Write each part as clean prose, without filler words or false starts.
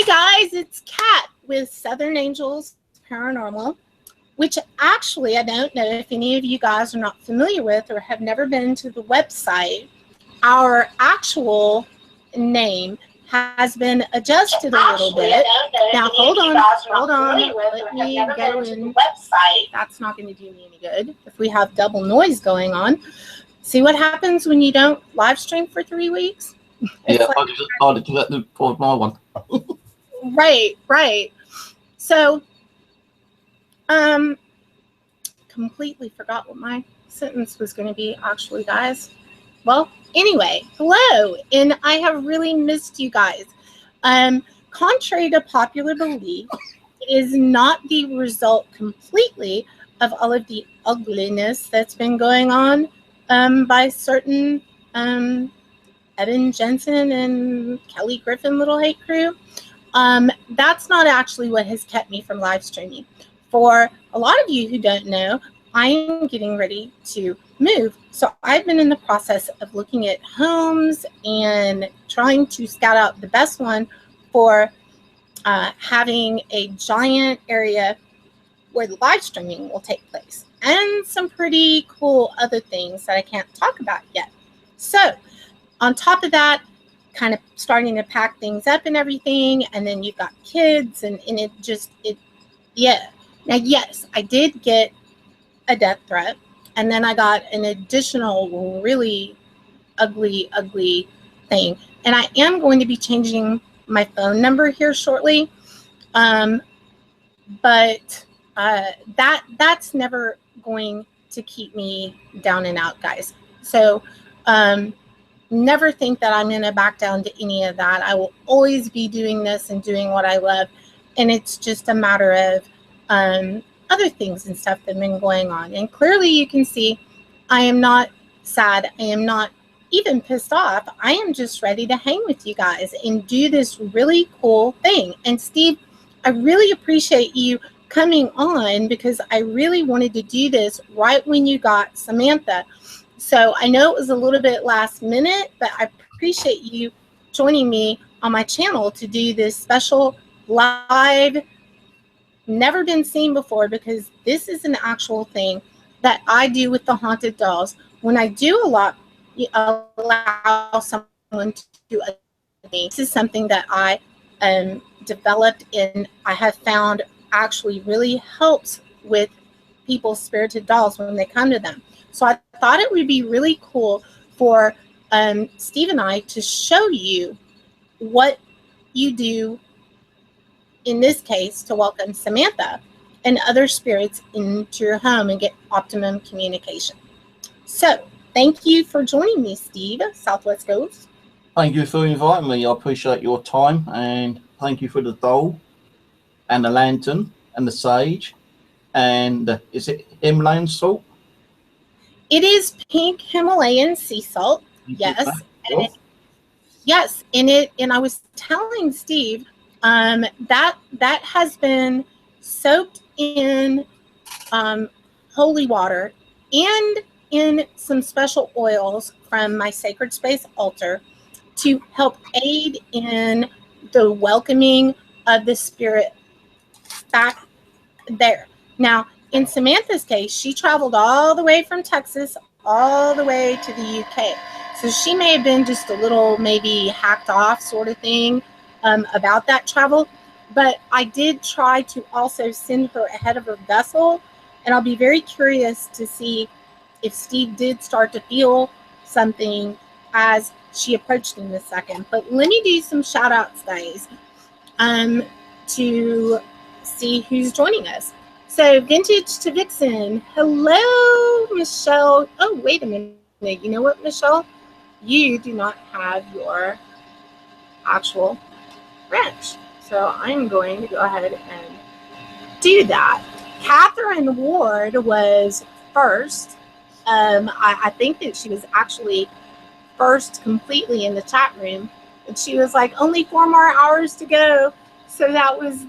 Hey guys, it's Kat with Southern Angels Paranormal, which actually I don't know if any of you guys are not familiar with or have never been to the website. Our actual name has been adjusted a little bit. Now hold on. Let me go in. That's not going to do me any good if we have double noise going on. See what happens when you don't live stream for 3 weeks? Yeah, I'd do that for my one. Right. So, completely forgot what my sentence was going to be, actually, guys. Well, anyway, hello, and I have really missed you guys. Contrary to popular belief, it is not the result completely of all of the ugliness that's been going on by certain Evan Jensen and Kelly Griffin Little Hate Crew. That's not actually what has kept me from live streaming. For a lot of you who don't know, I am getting ready to move. So I've been in the process of looking at homes and trying to scout out the best one for having a giant area where the live streaming will take place, and some pretty cool other things that I can't talk about yet. So on top of that, kind of starting to pack things up and everything, and then you've got kids, and yeah. Now, yes, I did get a death threat, and then I got an additional really ugly thing, and I am going to be changing my phone number here shortly, but that's never going to keep me down and out, guys. So never think that I'm going to back down to any of that. I will always be doing this and doing what I love, and it's just a matter of other things and stuff that have been going on. And clearly you can see I am not sad. I am not even pissed off. I am just ready to hang with you guys and do this really cool thing. And Steve, I really appreciate you coming on, because I really wanted to do this right when you got Samantha. So I know it was a little bit last minute, but I appreciate you joining me on my channel to do this special live, never been seen before, because this is an actual thing that I do with the haunted dolls. When I do allow someone to do me, this is something that I developed and I have found actually really helps with people's spirited dolls when they come to them. So I thought it would be really cool for Steve and I to show you what you do in this case to welcome Samantha and other spirits into your home and get optimum communication. So thank you for joining me, Steve, Southwest Ghost. Thank you for inviting me. I appreciate your time, and thank you for the doll and the lantern and the sage. And is it Himalayan salt? It is pink Himalayan sea salt. Yes. And I was telling Steve that has been soaked in holy water and in some special oils from my sacred space altar to help aid in the welcoming of the spirit back there. Now, in Samantha's case, she traveled all the way from Texas all the way to the UK. So she may have been just a little maybe hacked off sort of thing about that travel. But I did try to also send her ahead of her vessel. And I'll be very curious to see if Steve did start to feel something as she approached in a second. But let me do some shout outs, guys, to see who's joining us. So Vintage to Vixen. Hello, Michelle. Oh, wait a minute. You know what, Michelle? You do not have your actual wrench. So I'm going to go ahead and do that. Catherine Ward was first. I think that she was actually first completely in the chat room. And she was like, only 4 more hours to go. So that was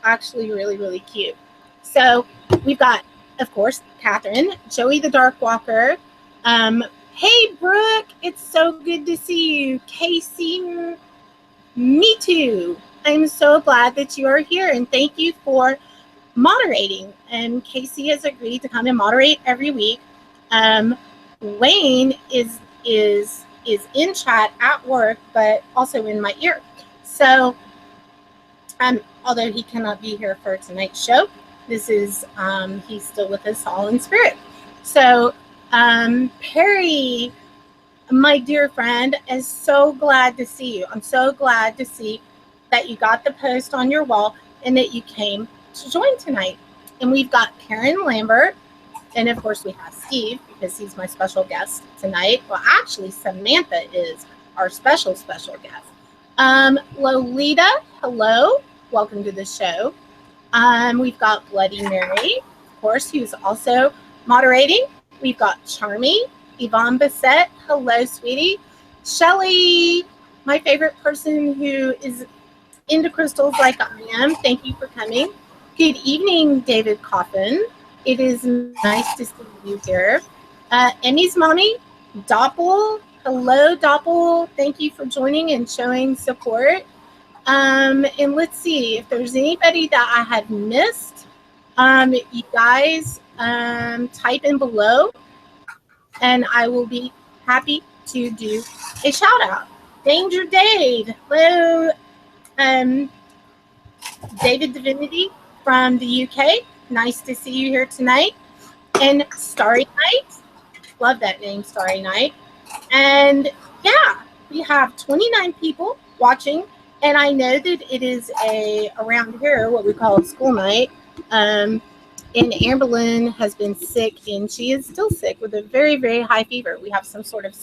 actually really, really cute. So we've got, of course, Catherine, Joey the Dark Walker. Hey, Brooke, it's so good to see you. Casey, me too. I'm so glad that you are here, and thank you for moderating. And Casey has agreed to come and moderate every week. Wayne is in chat at work, but also in my ear. So, although he cannot be here for tonight's show, this is he's still with us all in spirit. So, Perry, my dear friend, is so glad to see you. I'm so glad to see that you got the post on your wall and that you came to join tonight. And we've got Karen Lambert, and of course we have Steve, because he's my special guest tonight. Well, actually, Samantha is our special guest. Lolita, hello, welcome to the show. We've got Bloody Mary, of course, who's also moderating. We've got Charmy, Yvonne Bissett, hello, sweetie. Shelly, my favorite person who is into crystals like I am, thank you for coming. Good evening, David Coffin. It is nice to see you here. Emmy's mommy, Doppel, hello, Doppel. Thank you for joining and showing support. And let's see if there's anybody that I have missed. You guys type in below, and I will be happy to do a shout out. Danger Dave, hello, David Divinity from the UK. Nice to see you here tonight. And Starry Night, love that name, Starry Night. And yeah, we have 29 people watching, and I know that it is around here what we call a school night. And Amberlyn has been sick, and she is still sick with a very, very high fever. We have some sort of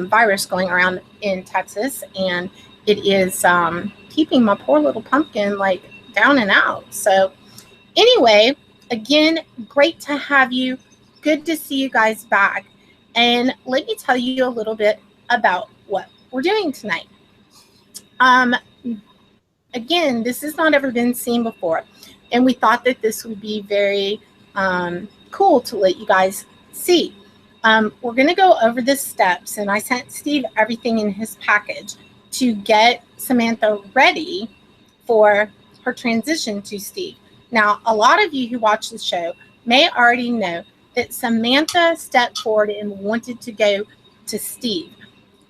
virus going around in Texas, and it is keeping my poor little pumpkin like down and out. So anyway, again, great to have you. Good to see you guys back. And let me tell you a little bit about what we're doing tonight. Again, this has not ever been seen before, and we thought that this would be very cool to let you guys see. We're going to go over the steps, and I sent Steve everything in his package to get Samantha ready for her transition to Steve. Now, a lot of you who watch the show may already know that Samantha stepped forward and wanted to go to Steve.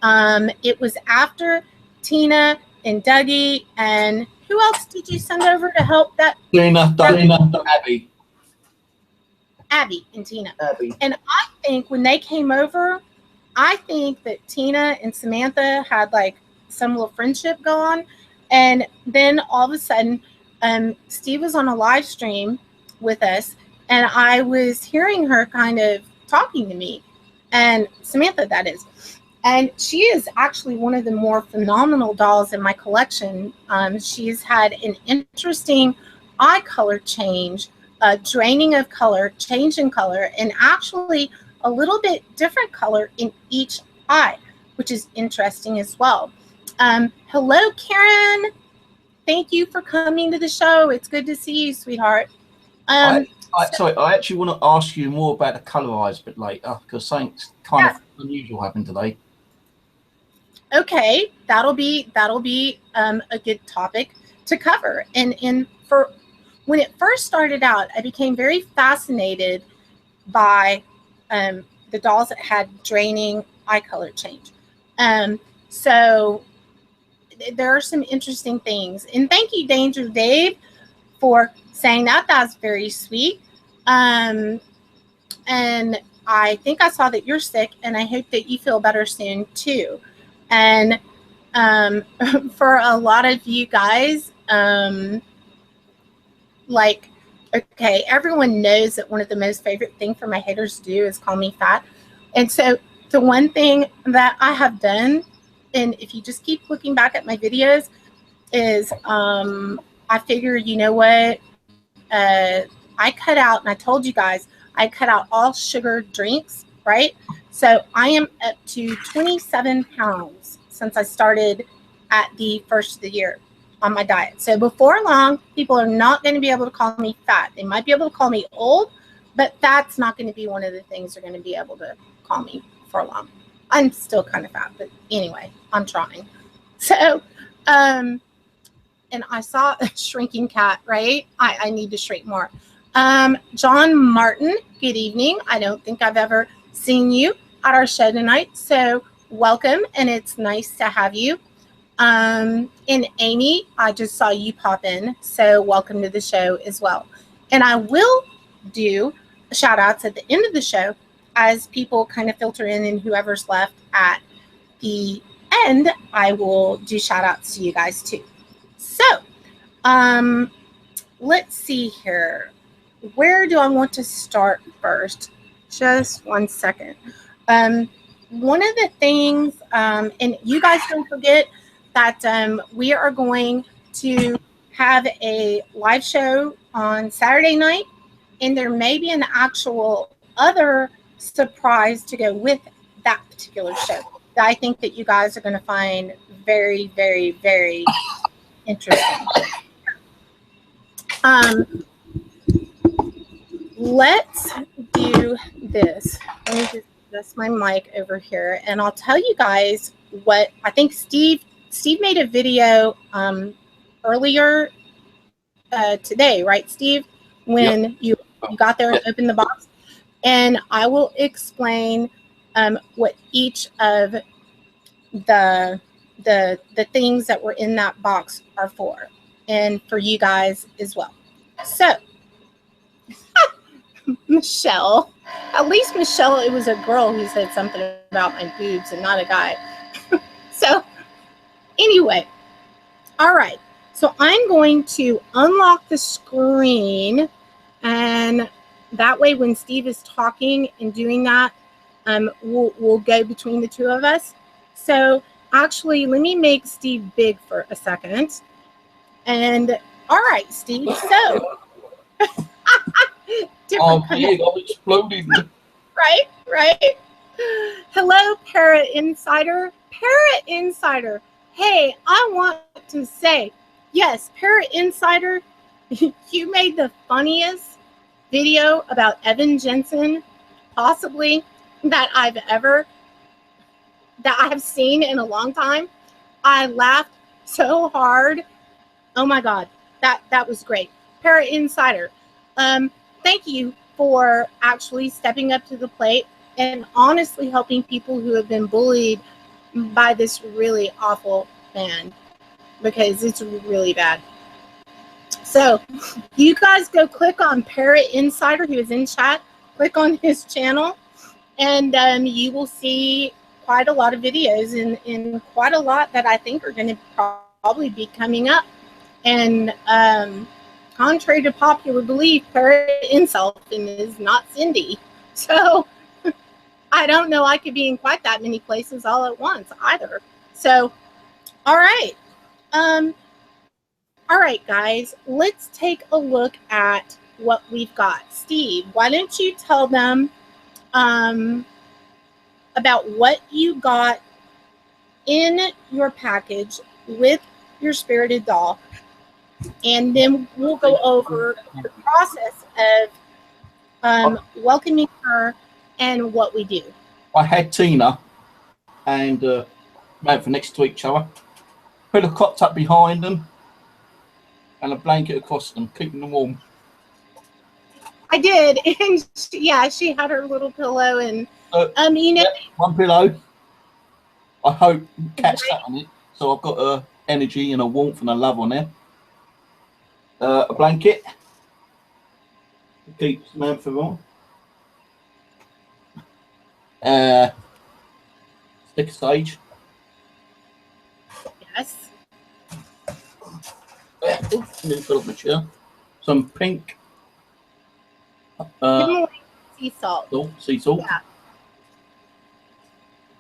It was after Tina and Dougie, and who else did you send over to help that? Tina, Dougie, Abby and Tina. Abby. And I think when they came over, I think that Tina and Samantha had like some little friendship going. And then all of a sudden, Steve was on a live stream with us, and I was hearing her kind of talking to me, and Samantha, that is. And she is actually one of the more phenomenal dolls in my collection. She's had an interesting eye color change, draining of color, change in color, and actually a little bit different color in each eye, which is interesting as well. Hello, Karen. Thank you for coming to the show. It's good to see you, sweetheart. Sorry, I actually want to ask you more about the colour eyes a bit later, because something kind of unusual happened today. Okay, that'll be a good topic to cover. And for when it first started out, I became very fascinated by the dolls that had draining eye color change. So there are some interesting things. And thank you, Danger Dave, for saying that. That's very sweet. And I think I saw that you're sick, and I hope that you feel better soon too. And for a lot of you guys, like, okay, everyone knows that one of the most favorite things for my haters to do is call me fat. And so the one thing that I have done, and if you just keep looking back at my videos, is I figure, you know what, I cut out, and I told you guys, I cut out all sugar drinks, right? So I am up to 27 pounds since I started at the first of the year on my diet. So before long, people are not going to be able to call me fat. They might be able to call me old, but that's not going to be one of the things they're going to be able to call me for long. I'm still kind of fat, but anyway, I'm trying. So and I saw a shrinking cat, right? I need to shrink more. John Martin, good evening. I don't think I've ever seen you at our show tonight, so welcome, and it's nice to have you. And Amy, I just saw you pop in, so welcome to the show as well. And I will do shout outs at the end of the show as people kind of filter in, and whoever's left at the end, I will do shout outs to you guys too. So, let's see here. Where do I want to start first? Just one second. One of the things, and you guys don't forget that we are going to have a live show on Saturday night, and there may be an actual other surprise to go with that particular show that I think that you guys are going to find very, very, very interesting. Let's do this. Let me just adjust my mic over here, and I'll tell you guys what I think. Steve made a video earlier today, right, Steve? When you got there and opened the box, and I will explain what each of the things that were in that box are for, and for you guys as well. So, Michelle, at least Michelle, it was a girl who said something about my boobs and not a guy. So, anyway, all right. So I'm going to unlock the screen, and that way when Steve is talking and doing that, we'll go between the two of us. So actually, let me make Steve big for a second. And all right, Steve, so. Oh, big, I'm exploding. Right. Hello, Parrot Insider. Parrot Insider. Hey, I want to say, yes, Parrot Insider, you made the funniest video about Evan Jensen, possibly, that I have seen in a long time. I laughed so hard. Oh my God, that was great. Parrot Insider, thank you for actually stepping up to the plate and honestly helping people who have been bullied by this really awful man, because it's really bad. So you guys go click on Parrot Insider, who is in chat. Click on his channel, and you will see quite a lot of videos, and quite a lot that I think are going to probably be coming up. And contrary to popular belief, Parrot himself is not Cindy. So I don't know I could be in quite that many places all at once either. So, all right. All right, guys, let's take a look at what we've got. Steve, why don't you tell them about what you got in your package with your spirited doll, and then we'll go over the process of welcoming her and what we do. I had Tina and Samantha next to each other, put a cot up behind them, and a blanket across them, keeping them warm. I did, and she had her little pillow, and one pillow. I hope cat sat on it, so I've got a energy and a warmth and a love on there. A blanket to keep Samantha warm. Stick of sage. Yes. Nearly fell off my chair. Some pink. Sea salt. Sea salt. Yeah.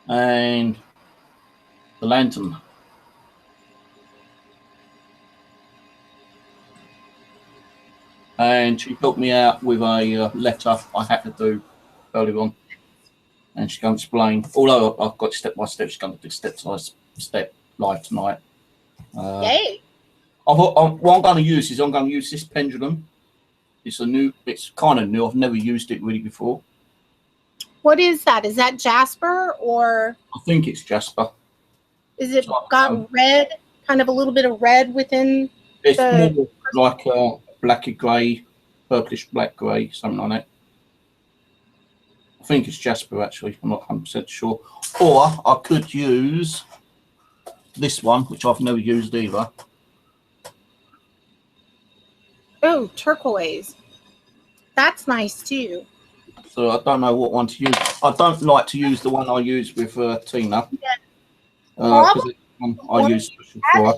And the lantern. And she helped me out with a letter I had to do earlier on. And she's going to explain, although I've got step by step, she's going to do step by step live tonight. Yay. What I'm going to use is I'm going to use this pendulum. It's kind of new. I've never used it really before. What is that? Is that Jasper, or? I think it's Jasper. Is it got red, kind of a little bit of red within It's The more like a blacky grey, purplish black grey, something like that. I think it's Jasper actually. I'm not 100% sure. Or I could use this one, which I've never used either. oh, turquoise. That's nice too. So I don't know what one to use. I don't like to use the one I use with Tina. Yeah. Because it's one I use special for her.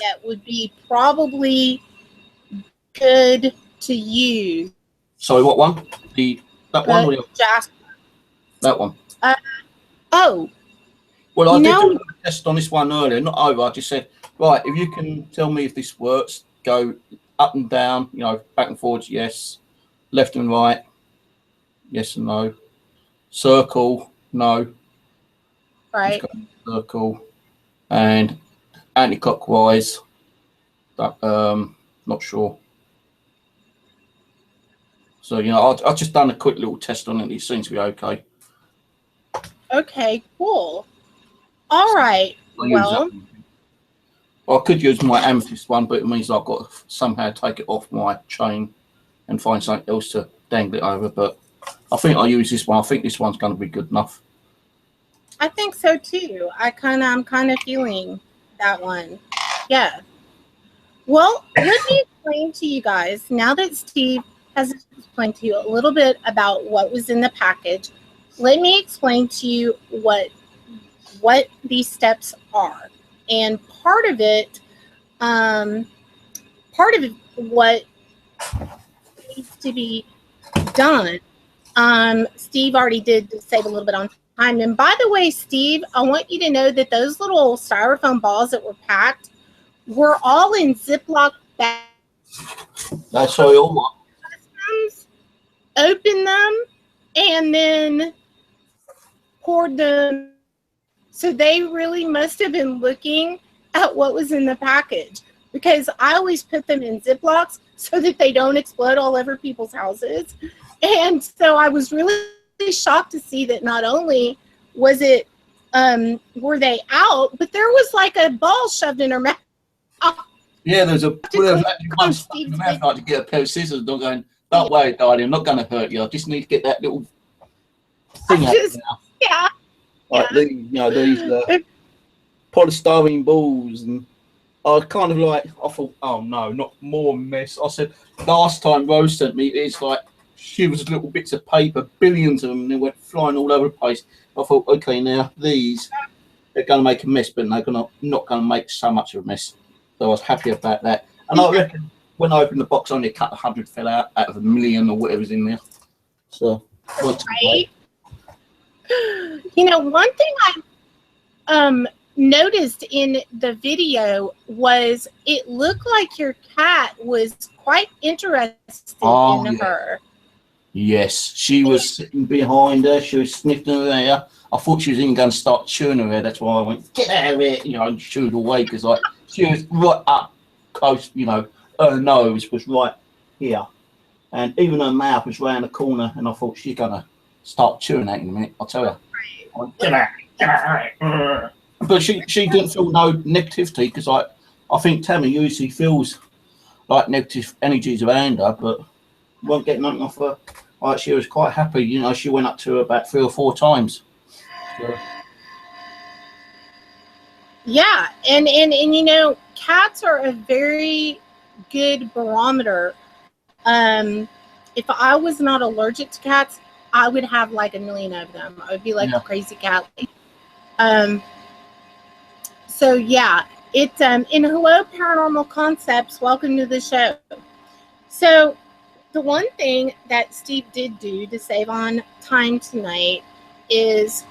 That would be probably good to use. Sorry, what one? That one or the Jasper. that one? Oh. Well, I did do a test on this one earlier, not over. I just said, right, if you can tell me if this works, go up and down, you know, back and forwards, yes. Left and right, yes and no. Circle, no. Right. Circle. And anti-clockwise, not sure. So, you know, I've just done a quick little test on it. It seems to be okay. Okay, cool. All right. Well, I could use my amethyst one, but it means I've got to somehow take it off my chain and find something else to dangle it over. But I think I'll use this one. I think this one's going to be good enough. I think so too. I'm kind of feeling that one. Yeah. Well, let me explain to you guys, now that Steve has explained to you a little bit about what was in the package, let me explain to you what these steps are. And part of what needs to be done, Steve already did save a little bit on time. And by the way, Steve, I want you to know that those little styrofoam balls that were packed were all in Ziploc bags. That's so all what? Open them and then poured them. So they really must have been looking at what was in the package, because I always put them in Ziplocs so that they don't explode all over people's houses. And so I was really shocked to see that not only was it were they out, but there was like a ball shoved in her mouth. Yeah, there's actually one stuck in the mouth. I had to get a pair of scissors and going, don't worry, darling, I'm not going to hurt you. I just need to get that little thing out now. Yeah. Like these, you know, these polystyrene balls, and I kind of like, I thought, oh no, not more mess. I said, last time Rose sent me, it's like shivers little bits of paper, billions of them, and they went flying all over the place. I thought, okay, now these, they're going to make a mess, but they're not going to make so much of a mess. So I was happy about that. And I reckon when I opened the box, only a couple of hundred fell out of 1 million or whatever's in there. So, right. You know, one thing I noticed in the video was it looked like your cat was quite interested in her. Yes, she was sitting behind her. She was sniffing her hair. I thought she was even going to start chewing her hair. That's why I went, get out of here, you know, and chewed away, because like she was right up close, you know, her nose was right here. And even her mouth was round the corner, and I thought she's going to start chewing that in a minute, I'll tell you. I went, get out. But she didn't feel no negativity, because I think Tammy usually feels like negative energies around her, but won't get nothing off her. Like, she was quite happy, you know. She went up to her about 3 or 4 times. So. Yeah, and you know, cats are a very good barometer. If I was not allergic to cats, I would have like 1 million of them. I would be like a crazy cat. So yeah, it's in Hello Paranormal Concepts. Welcome to the show. So the one thing that Steve did do to save on time tonight is,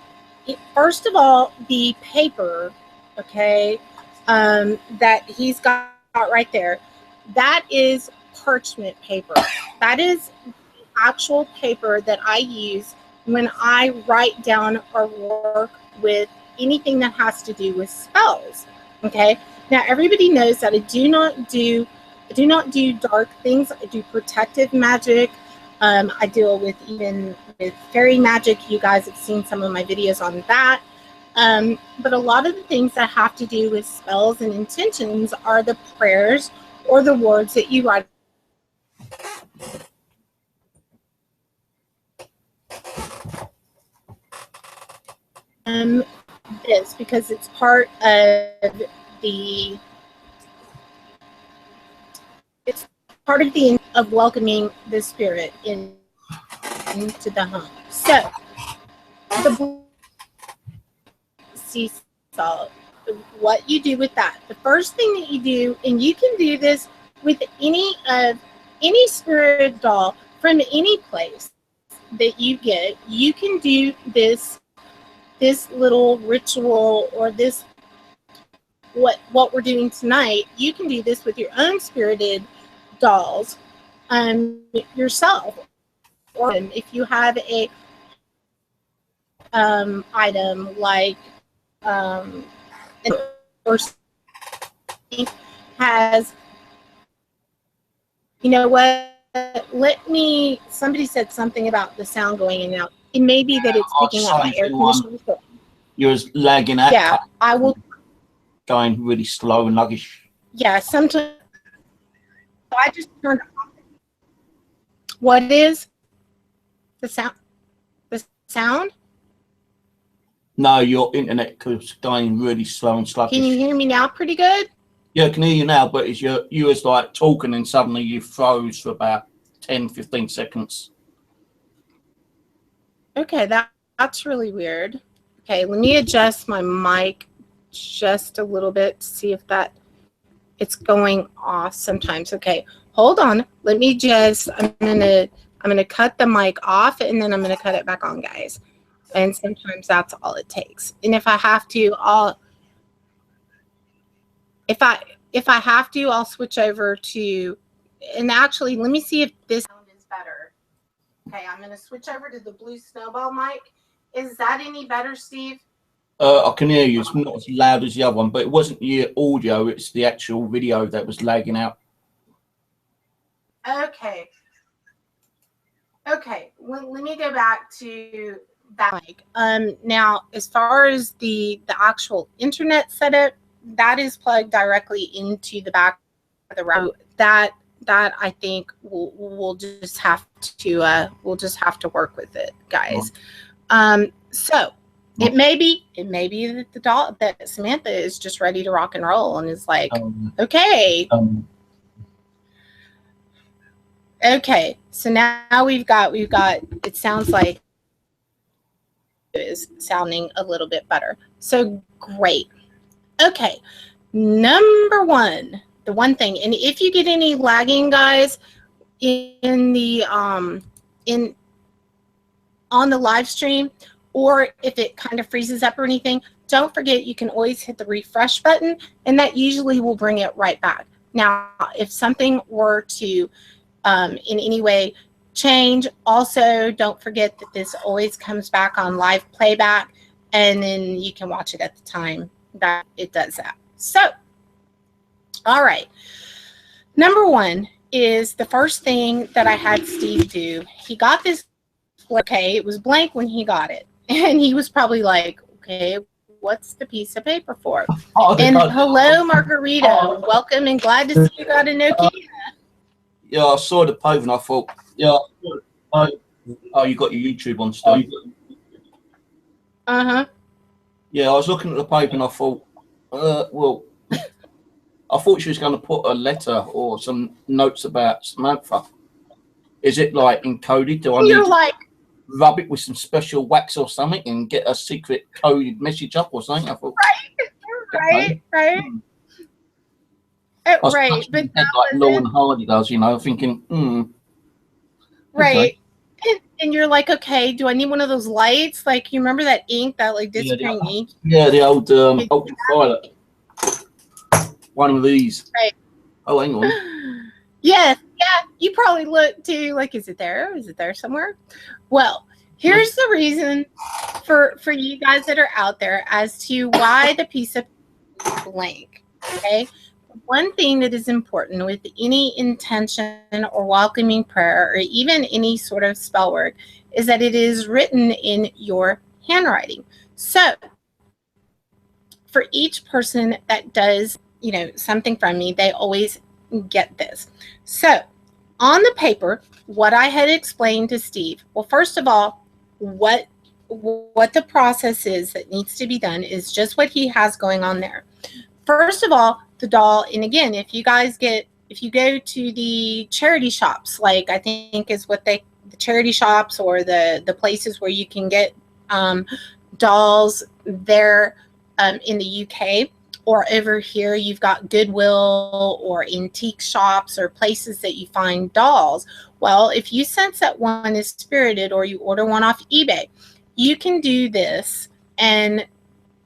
first of all, the paper, okay, that he's got right there. That is parchment paper. That is actual paper that I use when I write down or work with anything that has to do with spells. Okay. Now everybody knows that I do not do dark things. I do protective magic. I deal with even with fairy magic. You guys have seen some of my videos on that. But a lot of the things that have to do with spells and intentions are the prayers or the words that you write. This because it's part of the of welcoming the spirit into the home. So the seesaw, what you do with that, the first thing that you do, and you can do this with any spirit doll from any place that you get, you can do this little ritual, or this what we're doing tonight. You can do this with your own spirited dolls yourself, or if you have a item like or has, you know what, somebody said something about the sound going in and out. It may be that it's picking up my air conditioner. You're lagging out. Yeah, I will. Going really slow and luggish. Yeah, sometimes I just turned off. What is the sound? The sound? No, your internet is going really slow and sluggish. Can you hear me now pretty good? Yeah, I can hear you now, but it's you was like talking and suddenly you froze for about 10-15 seconds. Okay, that's really weird. Okay, let me adjust my mic just a little bit to see if it's going off sometimes. Okay, hold on. Let me just, I'm gonna cut the mic off, and then I'm gonna cut it back on, guys. And sometimes that's all it takes. And if I have to, I'll switch over to, and actually, let me see if this sound is better. Okay, I'm gonna switch over to the blue snowball mic. Is that any better, Steve? I can hear you. It's not as loud as the other one, but it wasn't your audio. It's the actual video that was lagging out. Okay. Okay. Well, let me go back to that mic. Now, as far as the actual internet setup, that is plugged directly into the back of the router. That I think we'll just have to work with it, guys. So. It may be that the doll, that Samantha is just ready to rock and roll and is like, okay. Okay. So now we've got, it sounds like it is sounding a little bit better. So great. Okay. Number one, the one thing, and if you get any lagging, guys, in the, on the live stream, or if it kind of freezes up or anything, don't forget you can always hit the refresh button, and that usually will bring it right back. Now, if something were to in any way change, also don't forget that this always comes back on live playback, and then you can watch it at the time that it does that. So, all right. Number one is the first thing that I had Steve do. He got this, okay, it was blank when he got it. And he was probably like, okay, what's the piece of paper for? And hello, Margarita. Welcome and glad to see you got a Nokia. Yeah, I saw the paper and I thought, yeah, oh, you got your YouTube on still. Uh-huh. Yeah, I was looking at the paper and I thought, well, I thought she was going to put a letter or some notes about Samantha. Is it like encoded? Do I need to rub it with some special wax or something and get a secret coded message up or something? I thought, right. Right, but that like Lauren Hardy does, you know, thinking, right. Okay. And you're like, okay, do I need one of those lights? Like, you remember that ink, that like disappearing ink? Yeah, the old ultraviolet. One of these. Right. Oh, hang on. Yes. Yeah. You probably look too. Like, is it there? Is it there somewhere? Well, here's the reason for you guys that are out there as to why the piece of paper is blank. Okay. One thing that is important with any intention or welcoming prayer, or even any sort of spell work, is that it is written in your handwriting. So for each person that does, something from me, they always get this. So on the paper, what I had explained to Steve, well, first of all, what the process is that needs to be done is just what he has going on there. First of all, the doll, and again, if you go to the charity shops, like I think is what the charity shops or the places where you can get dolls there in the UK, or over here you've got Goodwill or antique shops or places that you find dolls. Well, if you sense that one is spirited or you order one off eBay, you can do this and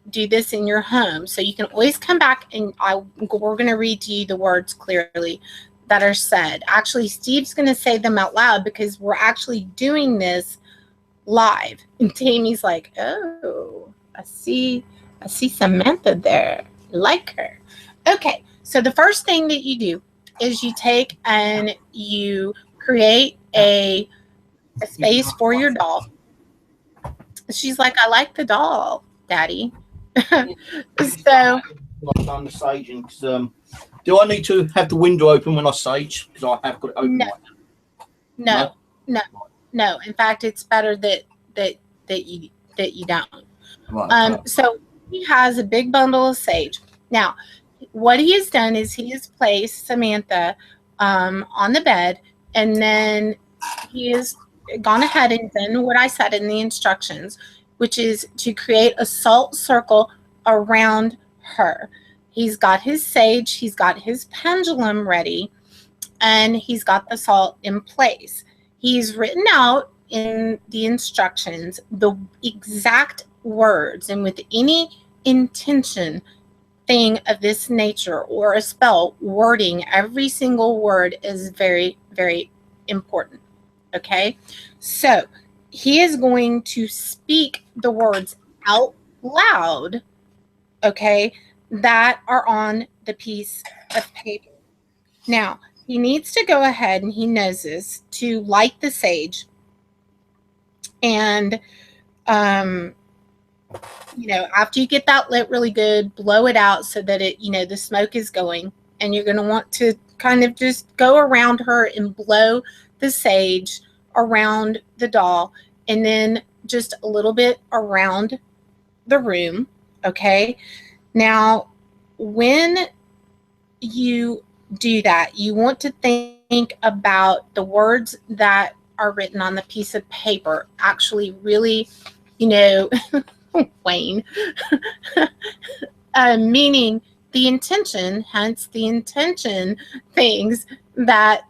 do this in your home. So you can always come back and we're going to read to you the words clearly that are said. Actually, Steve's going to say them out loud because we're actually doing this live. And Tammy's like, oh, I see Samantha there. Like her. Okay, so the first thing that you do is you take and you create a space for your doll. She's like, I like the doll, Daddy. So I've done the saging. Do I need to have the window open when I sage? Because I have got it open. No. In fact, it's better that you don't. Right. So he has a big bundle of sage. Now, what he has done is he has placed Samantha on the bed, and then he has gone ahead and done what I said in the instructions, which is to create a salt circle around her. He's got his sage, he's got his pendulum ready, and he's got the salt in place. He's written out in the instructions the exact words, and with any intention thing of this nature or a spell, wording every single word is very, very important. Okay, so he is going to speak the words out loud, okay, that are on the piece of paper. Now, he needs to go ahead, and he knows this, to light the sage and after you get that lit really good, blow it out so that it, the smoke is going, and you're going to want to kind of just go around her and blow the sage around the doll, and then just a little bit around the room. Okay. Now, when you do that, you want to think about the words that are written on the piece of paper actually really, Wayne, meaning the intention, hence the intention things that,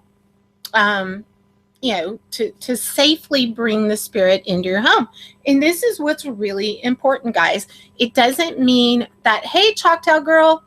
to safely bring the spirit into your home. And this is what's really important, guys. It doesn't mean that, hey, Choctaw girl,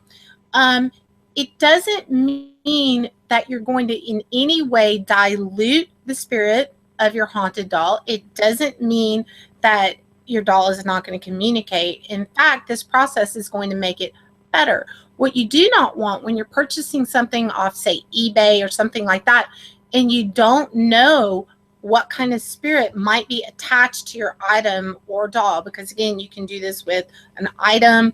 it doesn't mean that you're going to in any way dilute the spirit of your haunted doll. It doesn't mean that your doll is not going to communicate. In fact, this process is going to make it better. What you do not want when you're purchasing something off, say, eBay or something like that, and you don't know what kind of spirit might be attached to your item or doll, because again, you can do this with an item,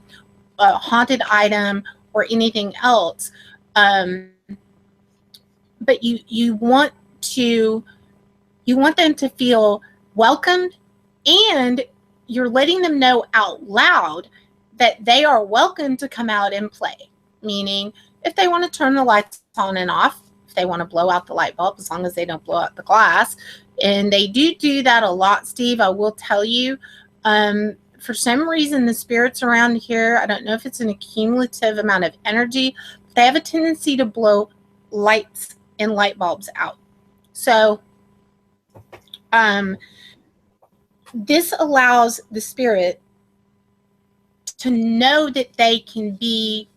a haunted item, or anything else. But you want them to feel welcomed, and you're letting them know out loud that they are welcome to come out and play. Meaning, if they want to turn the lights on and off, if they want to blow out the light bulb, as long as they don't blow out the glass. And they do that a lot, Steve, I will tell you. For some reason, the spirits around here, I don't know if it's an accumulative amount of energy, they have a tendency to blow lights and light bulbs out. So this allows the spirit to know that they can be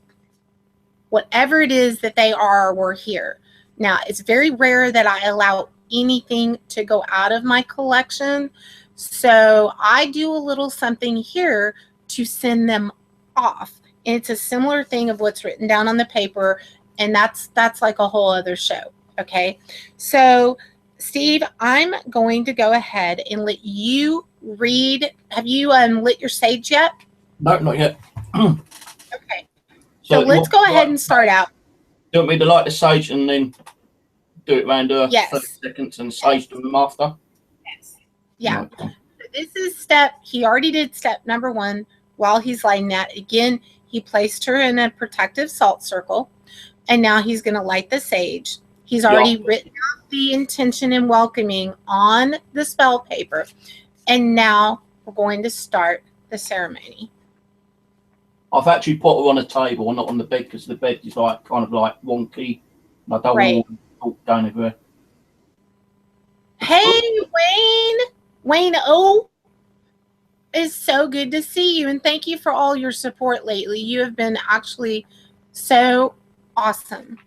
whatever it is that they are or here. Now, it's very rare that I allow anything to go out of my collection. So I do a little something here to send them off. And it's a similar thing of what's written down on the paper. And that's like a whole other show. Okay. So Steve, I'm going to go ahead and let you read. Have you lit your sage yet? No, not yet. Okay. So let's go ahead and start out. Do you want me to light the sage and then do it around 30 Yes. seconds and sage to him after? Yes. Yeah. Okay. This is he already did step number 1 while he's lighting that. Again, he placed her in a protective salt circle, and now he's going to light the sage. He's already written out the intention and welcoming on the spell paper, and now we're going to start the ceremony. I've actually put her on a table, not on the bed, because the bed is like kind of like wonky. And I don't want to talk down everywhere. Hey, Wayne O, it's so good to see you, and thank you for all your support lately. You have been actually so awesome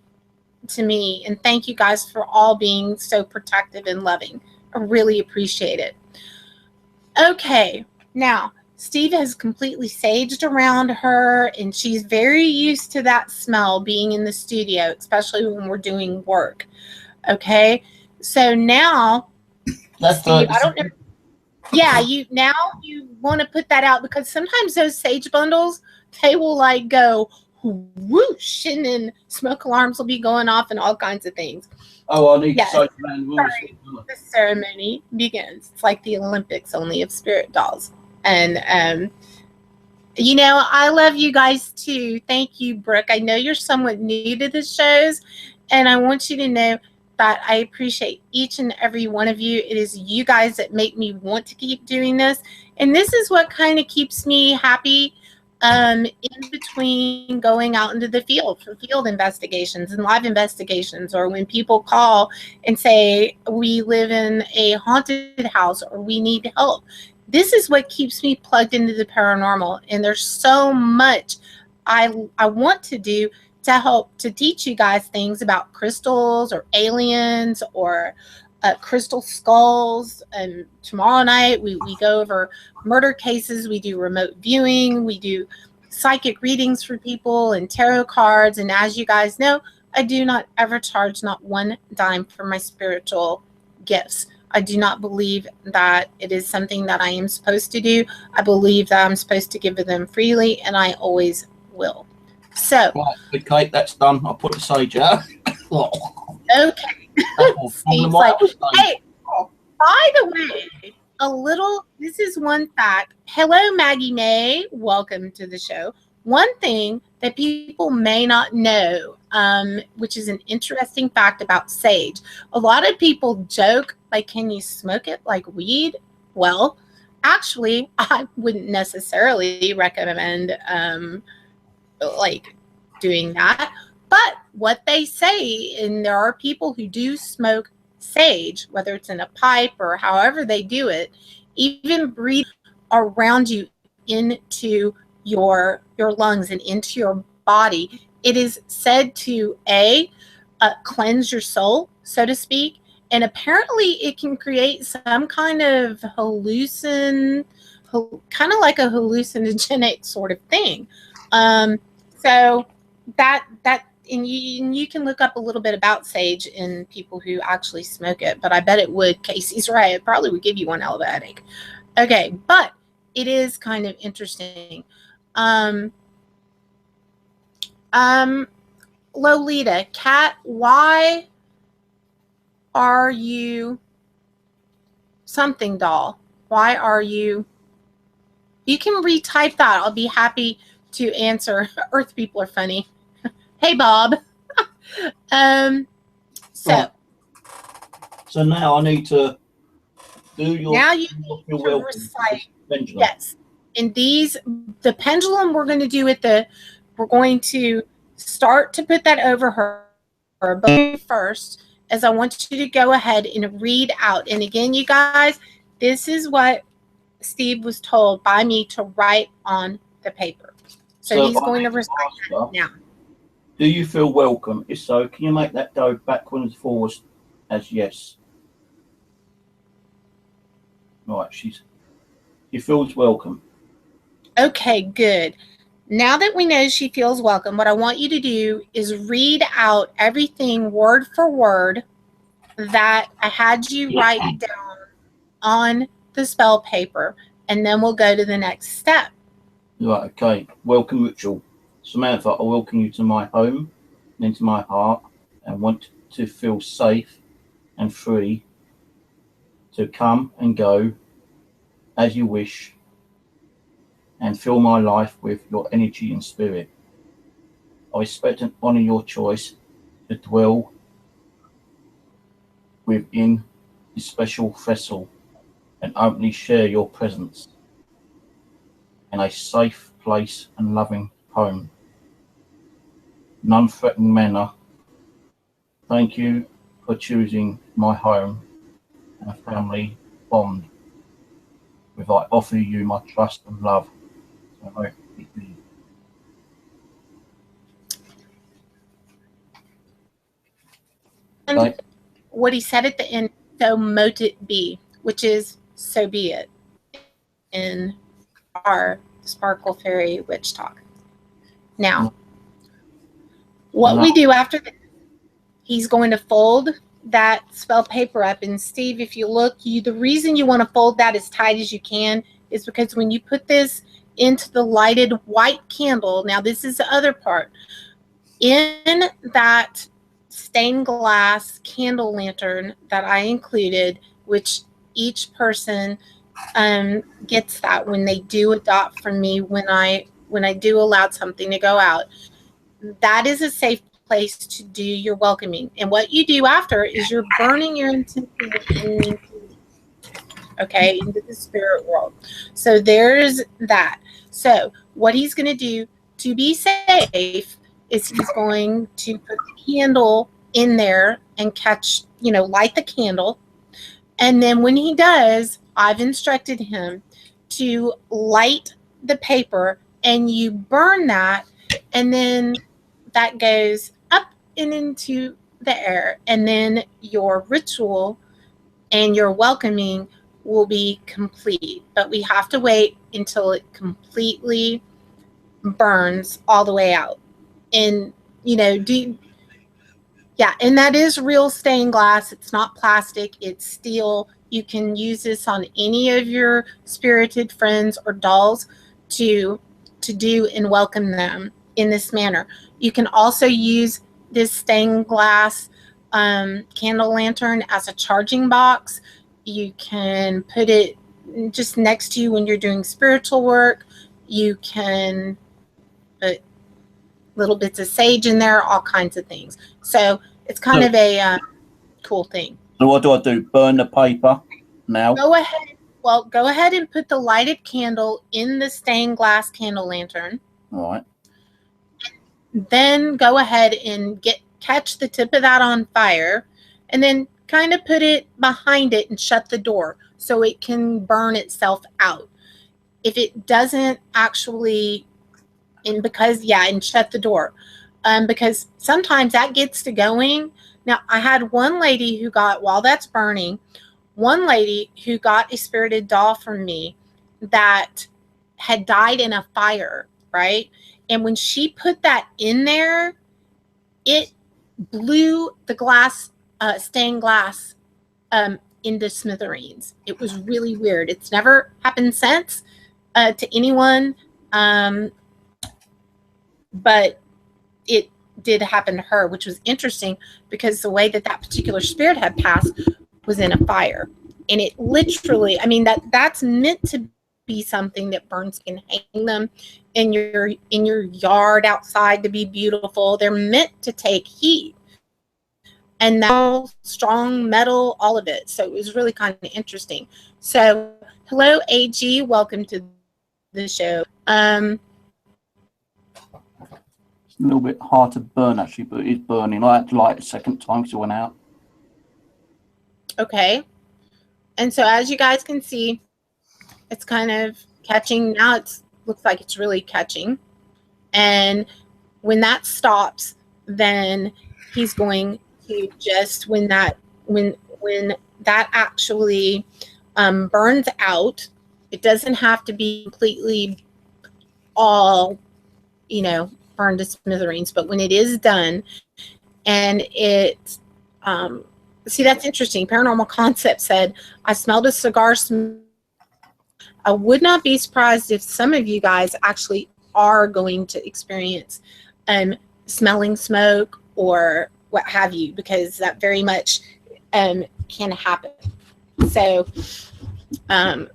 to me, and thank you guys for all being so protective and loving. I really appreciate it. Okay, now Steve has completely saged around her, and she's very used to that smell being in the studio, especially when we're doing work. Okay, so now, Steve, I don't know. Yeah, you want to put that out, because sometimes those sage bundles, they will like go whoosh, and then smoke alarms will be going off and all kinds of things. Oh, I need to say the ceremony begins. It's like the Olympics, only of spirit dolls. And you know, I love you guys too. Thank you, Brooke. I know you're somewhat new to the shows, and I want you to know that I appreciate each and every one of you. It is you guys that make me want to keep doing this, and this is what kind of keeps me happy in between going out into the field for field investigations and live investigations, or when people call and say we live in a haunted house or we need help. This is what keeps me plugged into the paranormal, and there's so much I want to do to help to teach you guys things about crystals or aliens or crystal skulls. And tomorrow night we go over murder cases. We do remote viewing. We do psychic readings for people and tarot cards. And as you guys know, I do not ever charge not one dime for my spiritual gifts. I do not believe that it is something that I am supposed to do. I believe that I'm supposed to give them freely, and I always will. So, right, okay, that's done. I'll put the sage out. Okay. Steve's like, hey, by the way, this is one fact. Hello, Maggie May. Welcome to the show. One thing that people may not know, which is an interesting fact about sage. A lot of people joke, like, can you smoke it like weed? Well, actually, I wouldn't necessarily recommend like doing that. But what they say, and there are people who do smoke sage, whether it's in a pipe or however they do it, even breathe around you into your lungs and into your body, it is said to cleanse your soul, so to speak, and apparently it can create some kind of kind of like a hallucinogenic sort of thing. So that and you can look up a little bit about sage in people who actually smoke it, but I bet it would. Casey's right; it probably would give you one hell of a headache. Okay, but it is kind of interesting. Lolita, Kat, why are you something doll? Why are you? You can retype that. I'll be happy to answer. Earth people are funny. Hey, Bob. So now I need to do your. Now you need to recite. Yes. And the pendulum we're going to do we're going to start to put that over her. But first, as I want you to go ahead and read out. And again, you guys, this is what Steve was told by me to write on the paper. So he's going to recite that now. Do you feel welcome? If so, can you make that go backwards and forwards as yes? Right, she feels welcome. Okay, good. Now that we know she feels welcome, what I want you to do is read out everything word for word that I had you write down on the spell paper, and then we'll go to the next step. Right, okay. Welcome ritual. Samantha, I welcome you to my home. into my heart and want to feel safe and free to come and go as you wish and fill my life with your energy and spirit. I respect and honor your choice to dwell within this special vessel and openly share your presence in a safe place and loving home. Non-threatening manner. Thank you for choosing my home and a family bond. With I offer you my trust and love. So may it be. And Okay. what he said at the end, so mote it be, which is so be it in our Sparkle Fairy Witch Talk. Now, what we do after this, he's going to fold that spell paper up. And Steve, if you look, the reason you want to fold that as tight as you can is because when you put this into the lighted white candle, now this is the other part, in that stained glass candle lantern that I included, which each person gets that when they do adopt from me, when I do allow something to go out, that is a safe place to do your welcoming. And what you do after is you're burning your intention into, okay, into the spirit world. So there's that. So what he's going to do to be safe is he's going to put the candle in there and catch, light the candle. And then when he does, I've instructed him to light the paper and you burn that, and then that goes up and into the air. And then your ritual and your welcoming will be complete. But we have to wait until it completely burns all the way out. And, and that is real stained glass. It's not plastic, it's steel. You can use this on any of your spirited friends or dolls to do and welcome them in this manner. You can also use this stained glass candle lantern as a charging box. You can put it just next to you when you're doing spiritual work. You can put little bits of sage in there, all kinds of things. So it's kind of a cool thing. So what do? Burn the paper now? Go ahead and put the lighted candle in the stained glass candle lantern. All right. Then go ahead and catch the tip of that on fire, and then kind of put it behind it and shut the door so it can burn itself out. If it doesn't actually, and shut the door, because sometimes that gets to going. Now, I had one lady who got, while that's burning, one lady who got a spirited doll from me that had died in a fire, right? And when she put that in there, it blew the glass, stained glass, into smithereens. It was really weird. It's never happened since to anyone, but it did happen to her, which was interesting because the way that particular spirit had passed was in a fire. And it literally, that's meant to be something that burns. You can hang them in your yard outside to be beautiful. They're meant to take heat, and now strong metal, all of it. So it was really kind of interesting. So hello, AG, welcome to the show. It's a little bit hard to burn actually, but it's burning. I had to light it a second time because it went out. Okay. And so as you guys can see, it's kind of catching. Now it looks like it's really catching. And when that stops, then he's going to just, when that actually burns out, it doesn't have to be completely all, burned to smithereens, but when it is done and it, see, that's interesting. Paranormal Concept said, I smelled a cigar smoke. I would not be surprised if some of you guys actually are going to experience smelling smoke or what have you, because that very much can happen. So, and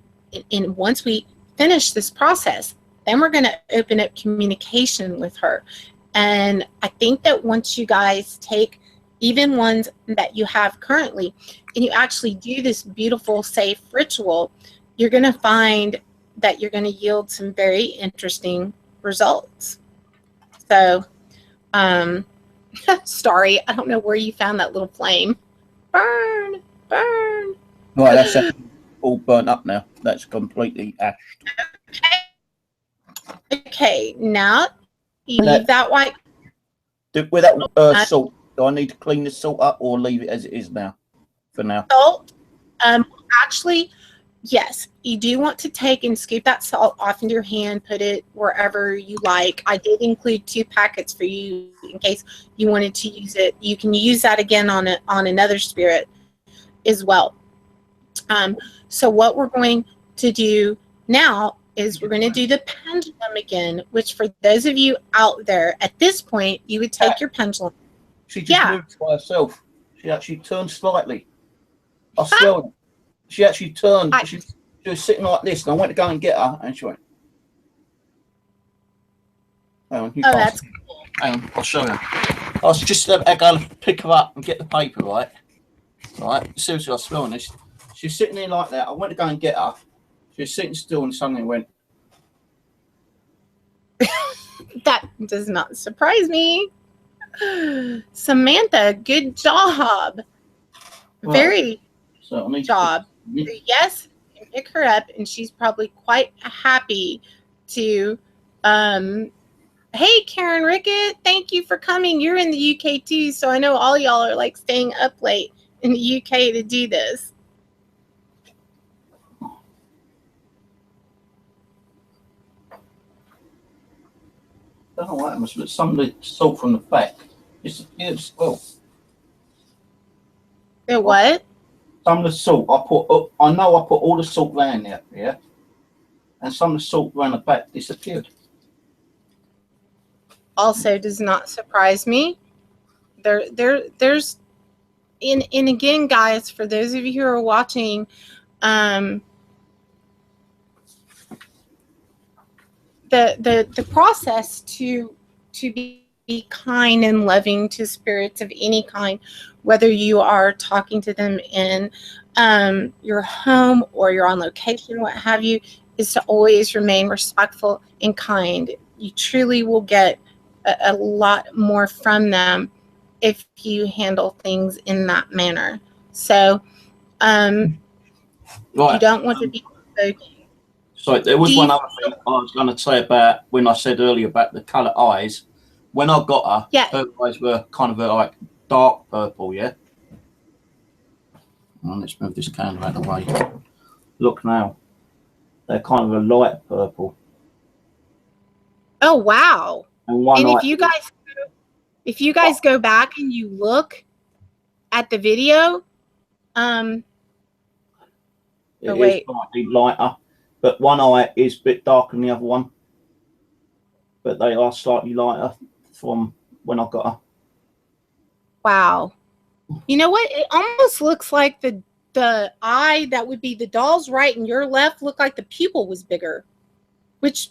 once we finish this process, then we're going to open up communication with her. And I think that once you guys take even ones that you have currently and you actually do this beautiful, safe ritual, you're going to find that you're going to yield some very interesting results. So, Starry, I don't know where you found that little flame. Burn, burn. Right, that's all burnt up now. That's completely ashed. Okay, now you leave that white. With that salt, do I need to clean the salt up or leave it as it is now? For now. Salt. Actually, yes, you do want to take and scoop that salt off into your hand, put it wherever you like. I did include 2 packets for you in case you wanted to use it. You can use that again on another spirit as well. So what we're going to do now is we're going to do the pendulum again, which for those of you out there, at this point, you would take your pendulum. She just moved by herself. She actually turned slightly. I smelled it. She actually turned. She was sitting like this, and I went to go and get her, and she went. Hang on, that's cool. Hang on, I'll show you. I was just going to pick her up and get the paper, right? Right, seriously, I was smelling this. She was sitting there like that. I went to go and get her. She was sitting still, and suddenly went. That does not surprise me. Samantha, good job. Well, very good job. So yes, pick her up, and she's probably quite happy to. Hey, Karen Rickett, thank you for coming. You're in the UK too, so I know all y'all are like staying up late in the UK to do this. I don't know what happens, but some of the salt from the back disappeared as well. The what? Some of the salt I know I put all the salt down there, yeah, and some of the salt around the back disappeared. Also, does not surprise me. There's, and again, guys, for those of you who are watching, the process to be kind and loving to spirits of any kind, whether you are talking to them in your home or you're on location, what have you, is to always remain respectful and kind. You truly will get a lot more from them if you handle things in that manner. So right. You don't want to be so there was one other thing I was going to say about when I said earlier about the colour eyes. When I got her, her eyes were kind of like dark purple, yeah? Well, let's move this candle out of the way. Look now. They're kind of a light purple. Oh, wow. And if you guys go back and you look at the video, it is slightly lighter, but one eye is a bit darker than the other one. But they are slightly lighter from when I got her. Wow. You know what? It almost looks like the eye that would be the doll's right and your left looked like the pupil was bigger, which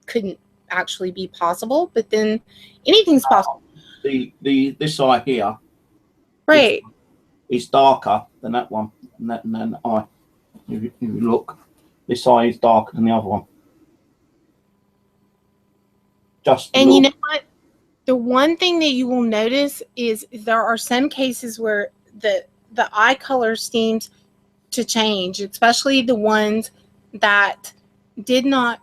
couldn't actually be possible, but then anything's possible. This eye here, right, is darker than that one, and that eye. If you look, this eye is darker than the other one. And you know what? The one thing that you will notice is there are some cases where the eye color seems to change, especially the ones that did not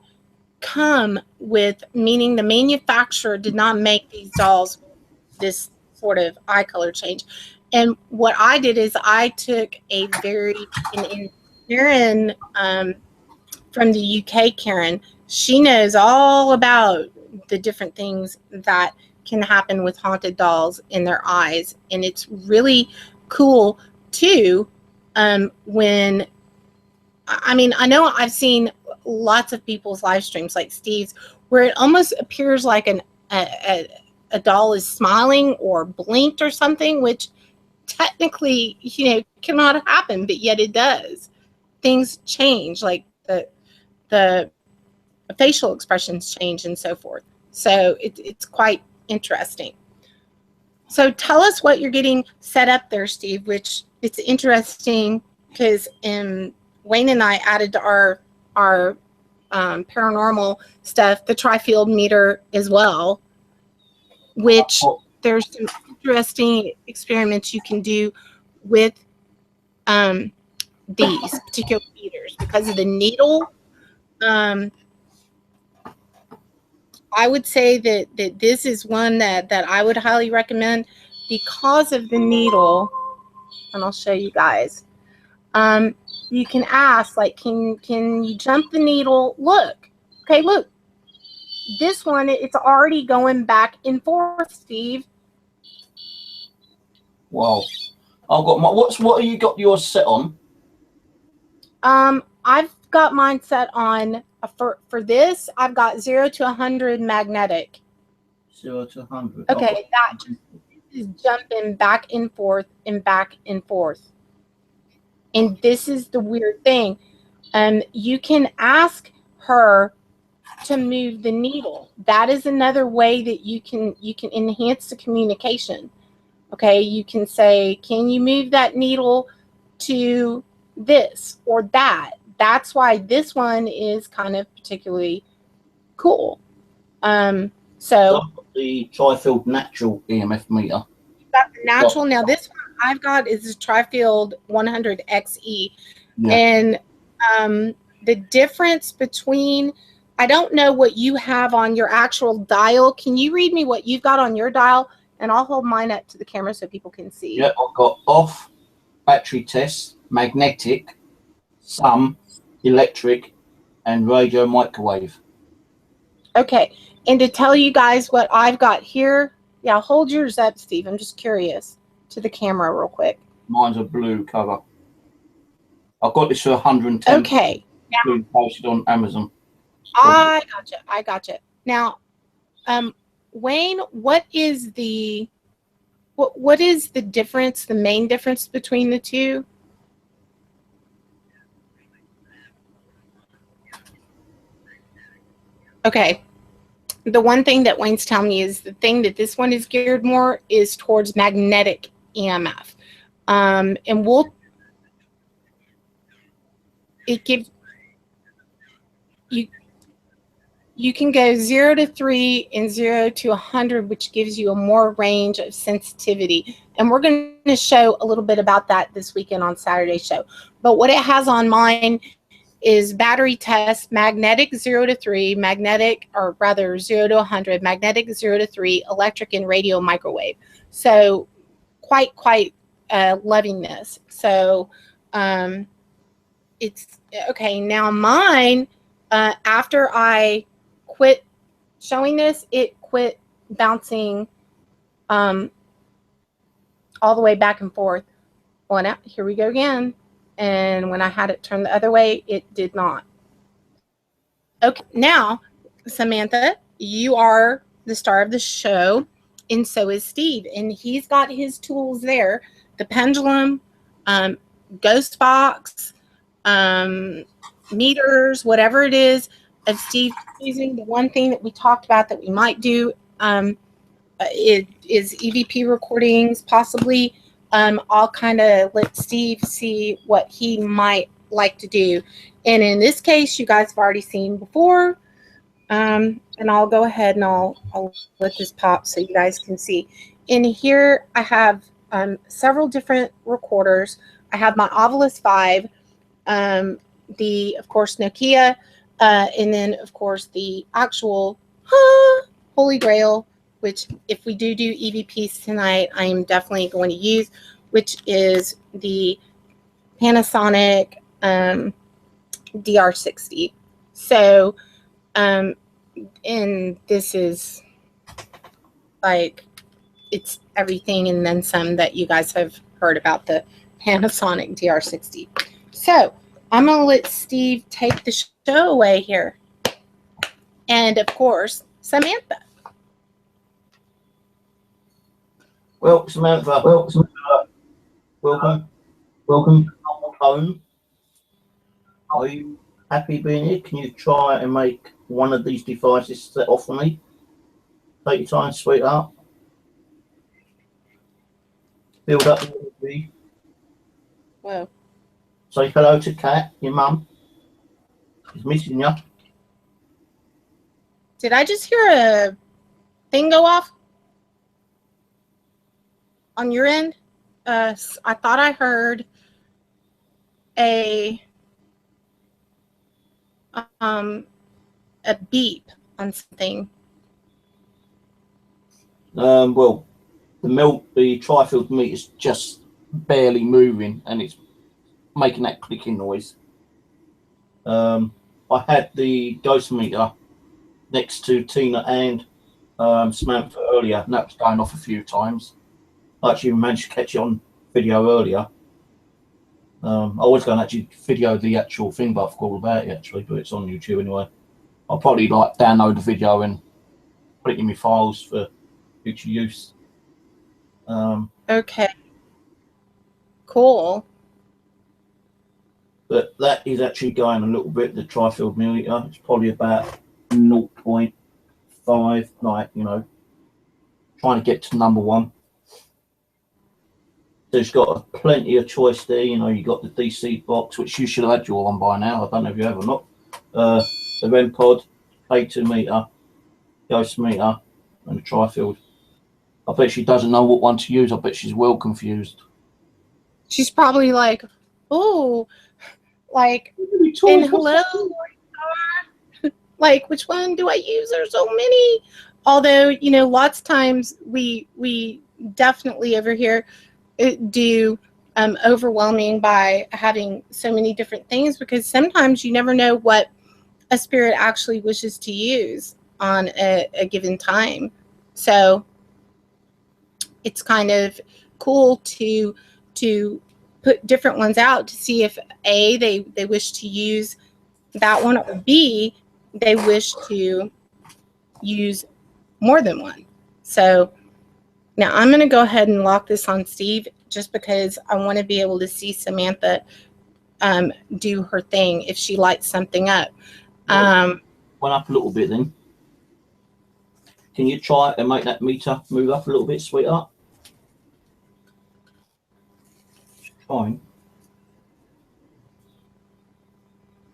come with, meaning the manufacturer did not make these dolls this sort of eye color change. And what I did is I took a Karen from the UK, Karen, she knows all about the different things that can happen with haunted dolls in their eyes. And it's really cool too, when, I mean, I know I've seen lots of people's live streams like Steve's where it almost appears like a a doll is smiling or blinked or something, which technically, cannot happen, but yet it does. Things change, like the facial expressions change and so forth. So it's quite interesting. So tell us what you're getting set up there, Steve, which it's interesting because Wayne and I added to our paranormal stuff the tri-field meter as well, which there's some interesting experiments you can do with these particular meters because of the needle. I would say that this is one that I would highly recommend because of the needle, and I'll show you guys. You can ask, like, can you jump the needle? Look, okay, look. This one, it's already going back and forth, Steve. Wow. I've got my, what are you got yours set on? I've got mine set on for this. I've got 0 to 100 magnetic. 0 to 100. Okay, that is jumping back and forth and back and forth. And this is the weird thing. You can ask her to move the needle. That is another way that you can enhance the communication. Okay, you can say, can you move that needle to this or that? That's why this one is kind of particularly cool. So the tri-field natural EMF meter. Got the natural. Now this one I've got is a tri-field 100XE. Yeah. And the difference between, I don't know what you have on your actual dial. Can you read me what you've got on your dial? And I'll hold mine up to the camera so people can see. Yeah, I've got off, battery test, magnetic, some, electric, and radio microwave. Okay. And to tell you guys what I've got here, yeah, hold yours up, Steve. I'm just curious to the camera real quick. Mine's a blue cover. I've got this for 110. Okay. Blue posted on Amazon. I gotcha. Now, Wayne, what is the difference, the main difference between the two? Okay. The one thing that Wayne's telling me is the thing that this one is geared more is towards magnetic EMF. And it gives you can go 0 to 3 and 0 to 100, which gives you a more range of sensitivity. And we're going to show a little bit about that this weekend on Saturday's show. But what it has on mine is battery test, magnetic 0 to 3, magnetic, or rather 0 to 100, magnetic 0 to 3, electric and radio microwave. So quite loving this. So it's okay. Now mine, after I quit showing this, it quit bouncing all the way back and forth. Well, now here we go again. And when I had it turned the other way, it did not. Okay, now, Samantha, you are the star of the show, and so is Steve. And he's got his tools there, the pendulum, ghost box, meters, whatever it is of Steve using. The one thing that we talked about that we might do it is EVP recordings, possibly. I'll kind of let Steve see what he might like to do. And in this case, you guys have already seen before. And I'll go ahead and I'll let this pop so you guys can see. In here, I have several different recorders. I have my Ovilus 5, of course, Nokia, and then, of course, the actual Holy Grail, which if we do EVPs tonight, I am definitely going to use, which is the Panasonic DR60. So, and this is like, it's everything and then some that you guys have heard about the Panasonic DR60. So I'm going to let Steve take the show away here. And of course, Samantha. Well, Samantha, welcome home. Are you happy being here? Can you try and make one of these devices set off for me? Take your time, sweetheart. Build up the energy. Whoa. Say hello to Kat, your mum. She's missing you. Did I just hear a thing go off on your end? I thought I heard a beep on something. Well, the tri-field meter is just barely moving, and it's making that clicking noise. I had the ghost meter next to Tina and Samantha earlier, and that was going off a few times. I actually managed to catch it on video earlier. I was going to actually video the actual thing, but I forgot all about it actually, but it's on YouTube anyway. I'll probably like download the video and put it in my files for future use. Okay. Cool. But that is actually going a little bit, the tri-field meter. It's probably about 0.5, like, you know, trying to get to number one. There's got plenty of choice there. You know, you got the DC box, which you should have had your one by now. I don't know if you have or not. The REM pod, K2 meter, ghost meter, and the tri-field. I bet she doesn't know what one to use. I bet she's well confused. She's probably like, oh, like, and hello, like, which one do I use? There's so many. Although, you know, lots of times we definitely over here do overwhelming by having so many different things, because sometimes you never know what a spirit actually wishes to use on a given time. So it's kind of cool to put different ones out to see if A, they wish to use that one, or B, they wish to use more than one. So now I'm going to go ahead and lock this on Steve, just because I want to be able to see Samantha do her thing if she lights something up. Went up a little bit then. Can you try and make that meter move up a little bit, sweetheart? Fine.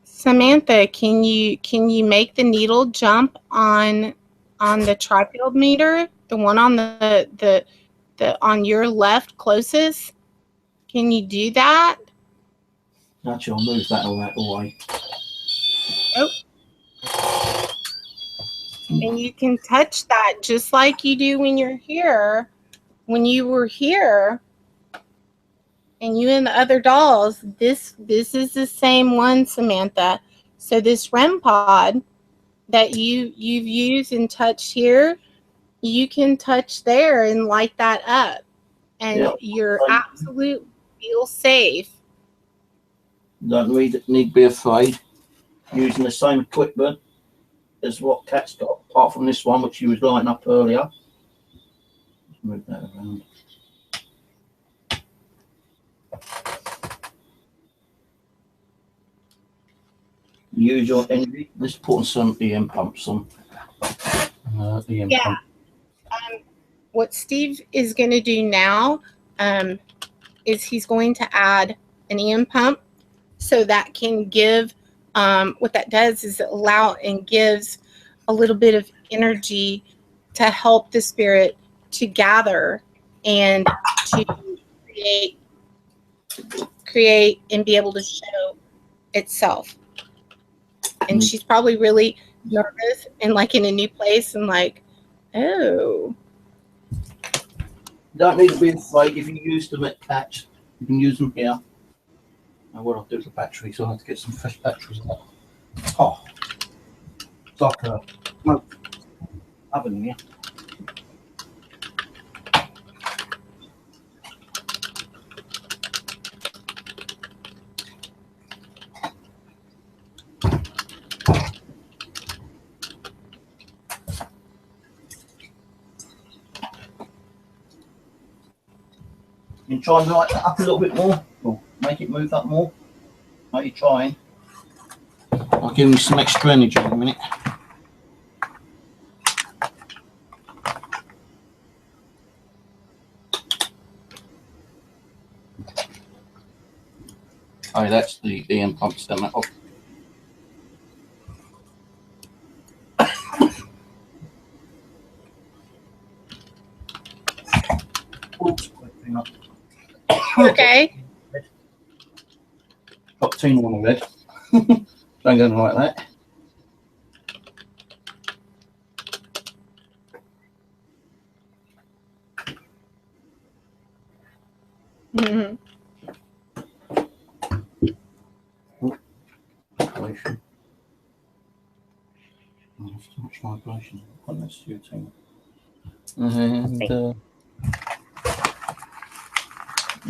Samantha, can you make the needle jump on the tri-field meter, the one on the on your left closest? Can you do that? Actually, I'll move that away. Oh. And you can touch that just like you do when you're here. When you were here, and you and the other dolls, this is the same one, Samantha. So this REM pod that you've used and touched here, you can touch there and light that up, and you're absolutely feel safe. Don't need to be afraid. Using the same equipment as what Kat's got, apart from this one, which she was lighting up earlier. Let's move that around. Use your energy. Let's put some EM pumps on. EM pump. What Steve is going to do now is he's going to add an EM pump, so that can give, what that does is it allow and gives a little bit of energy to help the spirit to gather and to create and be able to show itself. And she's probably really nervous and like in a new place and like, oh. Don't need to be afraid. If you use them at Catch, you can use them here. And what I'll do with the battery, so I'll have to get some fresh batteries out. Oh, it's like a smoke oven here. You can try and light that up a little bit more, or make it move up more. Are you trying? I'll give you some extra energy in a minute. Oh, that's the end pump stem off. Oops, Okay. Got Tina on the red. Don't go like that. Mm-hmm. Vibration. Oh, there's too much vibration. Quite nice to you, Tina. And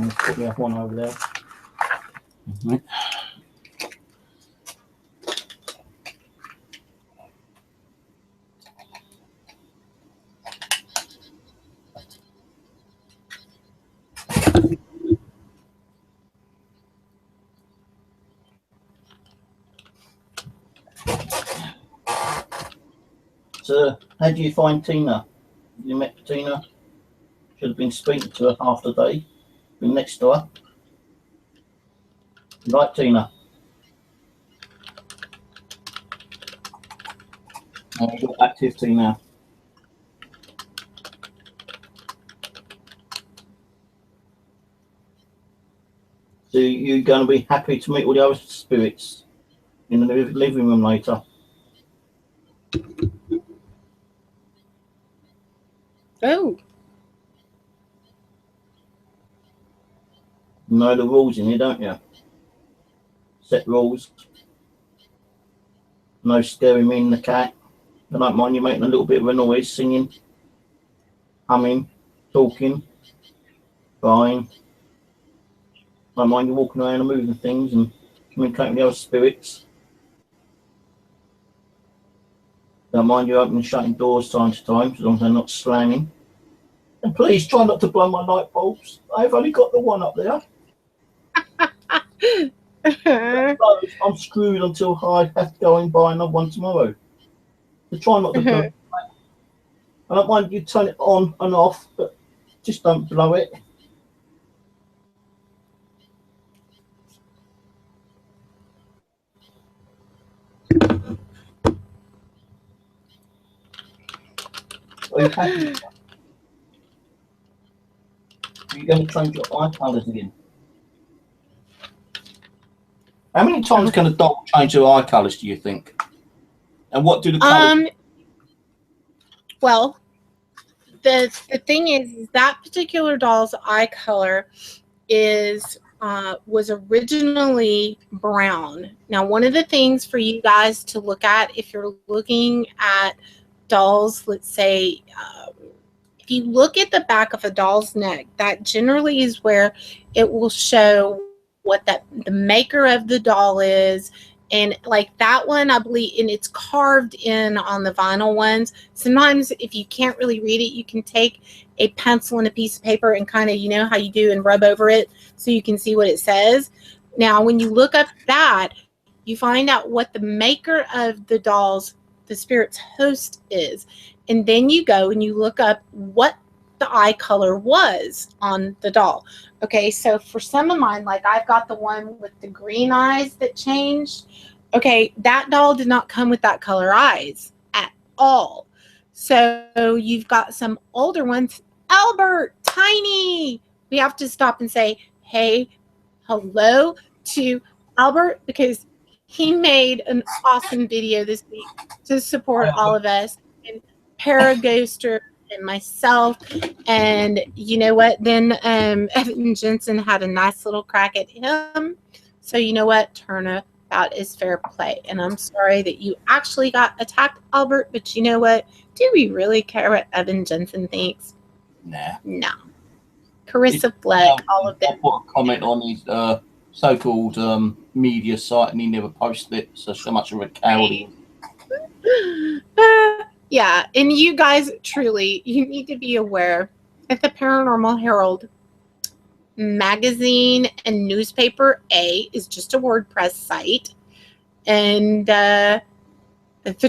let's put the other one over there. Right. So, how do you find Tina? You met Tina? Should have been speaking to her half the day. Been next to her. You like Tina? You've got activity now. So you're going to be happy to meet all the other spirits in the living room later. Oh. You know the rules in here, don't you? Set rules. No scaring me and the cat. I don't mind you making a little bit of a noise, singing, humming, talking, crying. I don't mind you walking around and moving things and communicating with the other spirits. Don't mind you opening and shutting doors time to time, as long as they're not slamming. And please try not to blow my light bulbs. I've only got the one up there. I'm screwed until I have to go and buy another one tomorrow. So try not to blow it. I don't mind you turn it on and off, but just don't blow it. Are you happy? Are you going to change your eye colours again? How many times can a doll change her eye colours, do you think? And what do the colours? Well, the thing is that particular doll's eye color is was originally brown. Now, one of the things for you guys to look at if you're looking at dolls, let's say, if you look at the back of a doll's neck, that generally is where it will show what the maker of the doll is. And like that one, I believe, and it's carved in on the vinyl ones. Sometimes if you can't really read it, you can take a pencil and a piece of paper and kind of, you know how you do, and rub over it so you can see what it says. Now, when you look up that, you find out what the maker of the dolls, the spirit's host is. And then you go and you look up what the eye color was on the doll. Okay, so for some of mine, like I've got the one with the green eyes that changed. Okay, that doll did not come with that color eyes at all. So you've got some older ones. Albert, Tiny. We have to stop and say, hey, hello to Albert, because he made an awesome video this week to support all of us, and Paraghoster and myself. And you know what? Then Evan Jensen had a nice little crack at him. So you know what? Turnabout is fair play. And I'm sorry that you actually got attacked, Albert, but you know what? Do we really care what Evan Jensen thinks? Nah. No. Carissa Fleck, all of them. I put a comment on his so-called media site and he never posted it, so much of a coward. Yeah, and you guys truly, you need to be aware that the Paranormal Herald magazine and newspaper. Is just a WordPress site, and the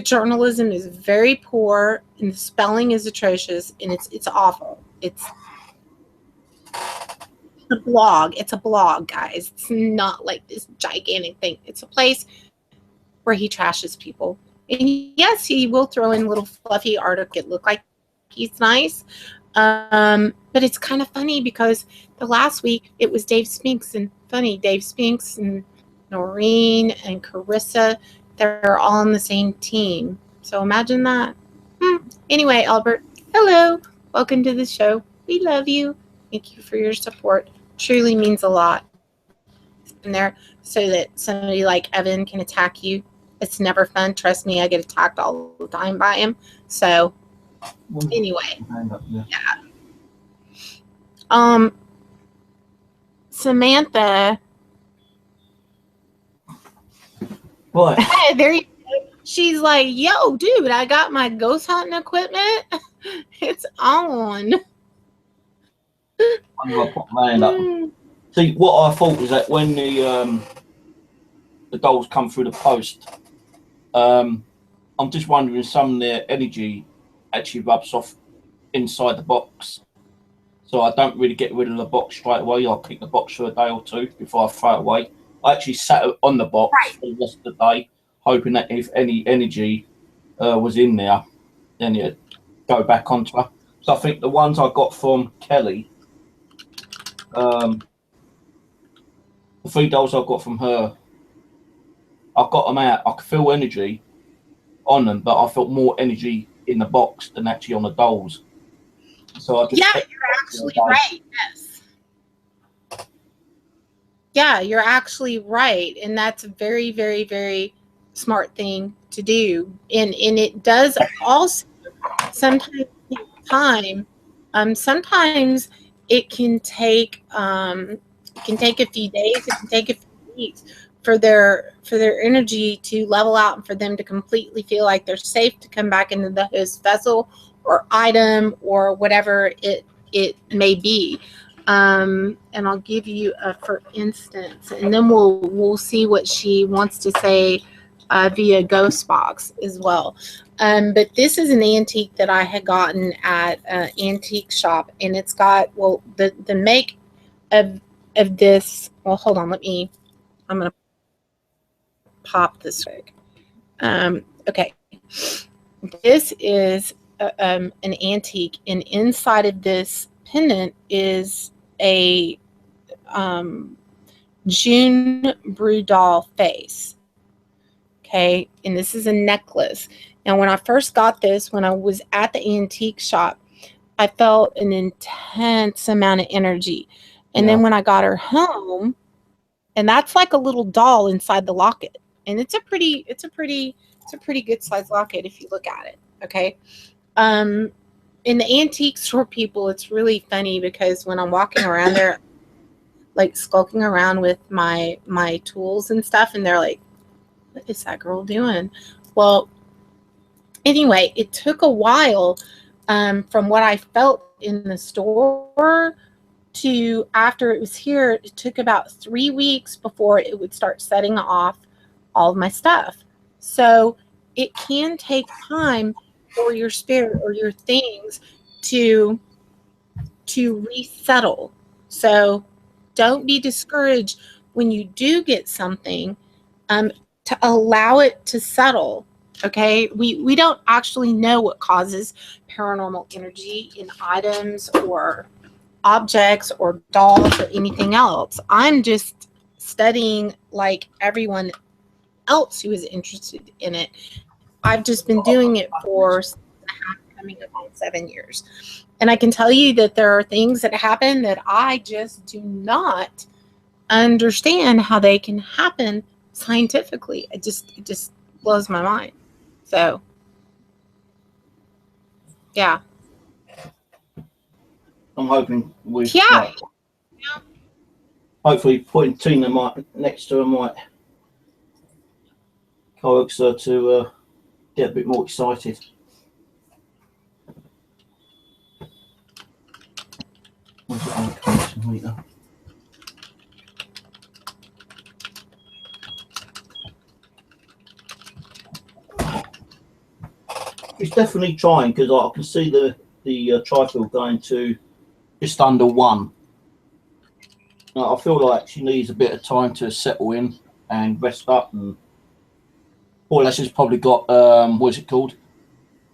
journalism is very poor, and the spelling is atrocious, and it's awful. It's a blog. It's a blog, guys. It's not like this gigantic thing. It's a place where he trashes people. And yes, he will throw in little fluffy art that look like he's nice. But it's kind of funny because the last week it was Dave Spinks and Dave Spinks and Noreen and Carissa. They're all on the same team. So imagine that. Anyway, Albert, hello. Welcome to the show. We love you. Thank you for your support. Truly means a lot. It's been there so that somebody like Evan can attack you. It's never fun. Trust me, I get attacked all the time by him. So anyway, yeah. Samantha. What? She's like, yo, dude, I got my ghost hunting equipment. It's on. I'm gonna put my hand up. See, what I thought was that when the dolls come through the post, I'm just wondering some of their energy actually rubs off inside the box. So I don't really get rid of the box straight away. I'll keep the box for a day or two before I throw it away. I actually sat on the box for the rest of the day, hoping that if any energy was in there, then it'd go back onto her. So I think the ones I got from Kelly, the 3 dolls I got from her, I got them out. I could feel energy on them, but I felt more energy in the box than actually on the dolls. So I just you're actually right. Yes. Yeah, you're actually right, and that's a very, very, very smart thing to do. And it does also sometimes take time. Sometimes it can take a few days. It can take a few weeks for their energy to level out and for them to completely feel like they're safe to come back into the host vessel or item or whatever it may be. And I'll give you a for instance, and then we'll see what she wants to say via Ghost Box as well. But this is an antique that I had gotten at an antique shop, and it's got the make of this. Well, hold on, I'm gonna pop this rig. Okay, this is an antique, and inside of this pendant is a June Brew doll face. Okay, and this is a necklace. Now, when I first got this, when I was at the antique shop, I felt an intense amount of energy. And then when I got her home, and that's like a little doll inside the locket. And it's a pretty good size locket if you look at it. Okay. In the antique store, people, it's really funny because when I'm walking around there, like skulking around with my tools and stuff, and they're like, what is that girl doing? Well, anyway, it took a while from what I felt in the store to after it was here. It took about 3 weeks before it would start setting off all of my stuff. So it can take time for your spirit or your things to resettle. So don't be discouraged when you do get something, to allow it to settle. Okay, we don't actually know what causes paranormal energy in items or objects or dolls or anything else. I'm just studying like everyone else who is interested in it. I've just been doing it for coming up on 7 years. And I can tell you that there are things that happen that I just do not understand how they can happen scientifically. It just blows my mind. So, yeah. I'm hoping with Yeah. hopefully putting Tina next to her might coax her to get a bit more excited. Where's the other connection meter? It's definitely trying, because I can see the trifield going to just under 1. I feel like she needs a bit of time to settle in and rest up. And poor Leslie's probably got what's it called?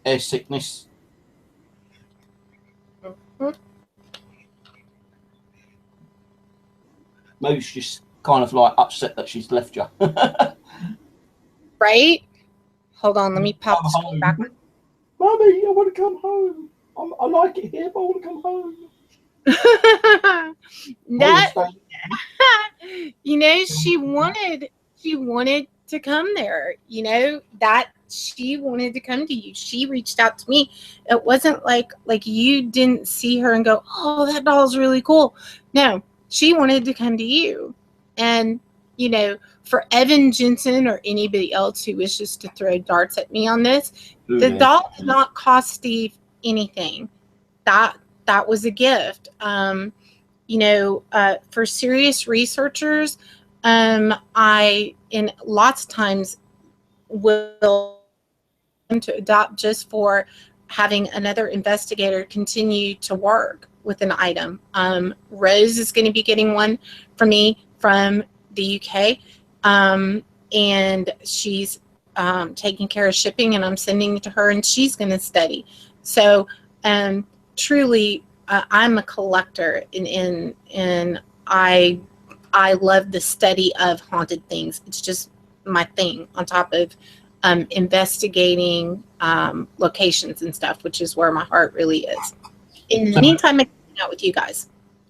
Air sickness. Maybe she's just kind of like upset that she's left you. Right? Hold on, let me pop the screen back. Mummy, I want to come home. I like it here, but I want to come home. That, you know, she wanted to come there, you know, that she wanted to come to you. She reached out to me. It wasn't like you didn't see her and go, oh, that doll's really cool. No, she wanted to come to you. And, you know, for Evan Jensen or anybody else who wishes to throw darts at me on this, the doll did not cost Steve anything. That was a gift. You know, for serious researchers, I in lots of times will to adopt just for having another investigator continue to work with an item. Rose is going to be getting one for me from the UK, and she's taking care of shipping, and I'm sending it to her, and she's going to study. So truly, I'm a collector, and I love the study of haunted things. It's just my thing, on top of investigating locations and stuff, which is where my heart really is. In the meantime, I'm hanging out with you guys.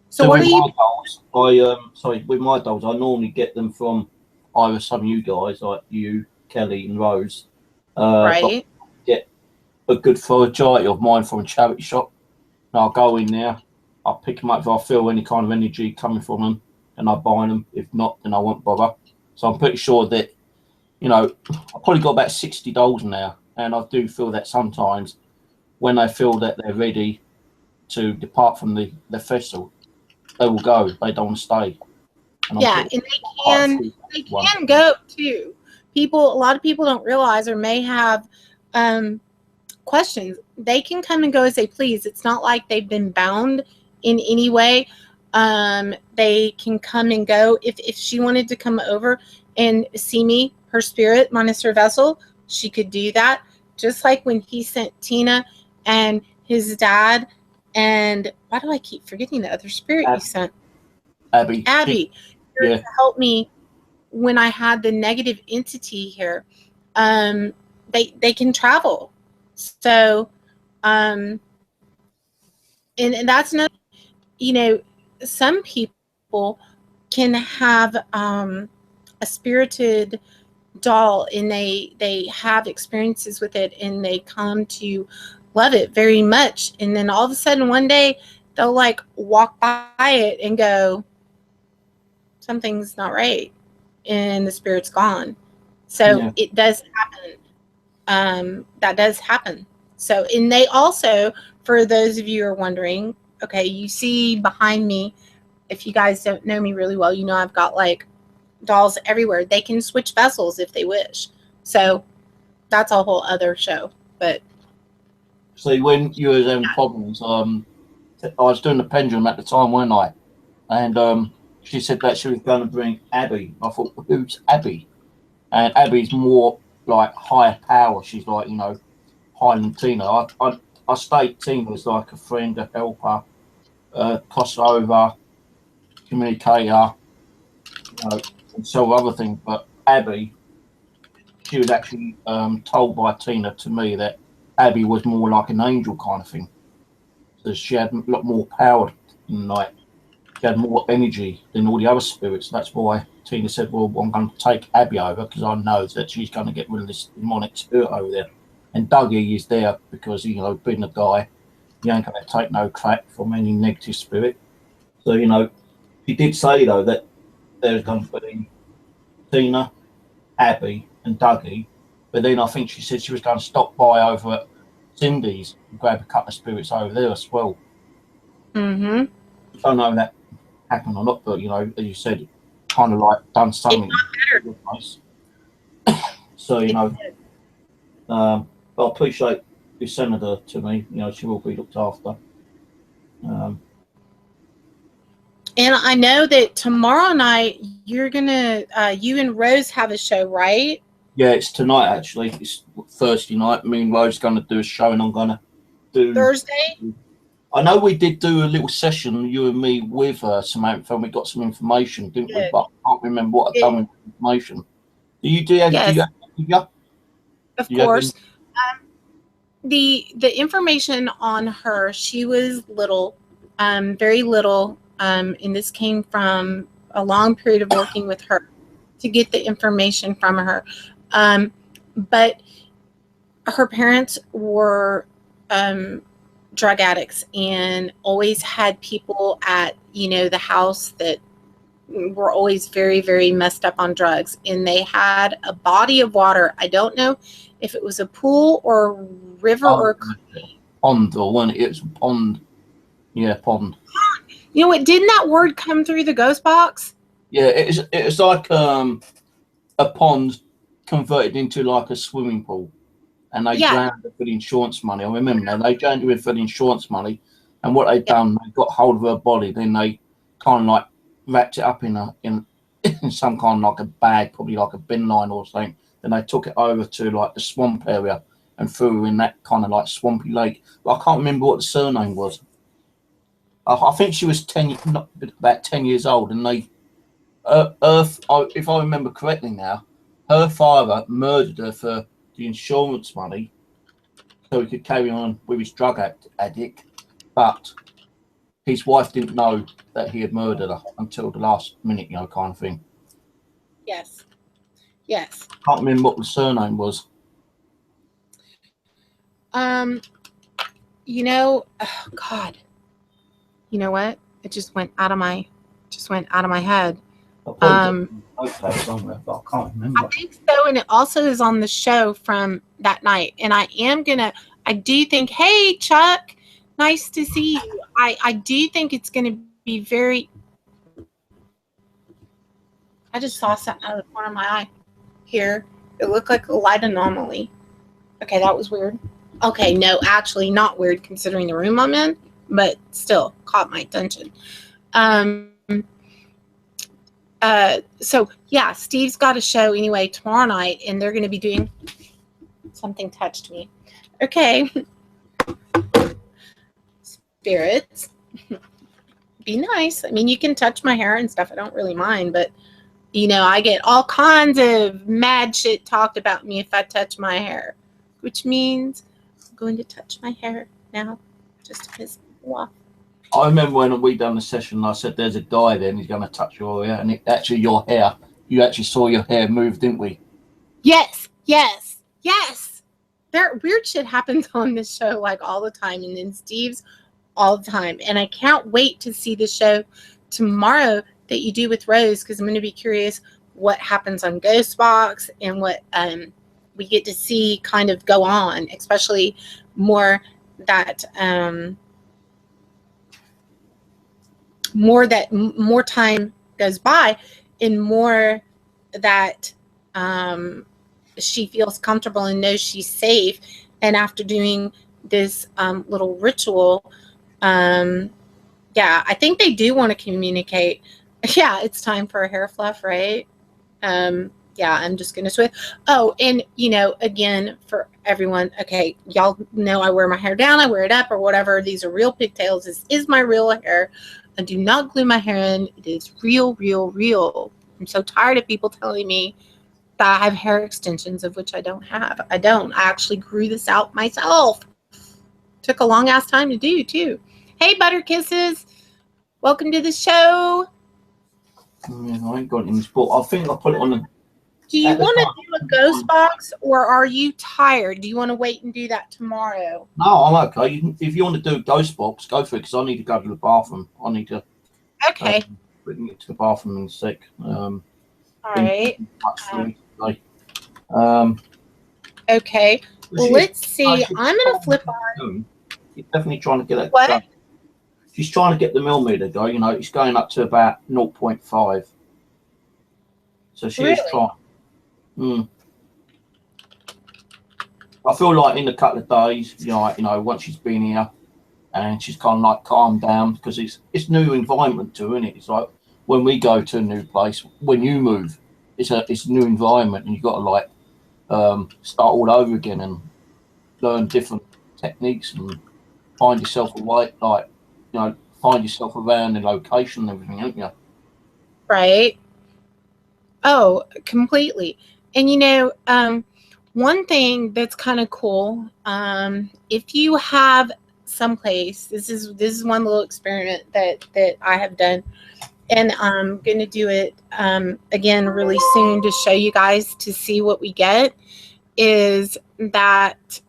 So what are you? With my dolls, I normally get them from either some of you guys, like you, Kelly, and Rose. Right. But get a good majority of mine from a charity shop. And I'll go in there, I'll pick them up if I feel any kind of energy coming from them, and I buy them. If not, then I won't bother. So I'm pretty sure that, you know, I've probably got about 60 dolls now, and I do feel that sometimes when they feel that they're ready to depart from the festival, they will go. They don't want to stay. And they can go too. A lot of people don't realize or may have questions. They can come and go as they please. It's not like they've been bound in any way. They can come and go. If she wanted to come over and see me, her spirit minus her vessel, she could do that. Just like when he sent Tina and his dad, and why do I keep forgetting the other spirit he sent? Abby to help me when I had the negative entity here. They can travel. So and that's another, you know, some people can have a spirited doll, and they have experiences with it, and they come to love it very much, and then all of a sudden one day they'll like walk by it and go, something's not right, and the spirit's gone. So it does happen. That does happen. So, and they also, for those of you who are wondering, okay, you see behind me, if you guys don't know me really well, you know I've got like dolls everywhere. They can switch vessels if they wish. So that's a whole other show. But see, when you were having problems, I was doing the pendulum at the time, weren't I? And she said that she was going to bring Abby. I thought, well, who's Abby? And Abby's more like higher power. She's like, you know, higher than Tina. I state Tina as like a friend, a helper, crossover, communicator, you know, and several other things. But Abby, she was actually told by Tina to me that Abby was more like an angel kind of thing. So she had a lot more power than like, she had more energy than all the other spirits. That's why Tina said, well, I'm going to take Abby over because I know that she's going to get rid of this demonic spirit over there. And Dougie is there because, you know, being a guy, he ain't going to take no crap from any negative spirit. So, you know, she did say, though, that there's going to be Tina, Abby, and Dougie. But then I think she said she was going to stop by over at Cindy's and grab a couple of spirits over there as well. Mm-hmm. I don't know if that happened or not, but, you know, as you said, kind of like done something. So, you know, but I appreciate you send her to me, you know, she will be looked after. And I know that tomorrow night you're gonna, you and Rose have a show, right? Yeah, it's tonight actually. It's Thursday night. Me and Rose going to do a show, and I'm going to do. Thursday. I know we did do a little session, you and me, with Samantha, and we got some information, didn't we? Good. But I can't remember what I've Good. done with the information. Do you do? Do Yes, you? of Do you have any? course. The information on her, she was little, very little, and this came from a long period of working with her to get the information from her. But her parents were drug addicts and always had people at, you know, the house that were always very, very messed up on drugs. And they had a body of water. I don't know if it was a pool or a river Oh, or a pond, or when it was pond. Yeah, pond. you know what, didn't that word come through the ghost box? Yeah, it's like a pond converted into like a swimming pool, and they Yeah. drowned her for the insurance money. I remember now, they drowned her for the insurance money, and what they Yeah. done, they got hold of her body, then they kind of like wrapped it up in some kind of like a bag, probably like a bin line or something. Then they took it over to like the swamp area and threw her in that kind of like swampy lake. But I can't remember what the surname was. I think she was about 10 years old, and they, if I remember correctly now, her father murdered her for the insurance money so he could carry on with his drug addict, but his wife didn't know that he had murdered her until the last minute, you know, kind of thing. Yes. Yes. Can't remember what the surname was. Um, you know, oh God, you know what? It just went out of my head. Okay, somewhere, but I can't remember. I think so, and it also is on the show from that night. And I do think, hey Chuck, nice to see you. I do think it's gonna be very. I just saw something out of the corner of my eye here. It looked like a light anomaly. Okay, that was weird. Okay, no, actually not weird considering the room I'm in, but still caught my attention. So yeah, Steve's got a show anyway tomorrow night, and they're going to be doing something. Touched me. Okay, spirits, be nice. I mean, you can touch my hair and stuff. I don't really mind, but you know, I get all kinds of mad shit talked about me if I touch my hair, which means I'm going to touch my hair now, just to piss people off. I remember when we done the session, I said, "There's a guy there, and he's going to touch your hair," and it actually your hair. You actually saw your hair move, didn't we? Yes, yes, yes. There weird shit happens on this show like all the time, and then Steve's all the time. And I can't wait to see the show tomorrow that you do with Rose, because I'm going to be curious what happens on Ghost Box and what we get to see kind of go on, especially more that more time goes by and more that she feels comfortable and knows she's safe. And after doing this little ritual, yeah, I think they do want to communicate. Yeah, it's time for a hair fluff, right? Yeah, I'm just gonna switch. Oh, and you know, again, for everyone, okay, y'all know I wear my hair down, I wear it up or whatever. These are real pigtails. This is my real hair. I do not glue my hair in. It is real, real, real. I'm so tired of people telling me that I have hair extensions, of which I don't have. I don't. I actually grew this out myself. Took a long ass time to do too. Hey, Butter Kisses. Welcome to the show. Yeah, I ain't got it in this book. I think I put it on the. Do you want to do a ghost box, or are you tired? Do you want to wait and do that tomorrow? No, I'm okay. If you want to do a ghost box, go for it, because I need to go to the bathroom. I need to. Okay. Get to the bathroom in a sec. All right. Okay. Well, let's see. I'm going to flip on. She's definitely trying to get that. What? She's trying to get the millimeter go. You know, it's going up to about 0.5. So she is trying. I feel like in a couple of days, once she's been here and she's kind of like calmed down, because it's new environment too, isn't it? It's like when we go to a new place, when you move, it's a new environment, and you've got to like start all over again and learn different techniques and find yourself a way, like find yourself around the location and everything, don't you? Right. Oh, completely. And one thing that's kind of cool, if you have someplace, this is one little experiment that I have done, and I'm going to do it again really soon to show you guys to see what we get, is that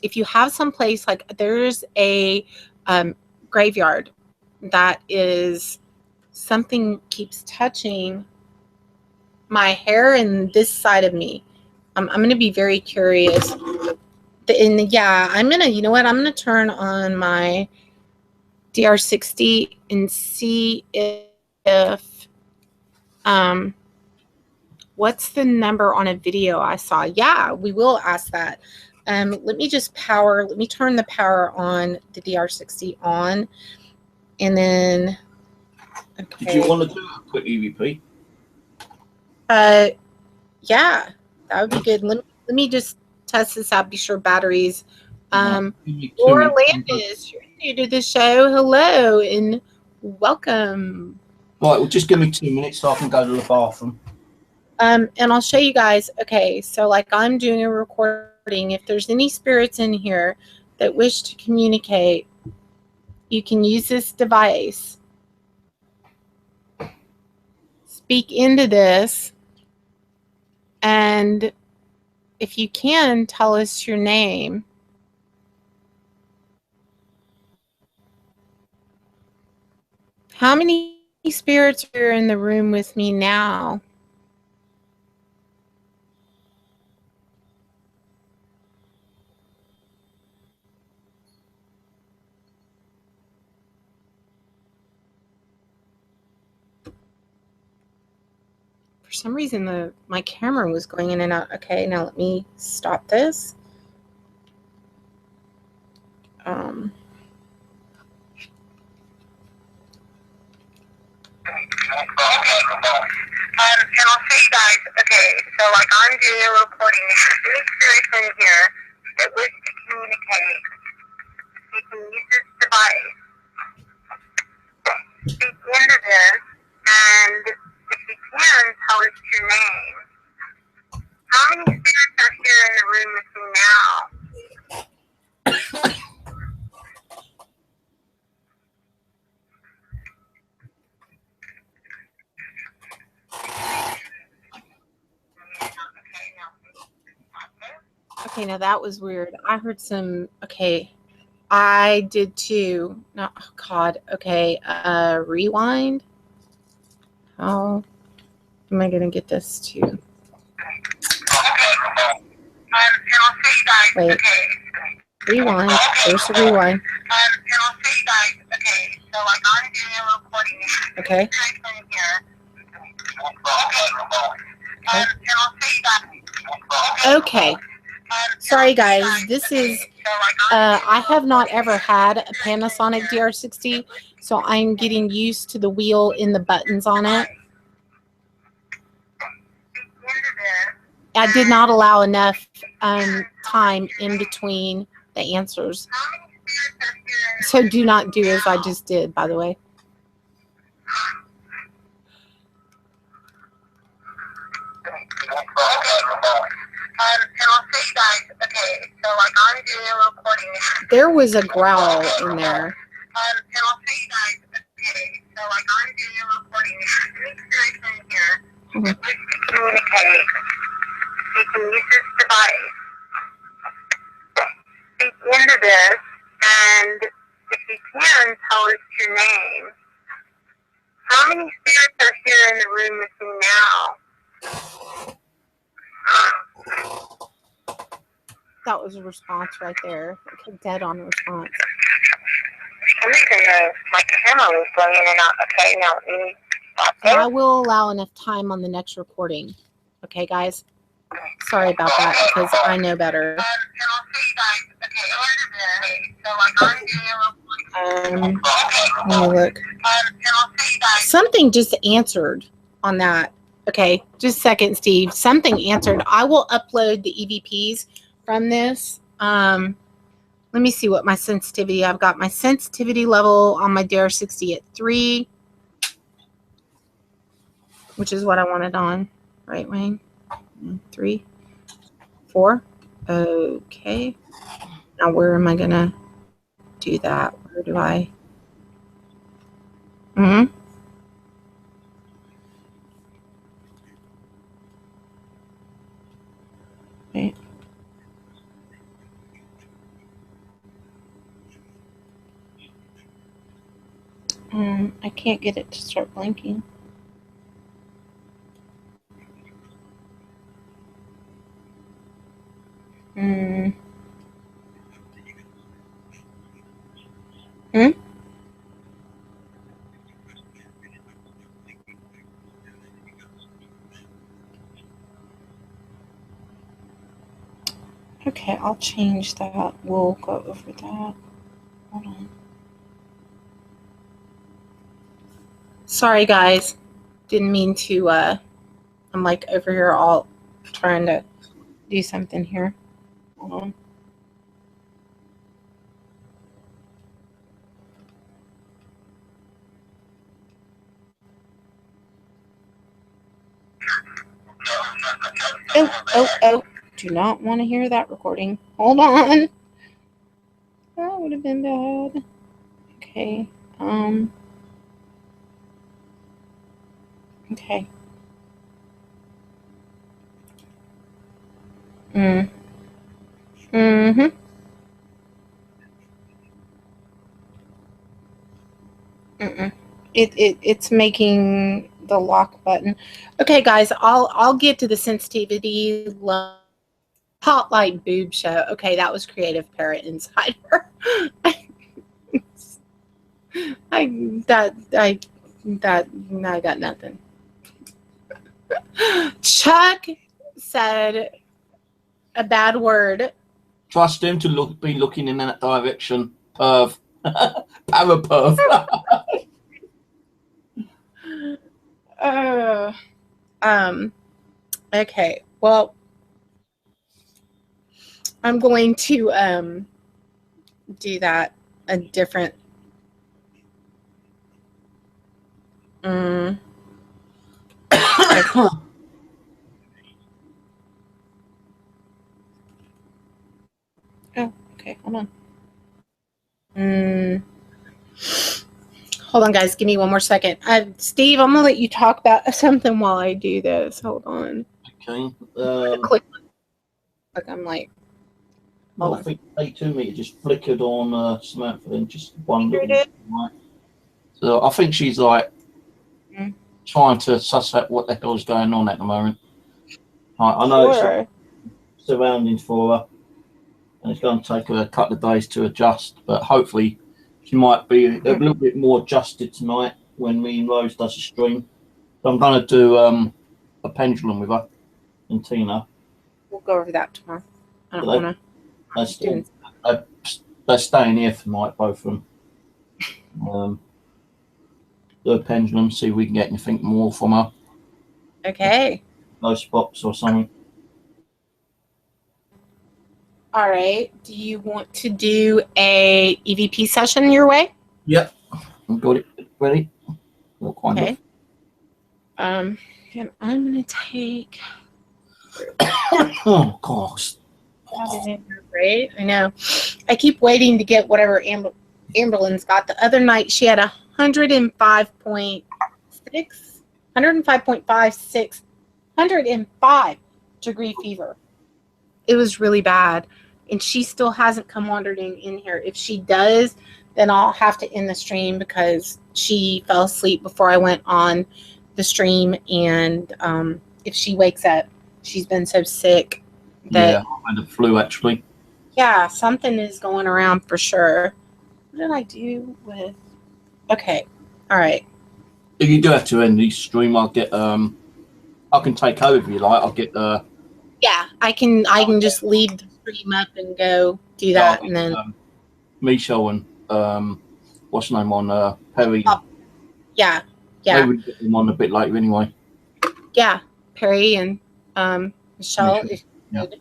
if you have someplace, like there's a graveyard that is, something keeps touching my hair and this side of me. I'm going to be very curious. And yeah, I'm going to, you know what? I'm going to turn on my DR60 and see if, what's the number on a video I saw? Yeah, we will ask that. Let me turn the power on the DR60 on. And then, okay. Did you want to do a quick EVP? Yeah, that would be good. Let me just test this out. Be sure batteries. Laura Landis, you're new to the show. Hello and welcome. Right, well, just give me 2 minutes so I can go to the bathroom. And I'll show you guys. Okay, so like I'm doing a recording. If there's any spirits in here that wish to communicate, you can use this device. Speak into this, and if you can, tell us your name. How many spirits are in the room with me now? For some reason, my camera was going in and out. Okay, now let me stop this. And I'll show you guys. Okay, so like I'm doing a recording. There's any spirits in here that wish to communicate. You can use this device. Speak into this, and if you can, tell us your name. How many spirits are here in the room with me now? Okay, now that was weird. I heard some, okay, I did too. No, oh God, okay, rewind. How am I gonna get this to? Wait, rewind, there's the rewind. Okay. Okay. Sorry guys, this is, I have not ever had a Panasonic DR60, so I'm getting used to the wheel and the buttons on it. I did not allow enough time in between the answers. So do not do as I just did, by the way. There was a growl in there. Mm-hmm. You can use this device. Speak into this, and if you can, tell us your name. How many spirits are here in the room with me now? That was a response right there. Like a dead on response. For some reason, my camera was going in and out. Okay, now let me stop there. I will allow enough time on the next recording. Okay, guys? Sorry about that, because I know better. Let me look. Something just answered on that. Okay, just a second, Steve. Something answered. I will upload the EVPs from this. Let me see what my sensitivity. I've got my sensitivity level on my Dare 60 at 3, which is what I wanted on. Right, Wayne? 3, 4. Okay. Now where am I gonna do that? Where do I? Right. I can't get it to start blinking. Okay, I'll change that. We'll go over that. Hold on. Sorry, guys. Didn't mean to, I'm like over here all trying to do something here. Hold on. Oh. Do not want to hear that recording. Hold on. That would have been bad. Okay. Okay. It's making the lock button. Okay, guys, I'll get to the sensitivity Hotlight boob show. Okay, that was Creative Parrot Insider. I got nothing. Chuck said a bad word. Trust him to be looking in that direction. Perv. Paraperv. Okay. Well, I'm going to do that a different. Okay. Oh, okay. Hold on. Hold on, guys. Give me one more second. Steve, I'm gonna let you talk about something while I do this. Hold on. Okay. Click. Like I'm like. I think 2 meters just flickered on Samantha, then just one little. Right. So I think she's like trying to suss out what the hell's going on at the moment. I know it's like surroundings for her, and it's going to take her a couple of days to adjust, but hopefully she might be a little bit more adjusted tonight when me and Rose does a stream. So I'm going to do a pendulum with her and Tina. We'll go over that tomorrow. I don't want to. They're staying here tonight, both of them. Do a pendulum, see if we can get anything more from her. Okay. No spots or something. All right. Do you want to do a EVP session your way? Yep. I've got it ready. Okay. And I'm going to take. Oh, gosh. Great. I know. I keep waiting to get whatever Amberlynn's got. The other night she had 105.6, 105.56, 105 degree fever. It was really bad. And she still hasn't come wandering in here. If she does, then I'll have to end the stream because she fell asleep before I went on the stream. And if she wakes up, she's been so sick that I had the flu actually. Yeah, something is going around for sure. What did I do with? Okay, all right. If you do have to end the stream, I'll get I can take over if you like. I'll get I can just leave the stream up and go do that, and then Michelle and what's her name on Perry. Yeah. Maybe we get them on a bit later anyway. Yeah, Perry and Michelle, if you would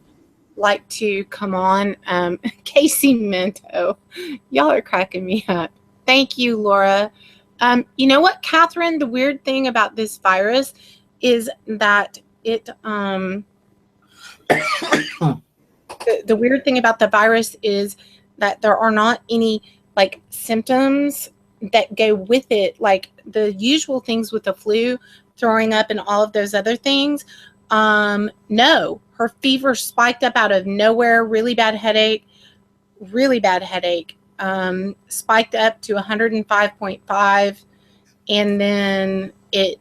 like to come on. Casey Minto, y'all are cracking me up. Thank you, Laura. You know what, Catherine? The weird thing about this virus is that it the weird thing about the virus is that there are not any like symptoms that go with it, like the usual things with the flu, throwing up and all of those other things. No, her fever spiked up out of nowhere, really bad headache, spiked up to 105.5, and then it's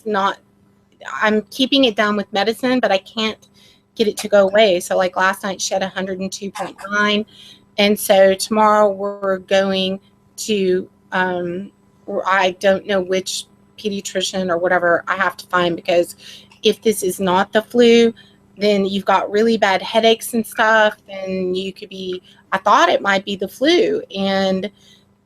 not, I'm keeping it down with medicine, but I can't get it to go away. So like last night she had 102.9, and so tomorrow we're going to I don't know which pediatrician or whatever I have to find, because if this is not the flu, then you've got really bad headaches and stuff, and you could be, I thought it might be the flu,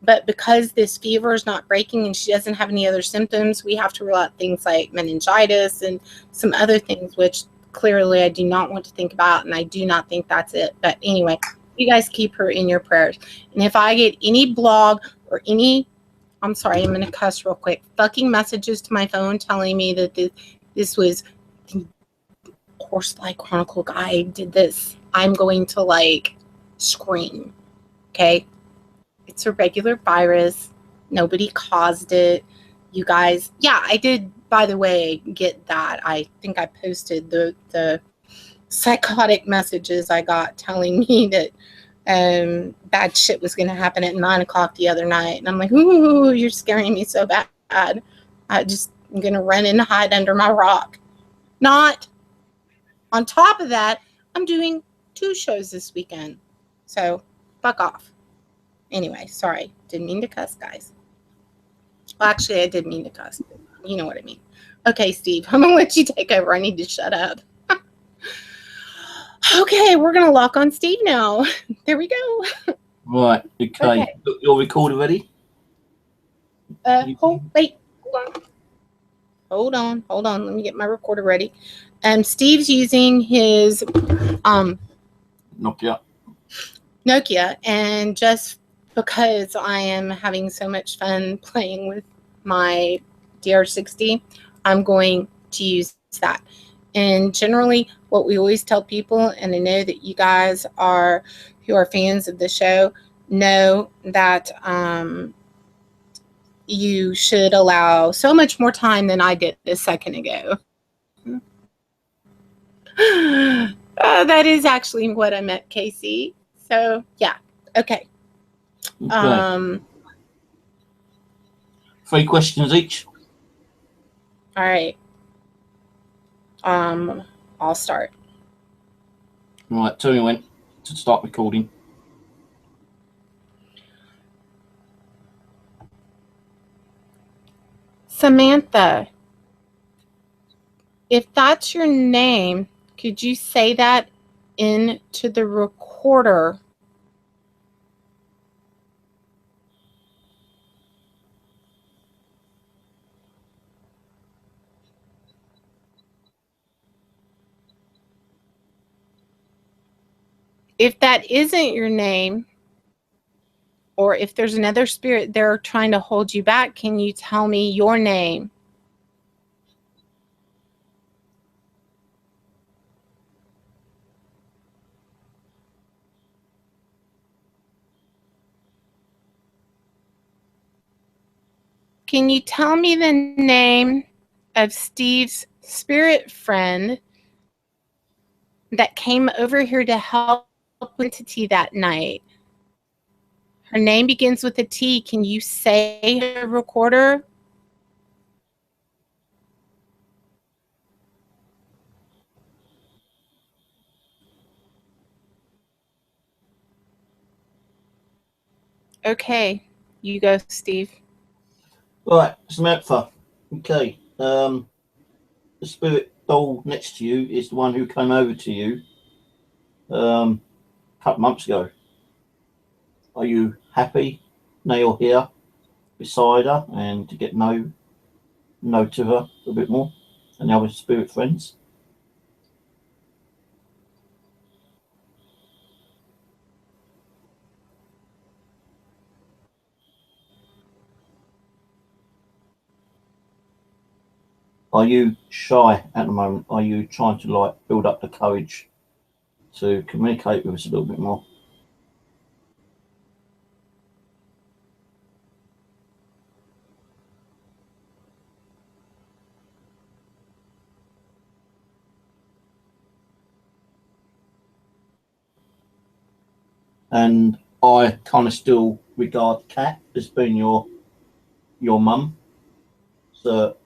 but because this fever is not breaking and she doesn't have any other symptoms, we have to rule out things like meningitis and some other things, which clearly I do not want to think about, and I do not think that's it. But anyway, you guys keep her in your prayers. And if I get any blog or any, I'm sorry, I'm going to cuss real quick, fucking messages to my phone telling me that this was the Horsefly Chronicle guy did this, I'm going to like scream. Okay? It's a regular virus. Nobody caused it. You guys, yeah, I did, by the way, get that. I think I posted the psychotic messages I got telling me that bad shit was going to happen at 9 o'clock the other night. And I'm like, ooh, you're scaring me so bad. I'm going to run and hide under my rock. Not. On top of that, I'm doing 2 shows this weekend. So, fuck off. Anyway, sorry. Didn't mean to cuss, guys. Well, actually, I did mean to cuss. But you know what I mean. Okay, Steve, I'm going to let you take over. I need to shut up. Okay, we're going to lock on Steve now. There we go. Right, okay. You're recorded ready? Wait. Hold on. Let me get my recorder ready. Steve's using his Nokia, and just because I am having so much fun playing with my DR60, I'm going to use that. And generally, what we always tell people, and I know that you guys who are fans of the show, know that you should allow so much more time than I did a second ago. That is actually what I meant, Casey. So, yeah. Okay. 3 questions each. All right. I'll start. Right, tell me when to start recording. Samantha, if that's your name, could you say that into the recorder? If that isn't your name, or if there's another spirit there trying to hold you back, can you tell me your name? Can you tell me the name of Steve's spirit friend that came over here to help entity that night? Her name begins with a T. Can you say her recorder? Okay, you go, Steve. Right, Samantha. Okay. The spirit doll next to you is the one who came over to you a couple of months ago. Are you happy now you're here beside her and to get know to her a bit more and the other spirit friends? Are you shy at the moment? Are you trying to like build up the courage to communicate with us a little bit more? And I kind of still regard Kat as being your mum. So,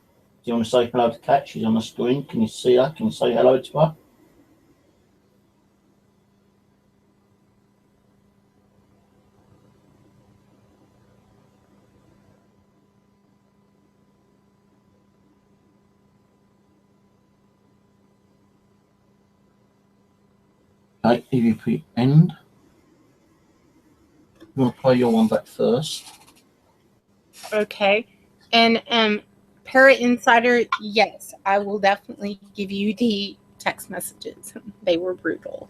do you want to say hello to Kat? She's on the screen. Can you see her? Can you say hello to her? Okay, EVP end. You want to play your one back first? Okay. And Parrot Insider, yes, I will definitely give you the text messages. They were brutal.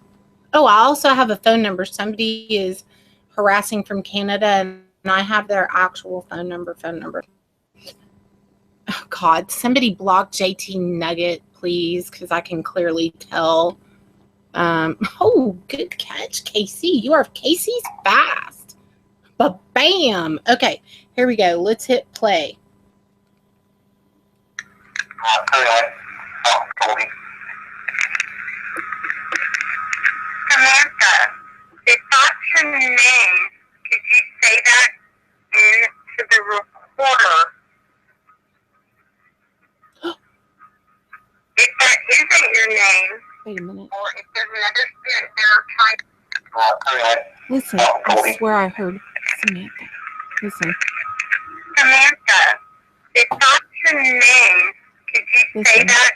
Oh, I also have a phone number. Somebody is harassing from Canada, and I have their actual phone number. Oh, God, somebody block JT Nugget, please, because I can clearly tell. Oh, good catch, Casey. Casey's fast. But bam. Okay, here we go. Let's hit play. Samantha, if that's your name, could you say that into the recorder? If that isn't your name, Wait a minute. or if there's another spirit there trying. Listen, I swear I heard Samantha. Listen. Samantha, if that's your name, could you say that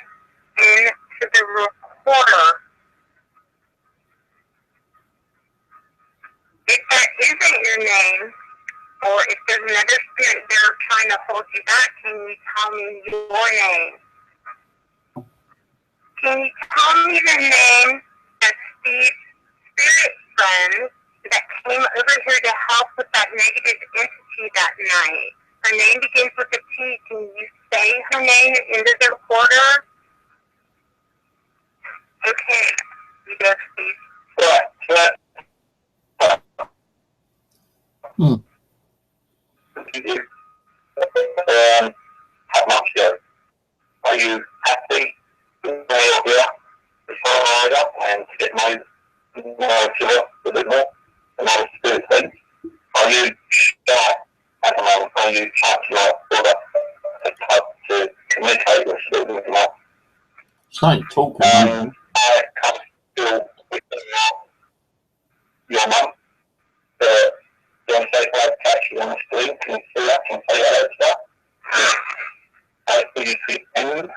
into the recorder? If that isn't your name, or if there's another spirit there trying to hold you back, can you tell me your name? Can you tell me the name of Steve's spirit friend that came over here to help with that negative entity that night? Her name begins with a T. Can you say her name into the recorder? Okay. You go, Steve. What? How much ago? Are you happy? Yeah. Before up and to get my a bit more and all spirit things. Are you shy at the moment? Are you trying to like build up to communicate with a little bit more? Starting talking. I can't still with your mum. You want to say hello to Catchy on the screen? Can you see that? Can you say hello to that? Please see end.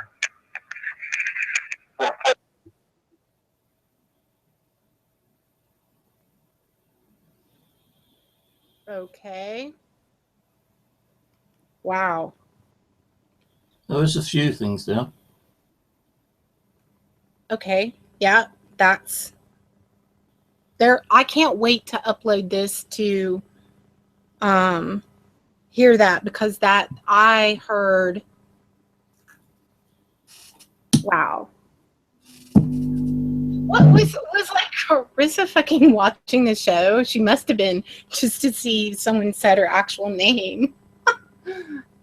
Okay. Wow. There was a few things there. Okay. Yeah, that's there. I can't wait to upload this to hear that, because that I heard. Wow. What was like Carissa fucking watching the show? She must have been, just to see someone said her actual name.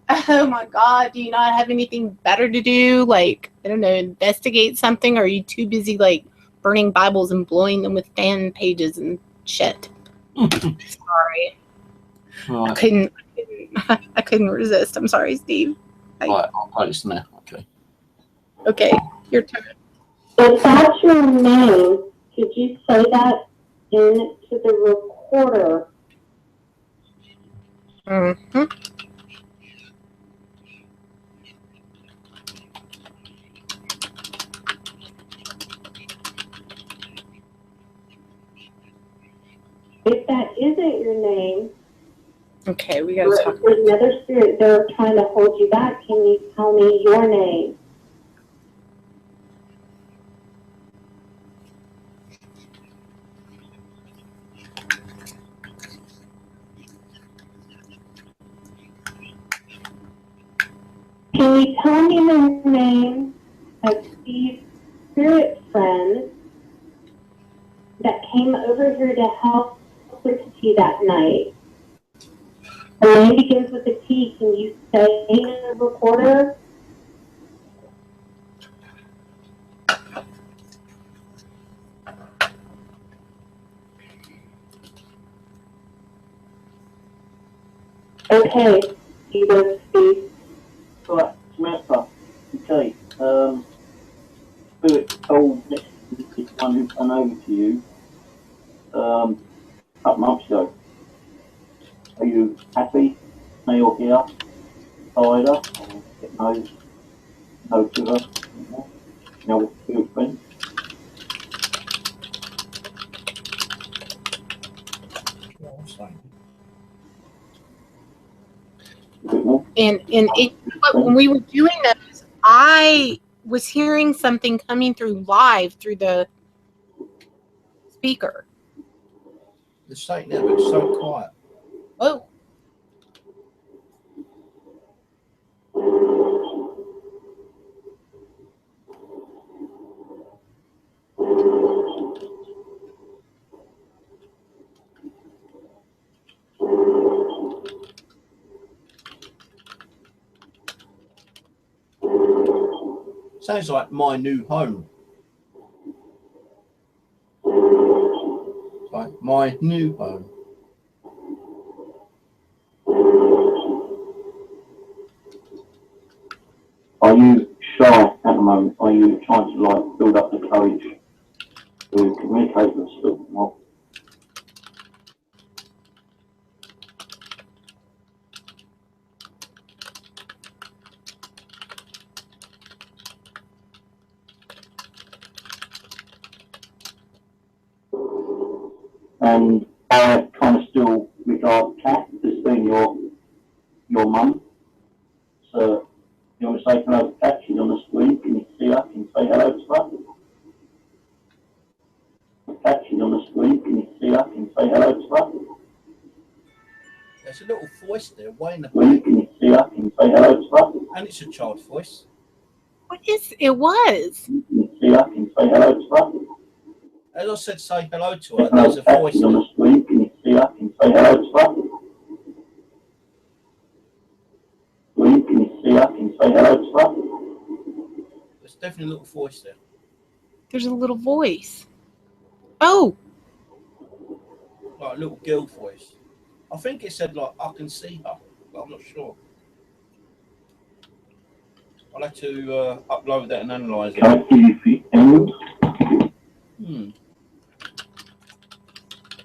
Oh my God, do you not have anything better to do? Like, I don't know, investigate something? Or are you too busy like burning Bibles and blowing them with fan pages and shit? Sorry. Right. I couldn't resist. I'm sorry, Steve. Right, I'll play this now. Okay. Okay, your turn. If that's your name, could you say that into the recorder? Mm-hmm. that isn't your name. Okay, we got to talk about there's another spirit. They're trying to hold you back. Can you tell me your name? Can you tell me the name of Steve's spirit friend that came over here to help with tea that night? The name begins with a T. Can you say in the recorder? Okay, you go Steve. Right, Samantha. Okay. Spirit told this one who came over to you a couple months ago. Are you happy? Now you're here, tired or get no to her? No spirit friend? and when we were doing those, I was hearing something coming through live through the speaker. The site there, but it's so quiet. Oh. Sounds like my new home. Like my new home. Are you shy at the moment? Are you trying to like build up the courage to communicate with us more? And I kind of still regard Kat as being your mum. So you want to say hello to Kat? She's on the screen. Can you see her? Can you say hello to her? Kat, she's on the screen. Can you see her? Can you say hello to her? There's a little voice there, way in the back. Can you see her? Can you say hello to her? And it's a child's voice. What is it? Was. Can you see her? Can you say hello to her? As I said, say hello to her. There's a voice on the screen. Can you see her? Can you say hello to her? Can you see her? Can you say hello to her? There's definitely a little voice there. There's a little voice. Oh. Like a little girl voice. I think it said like I can see her, but I'm not sure. I'll have to upload that and analyse it. A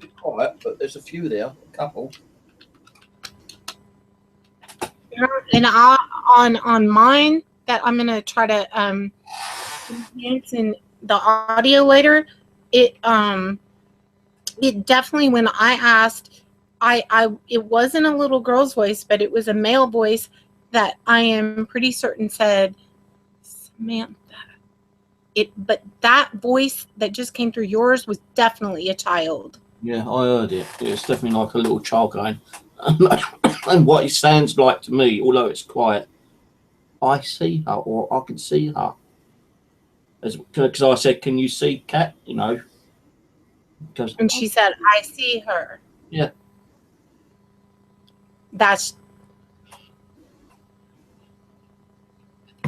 bit quiet, but there's a few there, a couple. And on mine that I'm gonna try to enhance in the audio later. It definitely, when I asked, it wasn't a little girl's voice, but it was a male voice that I am pretty certain said Samantha. But that voice that just came through yours was definitely a child. Yeah, I heard it. It's definitely like a little child going. And what it sounds like to me, although it's quiet, I see her, or I can see her. Because I said, "Can you see Kat?" You know. And she said, "I see her." Yeah. That's.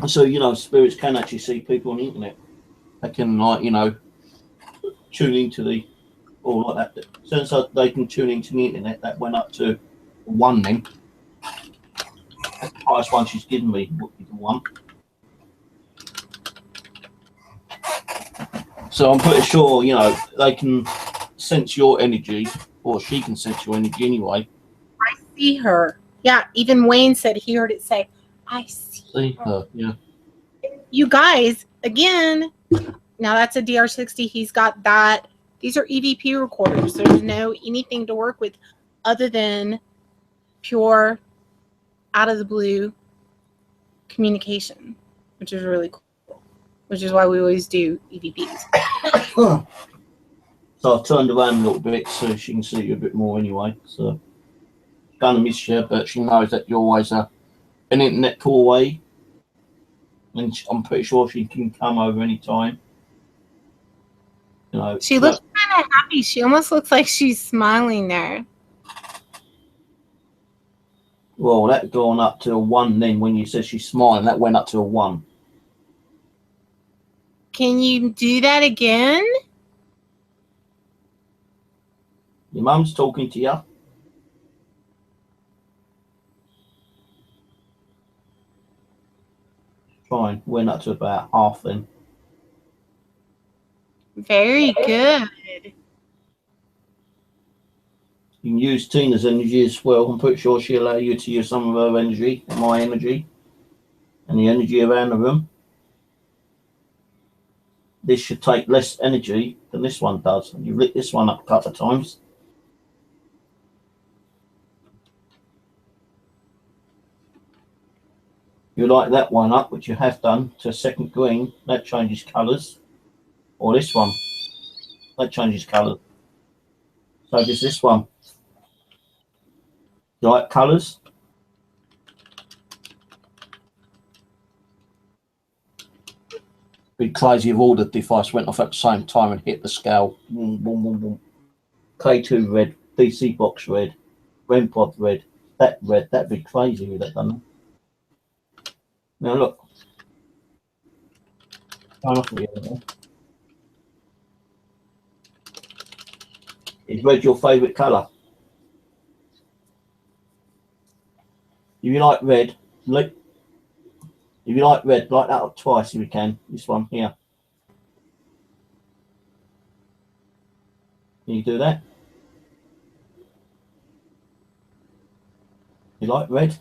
So spirits can actually see people on the internet. They can tune into the. Or like that. Since they can tune into the internet, that went up to 1 then. That's the highest one she's given me would be the 1. So I'm pretty sure, they can sense your energy, or she can sense your energy anyway. I see her. Yeah, even Wayne said he heard it say, "I see her." Yeah. You guys, again, now that's a DR60. He's got that These are EVP recorders. There's no anything to work with other than pure, out of the blue communication, which is really cool. Which is why we always do EVPs. So I've turned around a little bit so she can see you a bit more anyway. So gonna miss you, but she knows that you're always an internet call away, and I'm pretty sure she can come over anytime. You know, She looks kind of happy. She almost looks like she's smiling there. Well, that gone up to a 1 then when you said she's smiling. That went up to a 1. Can you do that again? Your mum's talking to you. Fine, went up to about half then. Very good. You can use Tina's energy as well. I'm pretty sure she'll allow you to use some of her energy, my energy, and the energy around the room. This should take less energy than this one does. You've lit this one up a couple of times. You light that one up, which you have done, to a second green, that changes colours. Or this one, that changes colour. So does this one. You like colours? Be crazy if all the device went off at the same time and hit the scale. Boom, boom, boom, boom. K2 red, DC box red, REM pod red, that'd be crazy with that done. Now look. Turn off the other. Is red your favourite colour? If you like red, look. If you like red, light that up twice if you can. This one here. Can you do that? You like red?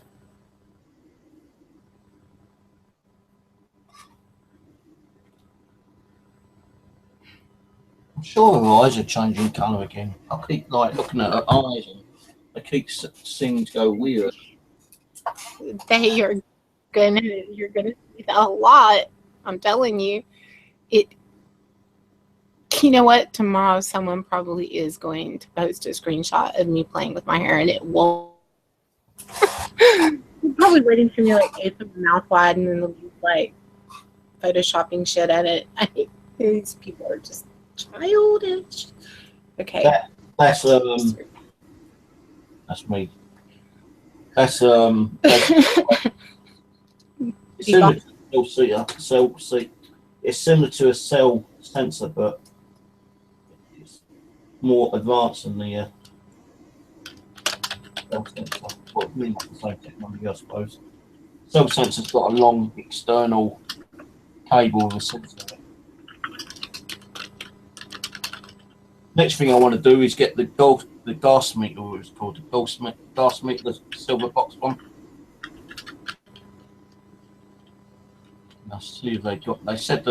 I'm sure her eyes are changing colour again. I keep like looking at her eyes and I keep seeing things go weird. You're gonna see that a lot. I'm telling you. You know what? Tomorrow someone probably is going to post a screenshot of me playing with my hair, and it won't. You're probably waiting for me like open my mouth wide and then they'll be like photoshopping shit at it. I think these people are just childish. Okay. That's me. That's similar to it's similar to a cell sensor, but it's more advanced than the cell sensor. Well, really not the same technology, I suppose. Cell sensor's got a long external cable with a sensor. Next thing I want to do is get the gas meter, what it's called, the gas meter, the silver box one. Let's see if they said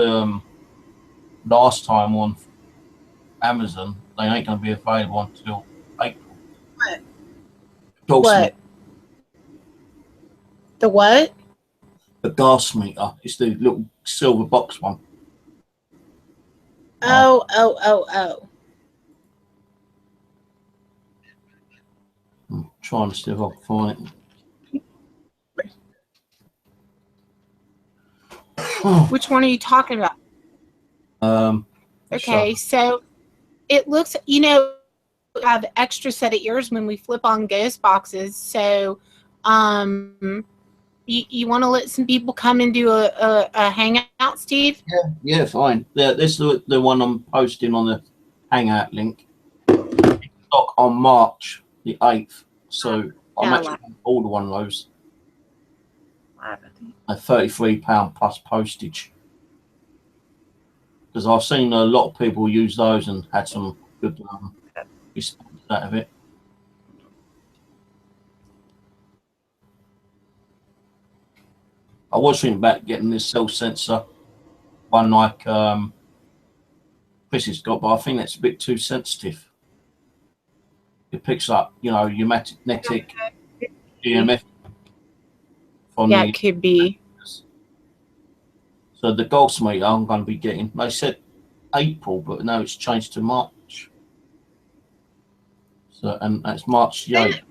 last time on Amazon they ain't going to be available until April. What? The what? The gas meter. It's the little silver box one. Oh. I'm trying to see if I can find it. Which one are you talking about? Okay, so it looks, you know, we have extra set of ears when we flip on ghost boxes. So you want to let some people come and do a hangout, Steve? Yeah, fine. Yeah, this is the one I'm posting on the hangout link. It's stock on March the 8th. So I'm actually going to order one of those. At £33 plus postage. Because I've seen a lot of people use those and had some good response out of it. I was thinking about getting this cell sensor one like Chris has got, but I think that's a bit too sensitive. It picks up, you know, your magnetic EMF from Yeah, the. it could be. So the Golf meter I'm going to be getting. They said April, but no, it's changed to March. So and that's March the 8th.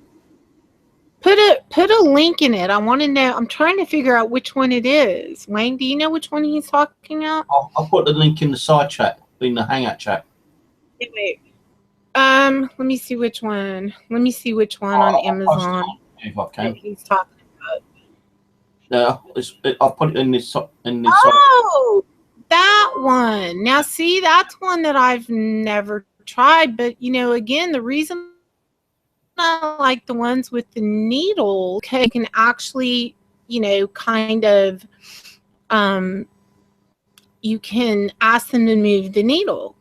Put a link in it. I want to know. I'm trying to figure out which one it is. Wayne, do you know which one he's talking about? I'll put the link in the side chat, in the Hangout chat. Wait. Let me see which one. Let me see which one on Amazon If I can. he's talking. Yeah, I'll put it in this. Oh, that one. Now, see, that's one that I've never tried. But, you know, again, the reason I like the ones with the needle, okay, you can actually, you know, kind of, you can ask them to move the needle.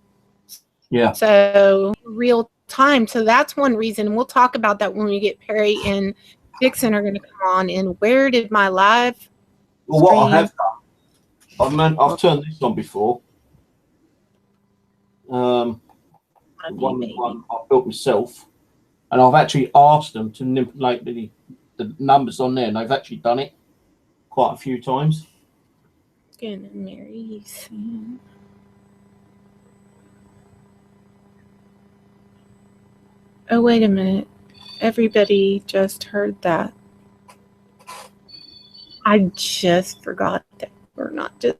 Yeah. So, real time. So, that's one reason. We'll talk about that when we get Perry and Dixon are going to come on. And where did my live... Well, what I have done, I've turned this on before. One I built myself, and I've actually asked them to manipulate the numbers on there, and they've actually done it quite a few times. Gonna marry you soon. Oh, wait a minute. Everybody just heard that. I just forgot that we're not just...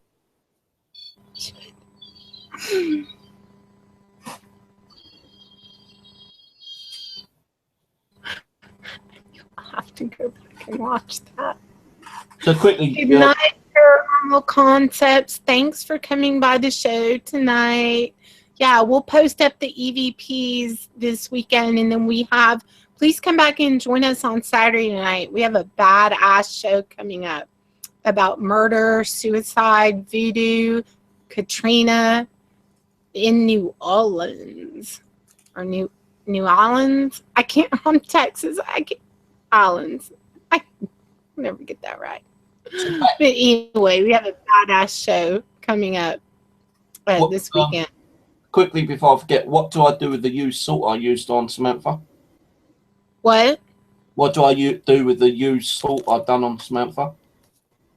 I'll have to go back and watch that. So quickly. Good night, Paranormal Concepts. Thanks for coming by the show tonight. Yeah, we'll post up the EVPs this weekend, and then we have... Please come back and join us on Saturday night. We have a badass show coming up about murder, suicide, voodoo, Katrina in New Orleans. Or New Orleans? I can't... I'm Texas. Islands. I never get that right. But anyway, we have a badass show coming up this weekend. Quickly, before I forget, what do I do with the used salt I used on Samantha? What? What do I do with the used salt I've done on Samantha?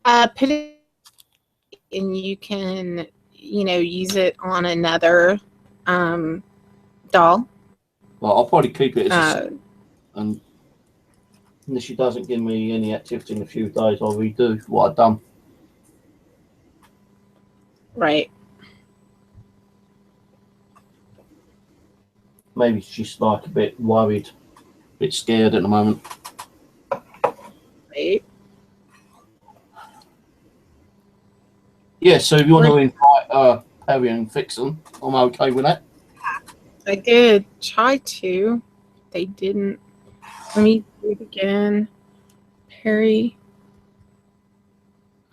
Put it, and you can, you know, use it on another doll. Well, I'll probably keep it as and if she doesn't give me any activity in a few days, I'll redo what I've done. Right. Maybe she's like a bit worried, a bit scared at the moment. Right. Yeah, so if you want to invite Perry and Fixon, I'm okay with that. I did try to. They didn't. Let me do it again. Perry.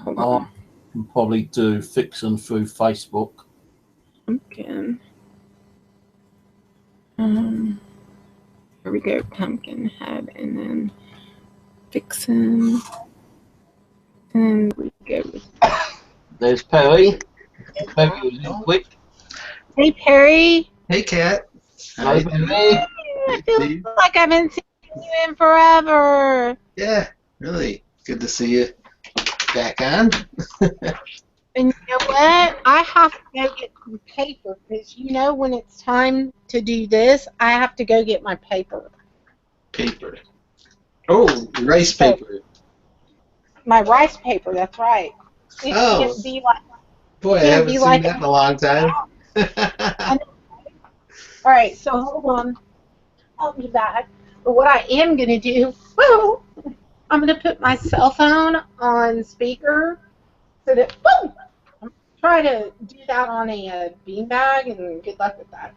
Hold on. I can probably do Fixon through Facebook. Pumpkin. Here we go. Pumpkinhead, and then Vixen. And we go with... There's Perry. Perry was in quick. Hey, Perry. Hey, Kat. Hi, Perry. I feel like I haven't seen you in forever. Yeah, really. Good to see you back on. And you know what? I have to go get some paper because you know when it's time to do this, I have to go get my paper. Paper. Oh, rice paper. My rice paper, that's right. It can't be like... Boy, I haven't seen that in a long time. All right, so hold on. I'll be back. But what I am going to do, woo, I'm going to put my cell phone on speaker so that, woo, I'm trying to do that on a beanbag, and good luck with that.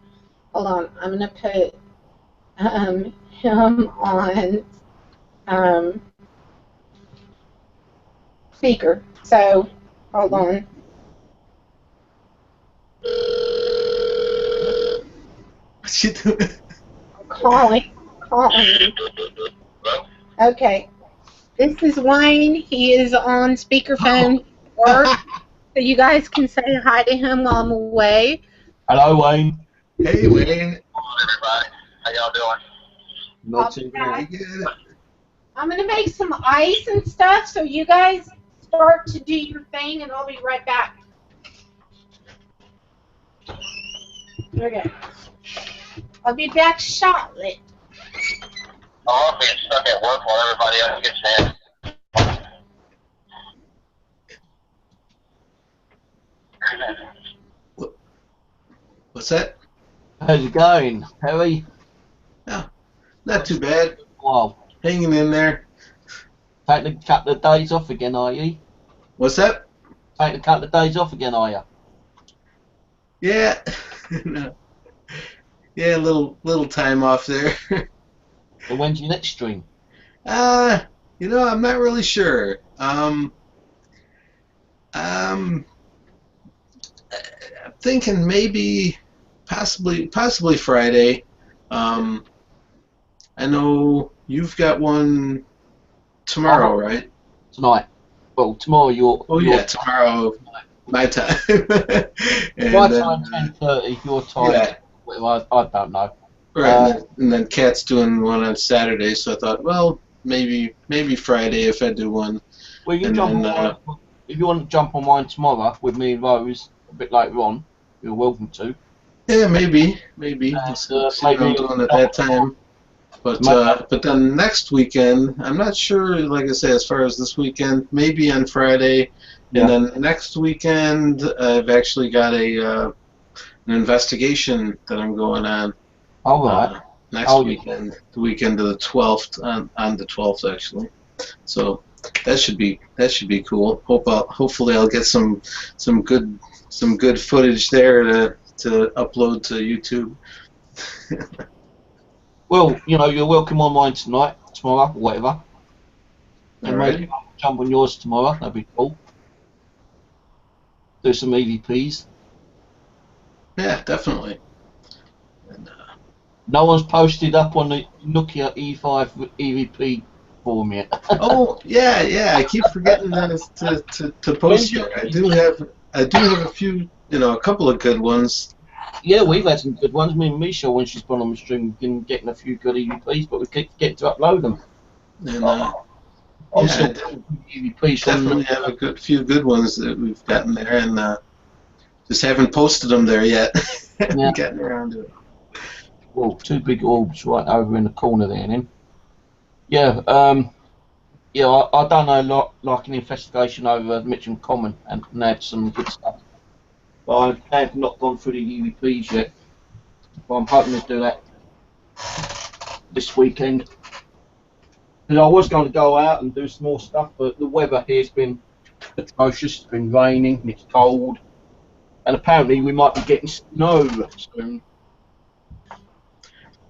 Hold on, I'm going to put him on speaker. So, hold on. What you doing? Calling. Okay. This is Wayne. He is on speakerphone, so you guys can say hi to him while I'm away. Hello, Wayne. Hey, Wayne. Hello, everybody. How y'all doing? Not too very good. I'm going to make some ice and stuff, so you guys start to do your thing, and I'll be right back. Okay. I'll be back shortly. I'm being stuck at work while everybody else gets in. What's that? How's it going, Harry? Oh, not too bad. Wow. Hanging in there. Taking a couple of days off again, are you? What's that? Taking a couple of days off again, are you? Yeah. No. Yeah, a little time off there. So when's your next stream? I'm not really sure. I'm thinking maybe possibly Friday. I know you've got one tomorrow, right? Tonight. Well, tomorrow you're... Yeah, tomorrow, my time. And my then, time, 10:30, your time... Yeah. Well, I don't know. Right, and then Kat's doing one on Saturday, so I thought, well, maybe Friday if I do one. Well, you can And jump then, on mine. If you want to jump on mine tomorrow with me and Rose a bit later on, you're welcome to. Yeah, maybe. And, See what I'm maybe doing at that time. But then next weekend, I'm not sure. Like I say, as far as this weekend, maybe on Friday, Yeah. and then next weekend, I've actually got an investigation that I'm going on. All right. Next weekend, the weekend of the 12th, on the 12th actually. So that should be cool. Hopefully I'll get some good footage there to upload to YouTube. Well, you're welcome on mine tonight, tomorrow, whatever. And maybe I'll jump on yours tomorrow. That'd be cool. Do some EVPs. Yeah, definitely. And, no one's posted up on the Nokia E5 EVP forum yet. Oh yeah. I keep forgetting to post it. I do have a few, a couple of good ones. Yeah, we've had some good ones. Me and Misha, when she's been on the stream, we've been getting a few good EVPs, but we keep getting to upload them. And EVPs definitely have a few good ones that we've gotten there, and just haven't posted them there yet. Yeah. Getting around to it. Well, two big orbs right over in the corner there, then. Yeah, I done a lot, like an investigation over Mitcham Common, and had some good stuff. But I have not gone through the EVPs yet. But I'm hoping to do that this weekend. Because I was going to go out and do some more stuff, but the weather here's been atrocious. It's been raining and it's cold. And apparently we might be getting snow soon.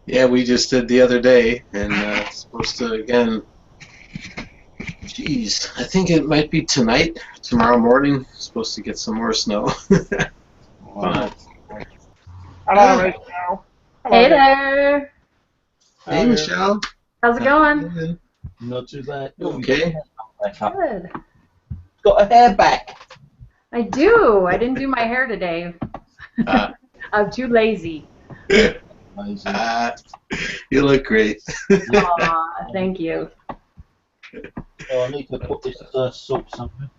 Yeah, we just did the other day, and it's supposed to again. Jeez, I think it might be tomorrow morning. Supposed to get some more snow. Right. Hello, Michelle. Hey there. Hey, Michelle. How's it going? Not too bad. Okay. Good. Got a hair back. I do. I didn't do my hair today. I'm too lazy. You look great. Aw, thank you. Oh, I need to put this salt somewhere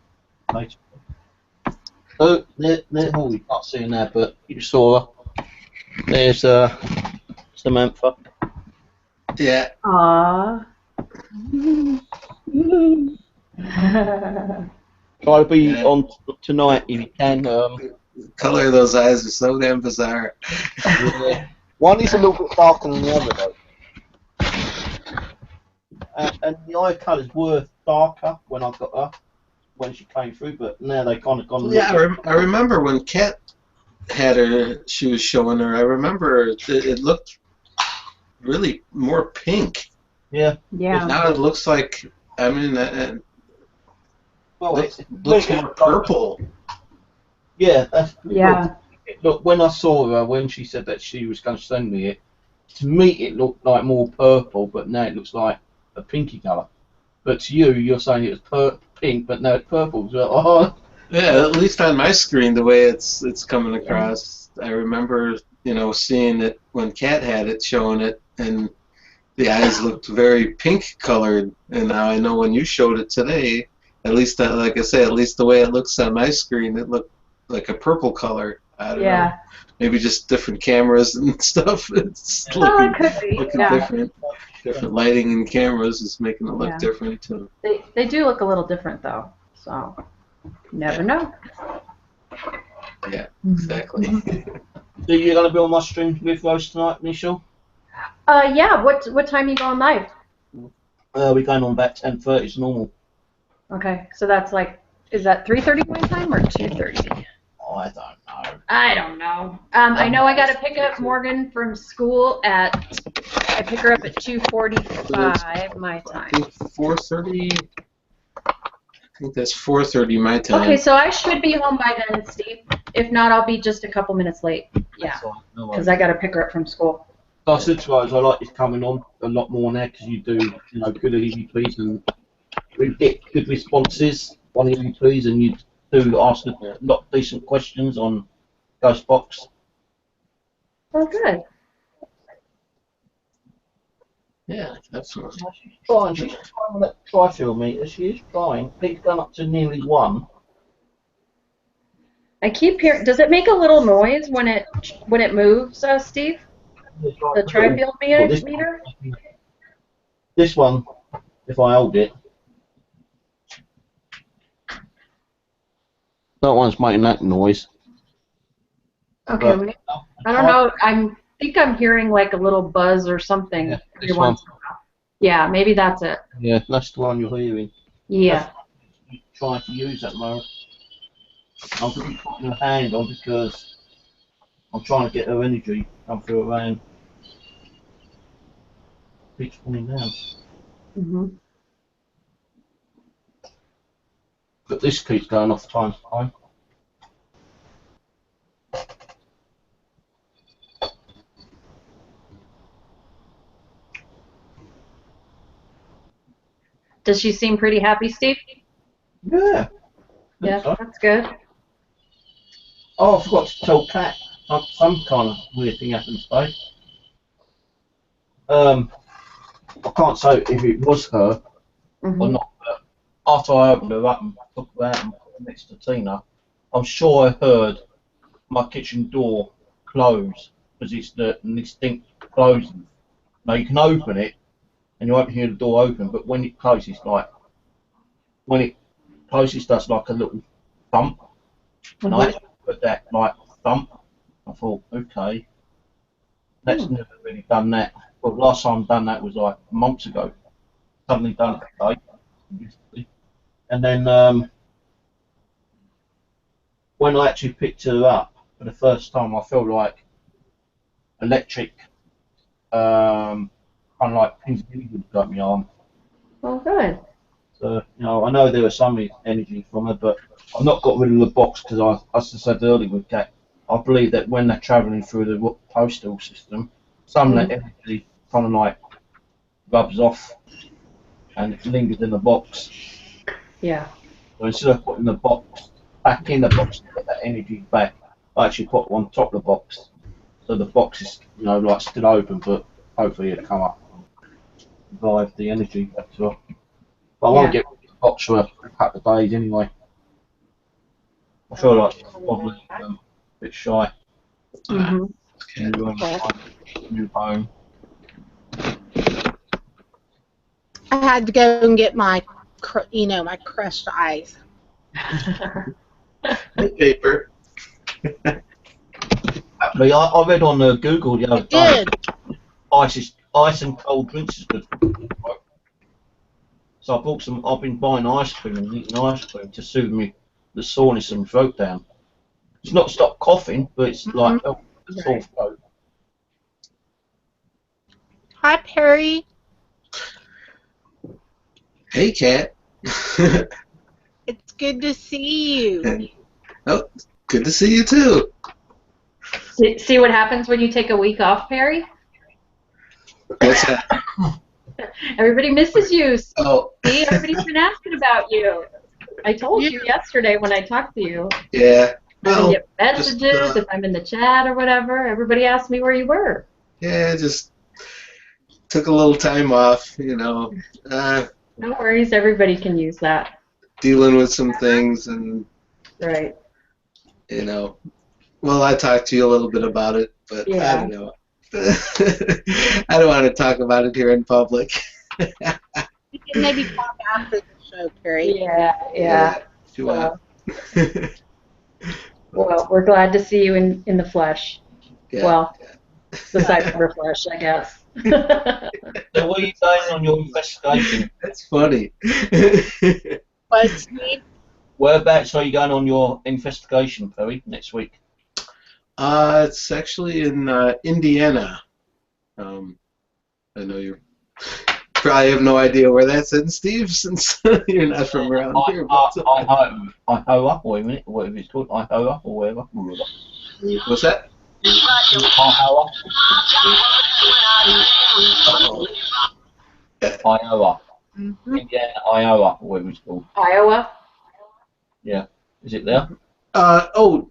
later. Oh, we can't see her now, but you saw her. There's Samantha. Yeah. Aw. Try to be on tonight if you can. The color of those eyes are so damn bizarre. Yeah. One is a little bit darker than the other, though. And the eye colours were darker when I got her, when she came through, but now they kind of gone. Yeah, I remember when Kat had her, she was showing her. I remember it looked really more pink. Yeah. Yeah. Now it looks like, I mean, Well, it looks more purple. Yeah. That's, Yeah. Look, when I saw her, when she said that she was going to send me it, to me it looked like more purple, but now it looks like a pinky colour. But to you, you're saying it was pink, but now it's purple. So, Yeah, at least on my screen, the way it's coming across. I remember, seeing it when Kat had it, showing it, and the eyes looked very pink colored. And now I know when you showed it today, at least like I say, at least the way it looks on my screen, it looked like a purple color. I don't know. Maybe just different cameras and stuff. It's It could be. looking different. Different lighting and cameras is making it look different too. They do look a little different though, so never know. Yeah, exactly. So you're going to be on my stream with Rose tonight, Michelle? Yeah. What time are you going live? We're going on about 10:30 as normal. Okay, so that's like, is that 3:30 my time or 2:30? Oh, I don't know. I don't know. I know I got to pick up Morgan from school I pick her up at 2:45 my time. 4:30. I think that's 4:30 my time. Okay, so I should be home by then, Steve. If not, I'll be just a couple minutes late. Yeah, because I got to pick her up from school. So I said to Rose, I like this coming on a lot more now because you do, good EVPs and we get good responses on EVPs and you do ask a lot of decent questions on Ghost Box. Oh, good. Yeah, absolutely. She's trying on that tri-field meter. She is trying. It's gone up to nearly 1. I keep hearing. Does it make a little noise when it moves, Steve? The tri-field meter? This one, if I hold it, that one's making that noise. Okay, I don't know. I think I'm hearing like a little buzz or something. Yeah, this one. Yeah, maybe that's it. Yeah, that's the one you're hearing. Yeah. You're trying to use at the moment. I'm going to be putting her hand on because I'm trying to get her energy come through around. Keeps falling down. But this keeps going off time to time. Does she seem pretty happy, Steve? Yeah. Yeah, So. that's good. Oh, I forgot to tell Kat. Some kind of weird thing happened today. I can't say if it was her or not, but after I opened her up and took her out and put her next to Tina, I'm sure I heard my kitchen door close because it's the distinct closing. Now you can open it and you won't hear the door open, but when it closes, does like a little thump. And I actually heard that like thump. I thought, okay, that's never really done that. Well, last time done that was like months ago. Suddenly done it today. And then when I actually picked her up for the first time, I felt like electric, kind of like pins would got me on. Oh, good. So, I know there was some energy from her, but I've not got rid of the box because as I said earlier with Kat, I believe that when they're travelling through the postal system, some of that energy kind of like rubs off and it lingers in the box. Yeah. So instead of putting the box back in the box to get that energy back, I actually put one on top of the box. So the box is, like still open, but hopefully it'll come up and revive the energy back to her. But I won't get rid of the box for a couple of days anyway. I feel like it's probably a bit shy. New home. I had to go and get my crushed ice. Paper. Actually, I read on Google the other day. Ice and cold drinks is good. So I bought some. I've been buying ice cream and eating ice cream to soothe me the soreness and throat down. It's not stop coughing, but it's like the sore throat. Hi, Perry. Hey, Kat. It's good to see you. Oh, good to see you too. See what happens when you take a week off, Perry? What's that? Everybody misses you. Oh. See, everybody's been asking about you. I told you yesterday when I talked to you. Yeah. I get just, messages if I'm in the chat or whatever. Everybody asks me where you were. yeah, just took a little time off, you know, No worries, everybody can use that. dealing with some things, and Right. you know, well, I talked to you a little bit about it, but I Yeah. don't know. I don't want to talk about it here in public. We can maybe talk after the show, Carrie. Yeah. If you want. Well, we're glad to see you in the flesh. Yeah. Well, the cyber flesh, I guess. So where are you going on your investigation? That's funny. But Steve, Whereabouts are you going on your investigation, Perry, next week? It's actually in Indiana. I know you probably have no idea where that's in, Steve, since you're not from around here. Iowa, or a minute, whatever it's called, Iowa, or whatever. What's that? Iowa. Iowa. Mm-hmm. Indiana, Iowa, or whatever it's called. Iowa? Yeah. Is it there? No.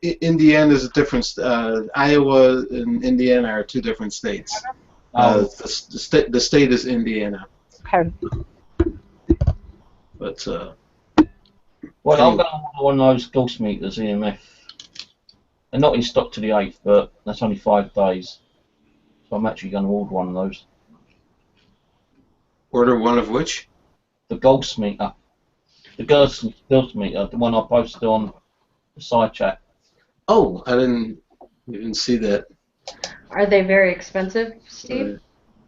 Indiana is a different. Iowa and Indiana are two different states. The state is Indiana. Okay. But well, I'm going to order one of those ghost meters, EMF. They're not in stock to the 8th, but that's only 5 days. So I'm actually going to order one of those. Order one of which? The ghost meter. The ghost meter, the one I posted on the side chat. Oh, I didn't see that. Are they very expensive, Steve?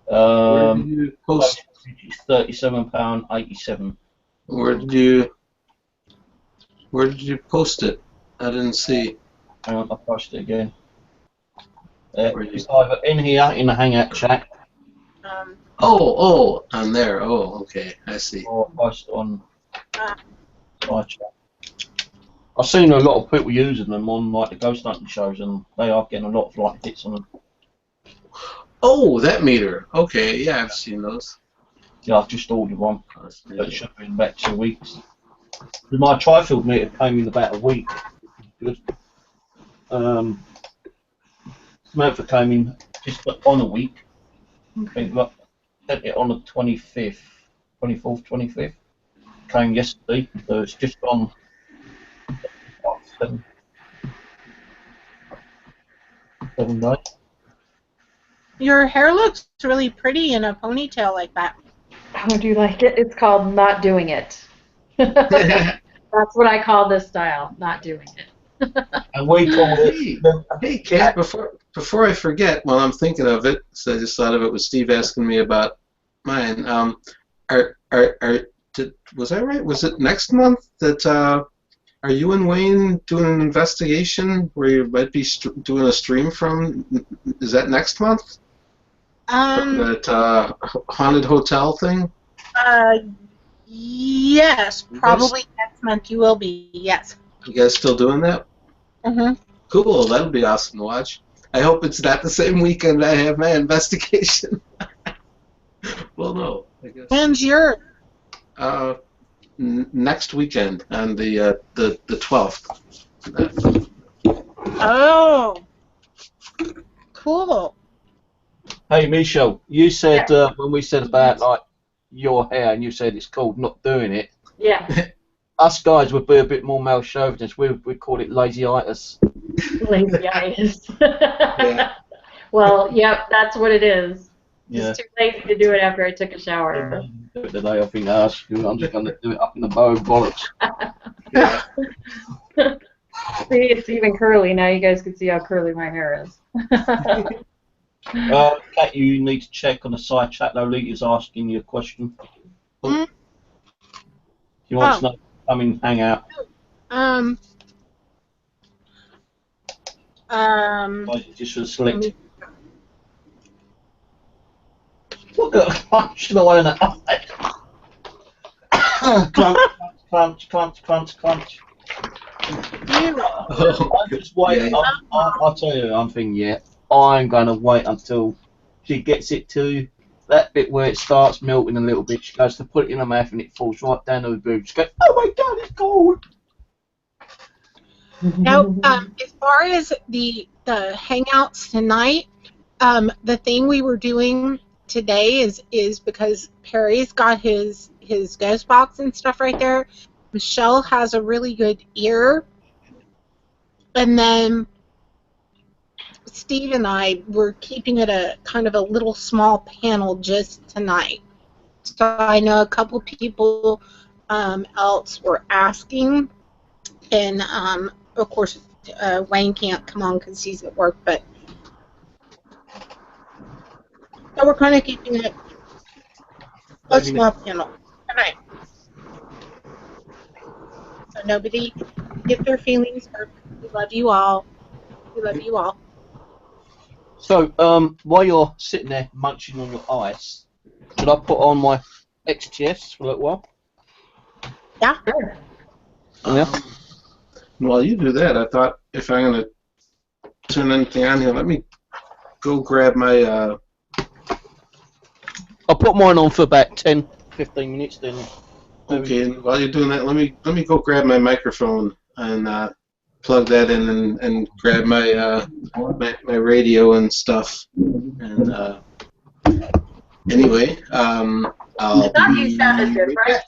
Where did you post? It's £37.87. Where did you post it? I didn't see. Hang on, I'll post it again. It's either in here in the Hangout chat. Oh, on there. Oh, okay, I see. Or post it on side chat. I've seen a lot of people using them on like the ghost hunting shows, and they are getting a lot of like hits on them. Oh, that meter. Okay, yeah, I've seen those. Yeah, I've just ordered one. It should be in about 2 weeks. My tri-field meter came in about a week. Good. Samantha came in just on a week. I think like, sent it on the 25th, 24th, 25th. Came yesterday, so it's just on 7 days. Your hair looks really pretty in a ponytail like that. How do you like it? It's called not doing it. That's what I call this style, not doing it. And we call it. Hey, Kat, before I forget, while I'm thinking of it, so I just thought of it with Steve asking me about mine. Was I right? Was it next month that are you and Wayne doing an investigation where you might be doing a stream from? Is that next month? From that haunted hotel thing? Yes, probably next month you will be. Yes. You guys still doing that? Mm-hmm. Cool, that'll be awesome to watch. I hope it's not the same weekend I have my investigation. Well, no, I guess. When's your? Next weekend on the 12th. Oh, cool. Hey, Michelle, you said when we said about like your hair, and you said it's called not doing it. Yeah. Us guys would be a bit more male chauvinist. We call it lazy-itis. Lazy-itis. Yeah. Well, yep, that's what it is. Yeah. Just too lazy to do it after I took a shower. Do it today. I think I'm just going to do it up in the bow bollocks. Yeah. See, it's even curly now. You guys can see how curly my hair is. Kat, you need to check on the side chat. Lolita's asking you a question. Mm-hmm. You want to know? Come in, hang out. Just for the select. Look at the crunch the way in it. Crunch, crunch, crunch, crunch. I'm just waiting. Yeah. I'll tell you one thing, yeah. I'm going to wait until she gets it to that bit where it starts melting a little bit. She goes to put it in her mouth and it falls right down her boob. She goes, oh my god, it's cold! Now, as far as the hangouts tonight, the thing we were doing today is because Perry's got his ghost box and stuff right there. Michelle has a really good ear, and then Steve and I were keeping it a kind of a little small panel just tonight. So I know a couple people else were asking, and of course Wayne can't come on because he's at work, but so we're kind of keeping it a small panel tonight. So nobody get their feelings hurt. We love you all. We love you all. So, while you're sitting there munching on your ice, should I put on my XTS for a little while? Yeah. Sure. Yeah. While you do that, I thought if I'm going to turn anything on here, let me go grab my... I'll put mine on for about 10-15 minutes then. Okay, and while you're doing that, let me go grab my microphone and plug that in and grab my my radio and stuff. And anyway, I'll I thought you sounded be right different.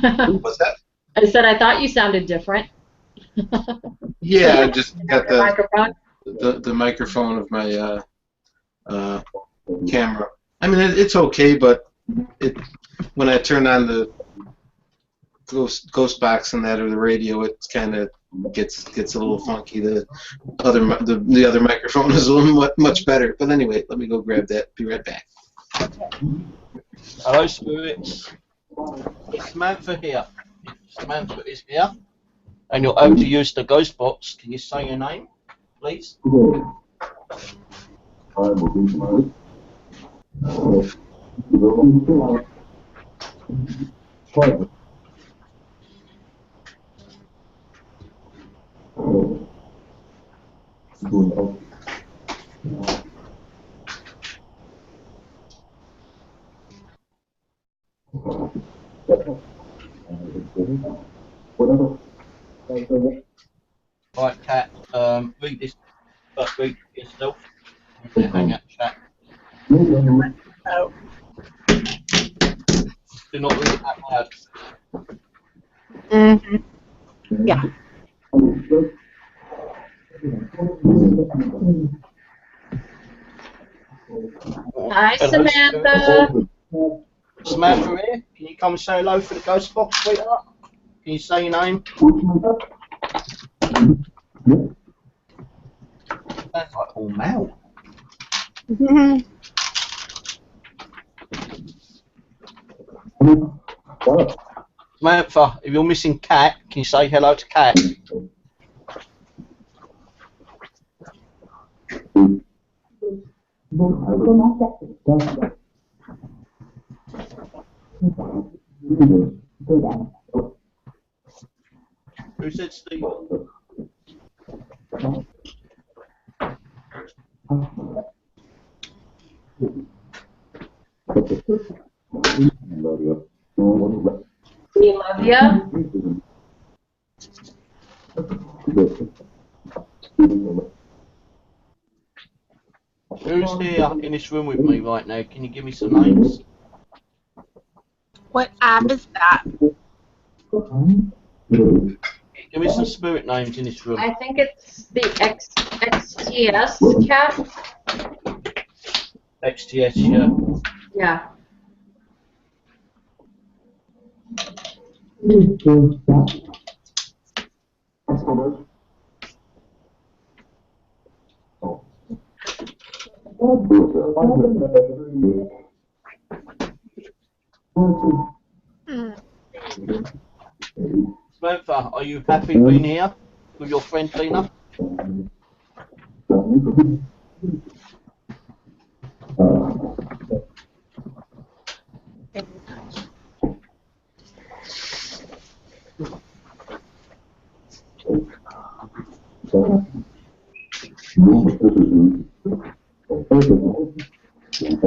back. What's that? I said I thought you sounded different. Yeah, I just got The microphone. the microphone of my camera. I mean, it's okay, but when I turn on the ghost box and that or the radio, it kind of gets a little funky. The other microphone is a little much better. But anyway, let me go grab that. Be right back. Hello, spirits. It's Samantha here. If Samantha is here, and you're able to use the ghost box, can you say your name, please? Right, Kat, read this, read yourself. Hang out chat. Oh. Do not read it out loud. Mm-hmm. Yeah. Hi, Hello, Samantha. Samantha here. Can you come and say hello for the ghost box, sweetheart? Can you say your name? Sounds like all male. Mm-hmm. Samantha, if you're missing Kat, can you say hello to Kat? Who said Steve? We love you. Who's here in this room with me right now? Can you give me some names? What app is that? Give me some spirit names in this room. I think it's the XTS cat. XTS, yeah. Yeah. Samantha, are you happy being here with your friend Tina?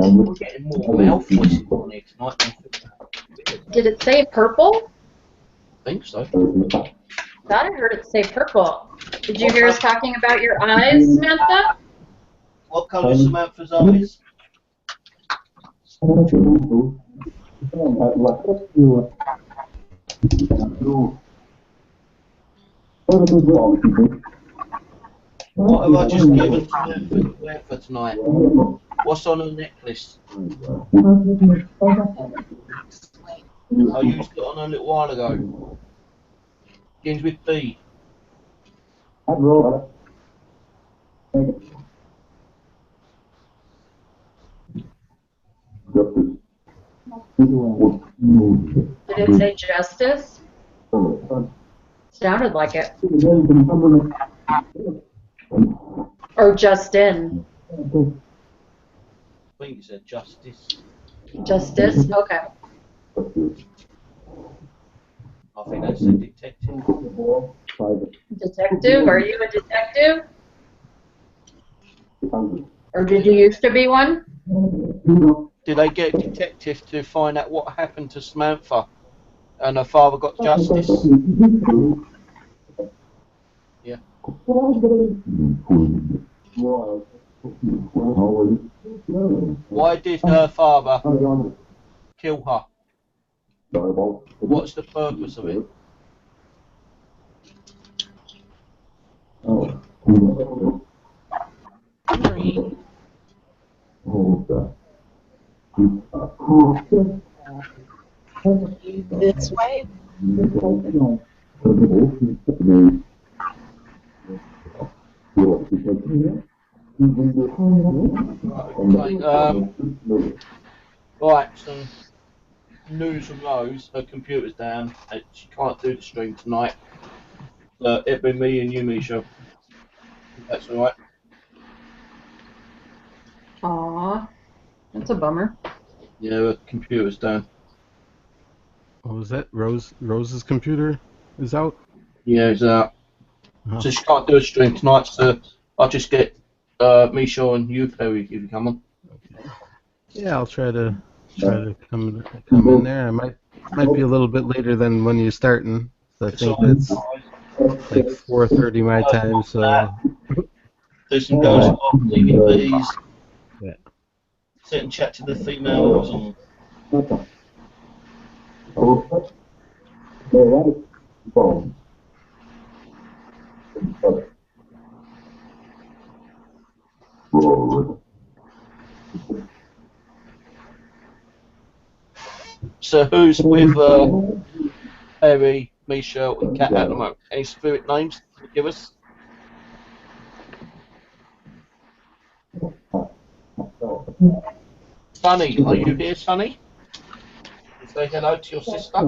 We're getting more male voices on here tonight. Did it say purple? I think so. Thought I heard it say purple. Did you hear us talking about your eyes, Samantha? What colour is Samantha's eyes? What have I just given Samantha to wear for tonight? What's on her necklace? I used it on a little while ago. Begins with B. Did it say justice? Sounded like it. Or Justin. I think it said justice. Justice? Okay. I think that said detective. Detective? Are you a detective? Or did you used to be one? Did they get a detective to find out what happened to Samantha? And her father got justice? Yeah. Why did her father kill her? What's the purpose of it? This way. Right, some news from Rose. Her computer's down. She can't do the stream tonight. It'll be me and you, Misha. That's alright. Aw, that's a bummer. Yeah, her computer's down. Oh, is that Rose's computer is out? Yeah, it's out. Oh. So she can't do a stream tonight, so I'll just get Misha and you, Perry, if you come on. Yeah, I'll try to come in there. I might be a little bit later than when you're starting. So I think that's like 4:30 my time. So There's some guys who are leaving these. Yeah. Sit and chat to the females and so who's with Perry, Misha and Kat at the moment? Any spirit names to give us? Sunny, are you here, Sunny? Say hello to your sister.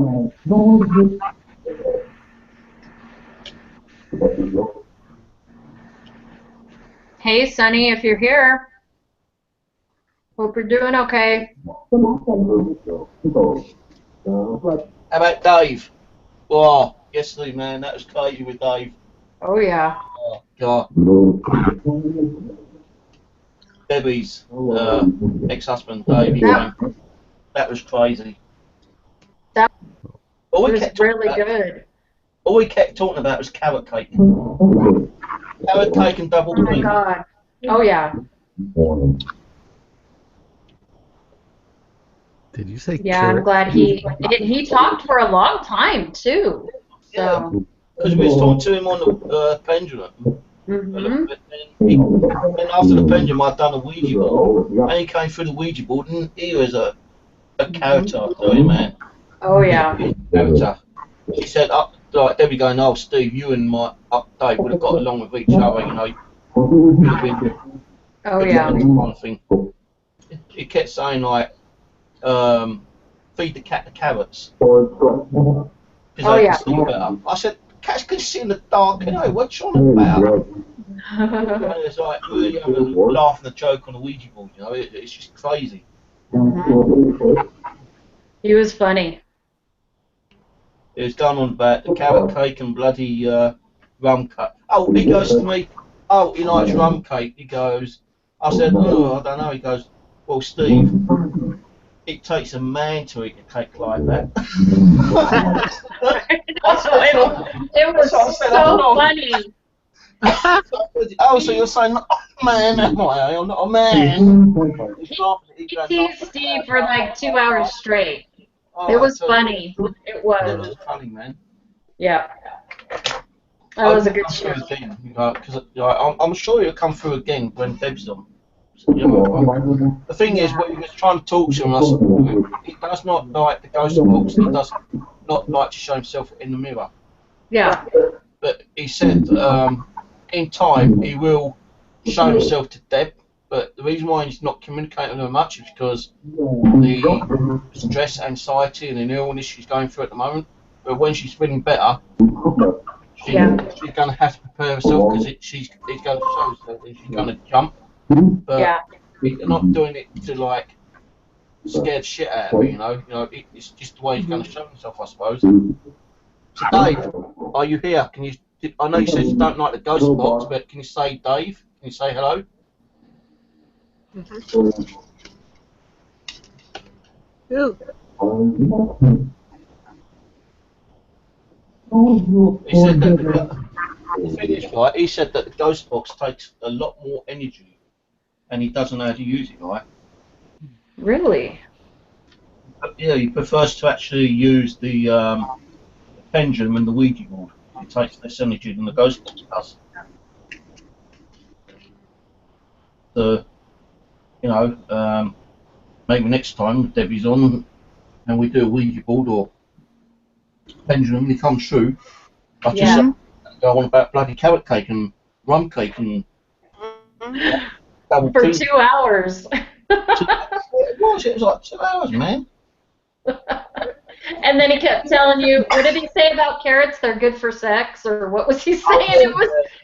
Hey, Sonny, if you're here. Hope you're doing okay. How about Dave? Oh, yesterday, man, that was crazy with Dave. Oh, yeah. Oh, God. Debbie's ex-husband, Dave, that was crazy. That All we was kept really about, good. all we kept talking about was carrot cake. Carrot cake and double Oh, my cream. God. Oh, yeah. Did you say? Yeah, carrot? I'm glad he talked for a long time, too. Yeah, So. because we was talking to him on the pendulum. Mm-hmm. And after the pendulum, I'd done a Ouija board, and he came through the Ouija board, and he was a character, I tell you, man. Oh, yeah. Character. She said, like Debbie going, oh, Steve, you and Dave would have got along with each other, you know. Oh, yeah. Kind of thing. He kept saying, like, feed the cat the carrots. Because they can see better. I said, cats can see in the dark anyway, what you on about? And it's like, really having a laugh and a joke on the Ouija board, you know, it's just crazy. He was funny. It was going on about the carrot cake and bloody rum cake. Oh, he goes to me, oh, he likes rum cake. He goes, I said, oh, I don't know. He goes, well, Steve, it takes a man to eat a cake like that. It was so funny. Oh, so you're saying, oh, man, am I? I'm not a man. He teased Steve for like 2 hours straight. Oh, It was funny. It was. funny, man. Yeah. That was a good come show. through again, because I'm sure it'll come through again when Deb's on. You know, the thing is, when he was trying to talk to him, he does not like the ghost box. He does not like to show himself in the mirror. Yeah. But he said in time he will show himself to Deb. But the reason why he's not communicating with her much is because the stress, anxiety, and the illness she's going through at the moment. But when she's feeling better, she's going to have to prepare herself because it's going to show herself and she's going to jump. But they're not doing it to like scare the shit out of her, you know. It's just the way he's going to show himself, I suppose. So Dave, are you here? Can you? I know you said you don't like the ghost box, but can you say Dave? Can you say hello? Ooh. He said that the thing is, right? He said that the ghost box takes a lot more energy, and he doesn't know how to use it, right? Really? But yeah, he prefers to actually use the pendulum and the Ouija board. It takes less energy than the ghost box does. So, you know, maybe next time Debbie's on and we do a Ouija board or pendulum, he comes through. I just go on about bloody carrot cake and rum cake and double for tea. 2 hours. It was like 2 hours, man. And then he kept telling you, what did he say about carrots? They're good for sex, or what was he saying?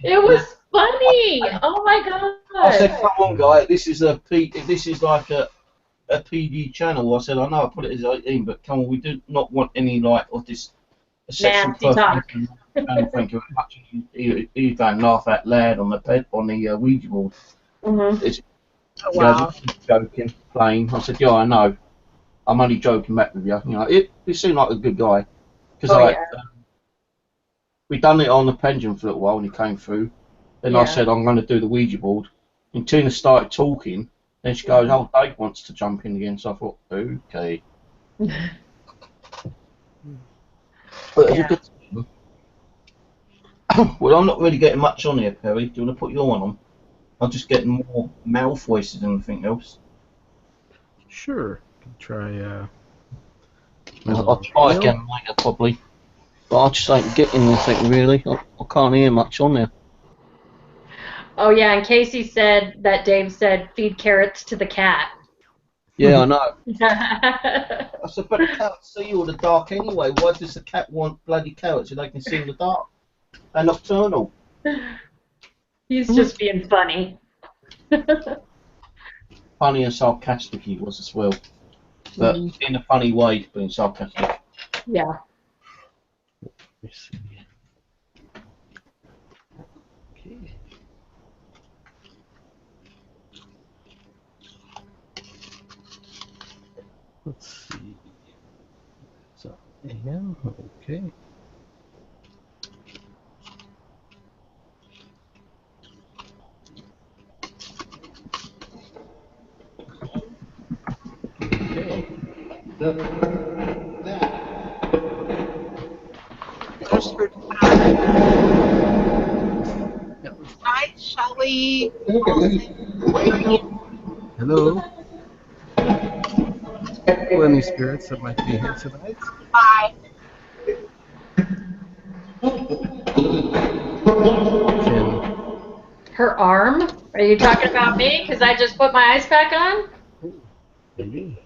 It was funny. Oh my god. I said, come on, guy. This is like a PD channel. I said, I know I put it as 18, but come on, we do not want any like of this sexual Nasty talk. And thank you very much. You don't laugh out loud on the Ouija board. It's Wow. joking, playing. I said, yeah, I know. I'm only joking back with you. You know, he seemed like a good guy because we done it on the pendulum for a little while when he came through. Then I said I'm going to do the Ouija board, and Tina started talking. Then she goes, "Oh, Dave wants to jump in again." So I thought, okay. But it's a good thing. Well, I'm not really getting much on here, Perry. Do you want to put your one on? I'm just getting more mouth voices than anything else. Sure. Try. I'll try again later, probably. But I just ain't getting anything really. I can't hear much on there. Oh yeah, and Casey said that Dave said feed carrots to the cat. Yeah, I know. I said, but the cats see you in the dark anyway. Why does the cat want bloody carrots so they can see in the dark? They're nocturnal. He's just being funny. Funny and sarcastic he was as well. But in a funny way, being sarcastic. Yeah. Let's see. Okay. Let's see. So, AM, okay. Okay. Right, shall we? Hello. Any spirits that might be here tonight? Bye. Her arm? Are you talking about me? Because I just put my ice pack on? Maybe.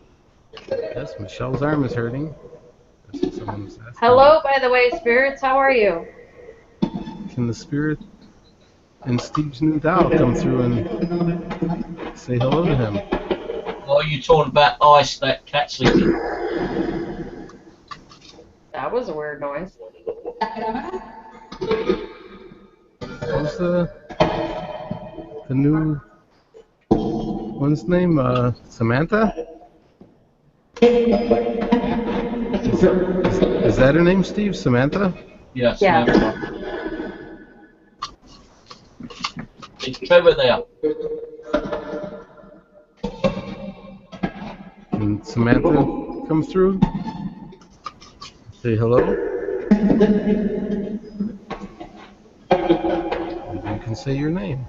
Yes, Michelle's arm is hurting. That's what someone's asking. Hello, by the way, spirits. How are you? Can the spirit and Steve's new doll come through and say hello to him? Why are you talking about ice that cat's sleeping? That was a weird noise. Who's the new one's name? Samantha? Is that her name, Steve? Samantha? Yes. Yeah. Is Trevor there? Can Samantha come through? Say hello? Maybe you can say your name.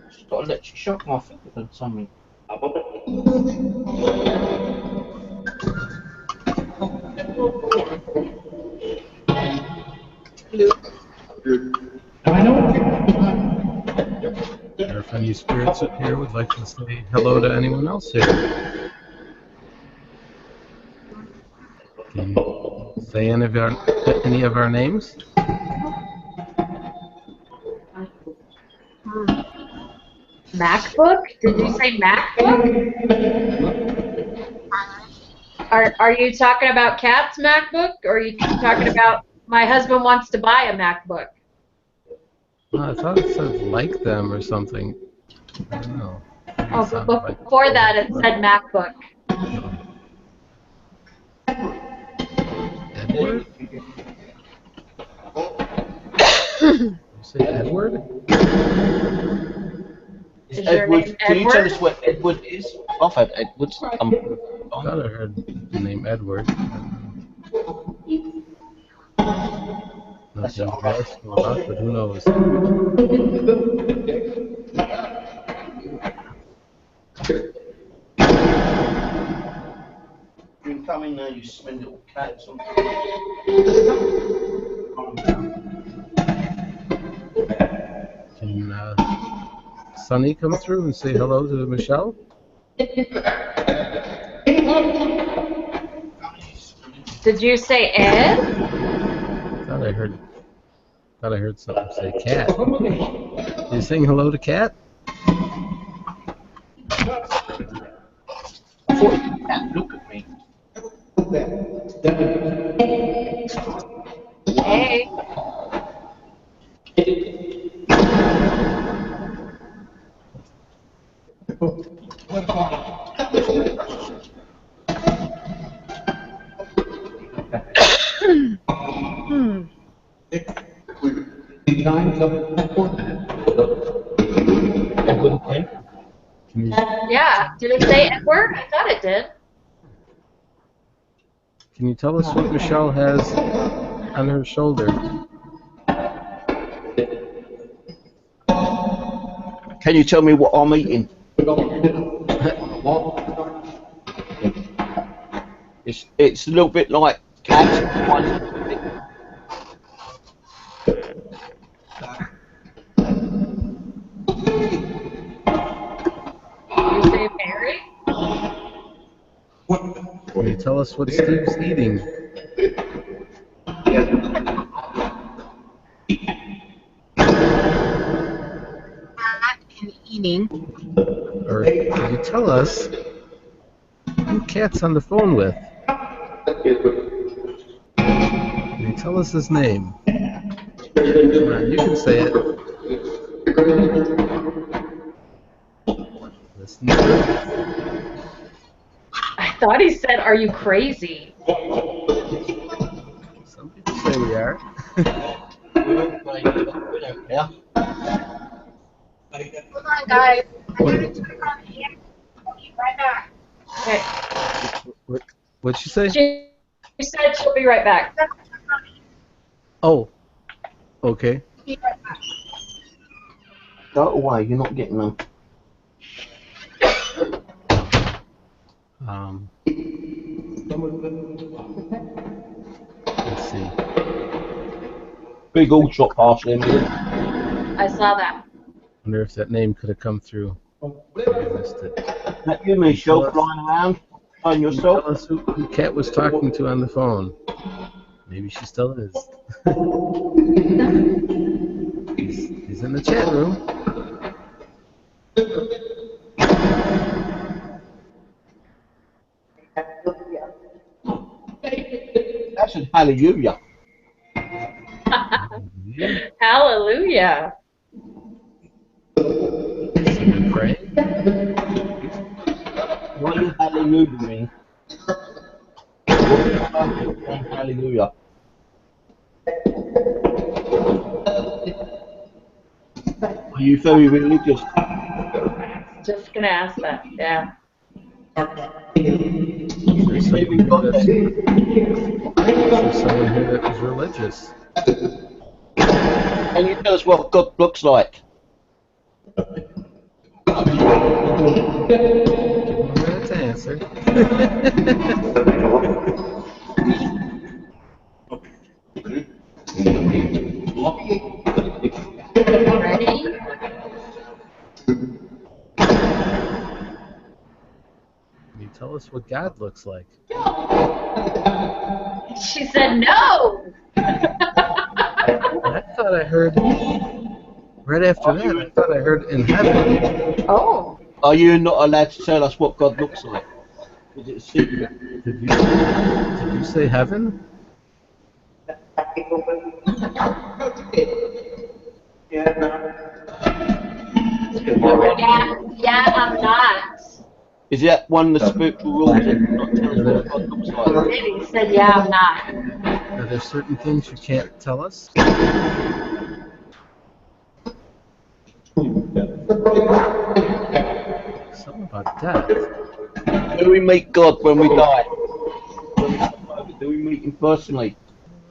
Just got electric shock my finger or something. Or if any spirits here would like to say hello to anyone else here. Can you say any of our names? MacBook? Did you say MacBook? Are you talking about Kat's MacBook, or are you talking about my husband wants to buy a MacBook? I thought it said like them or something. I don't know. Oh, but before that it said MacBook. Edward? You say Edward? Is your name Can you tell us Edward? where Edward is? I've had Edwards. I thought I heard the name Edward. Nothing to ask him about, but who knows? You can come in there, you smell little cats. Can Sonny come through and say hello to Michelle? Did you say Ed? Thought I heard something say cat. You saying hello to Cat? Look at me. Hey. Yeah. Did it say Edward? I thought it did. Can you tell us what Michelle has on her shoulder? Can you tell me what I'm eating? It's a little bit like cats. You say Mary? Can you tell us what Steve's eating? And eating. Or can you tell us who Cat's on the phone with? Can you tell us his name? Come on, you can say it. Listen to it. I thought he said, "Are you crazy?" Some people say we are. Yeah. Hold on, guys. I'm going to turn on the air. I'll be right back. Okay. What'd she say? She said she'll be right back. Oh, okay. Be right back. Go away, you're not getting them. Let's see. Big all shot past them. I saw that. Wonder if that name could have come through. Maybe I missed it. That you, Michelle, flying around, showing yourself. Tell us who Cat was talking to on the phone. Maybe she still is. He's in the chat room. That's a hallelujah. Hallelujah. Someone praying? What does hallelujah mean? Hallelujah. Are you very religious? Just gonna ask that. Yeah. There's someone here that's, there's someone here that was religious. Can you tell us what God looks like? Give him a minute to answer. Ready? Can you tell us what God looks like? She said no. I thought I heard, right after that, I thought I heard in heaven. Oh. Are you not allowed to tell us what God looks like? Is it a secret? Did you say heaven? Yeah, I'm not. Is that one of the spiritual rules that you not tell us what God looks like? He said, yeah, I'm not. Are there certain things you can't tell us? Something about death. Do we meet God when we die? When we come over, do we meet Him personally?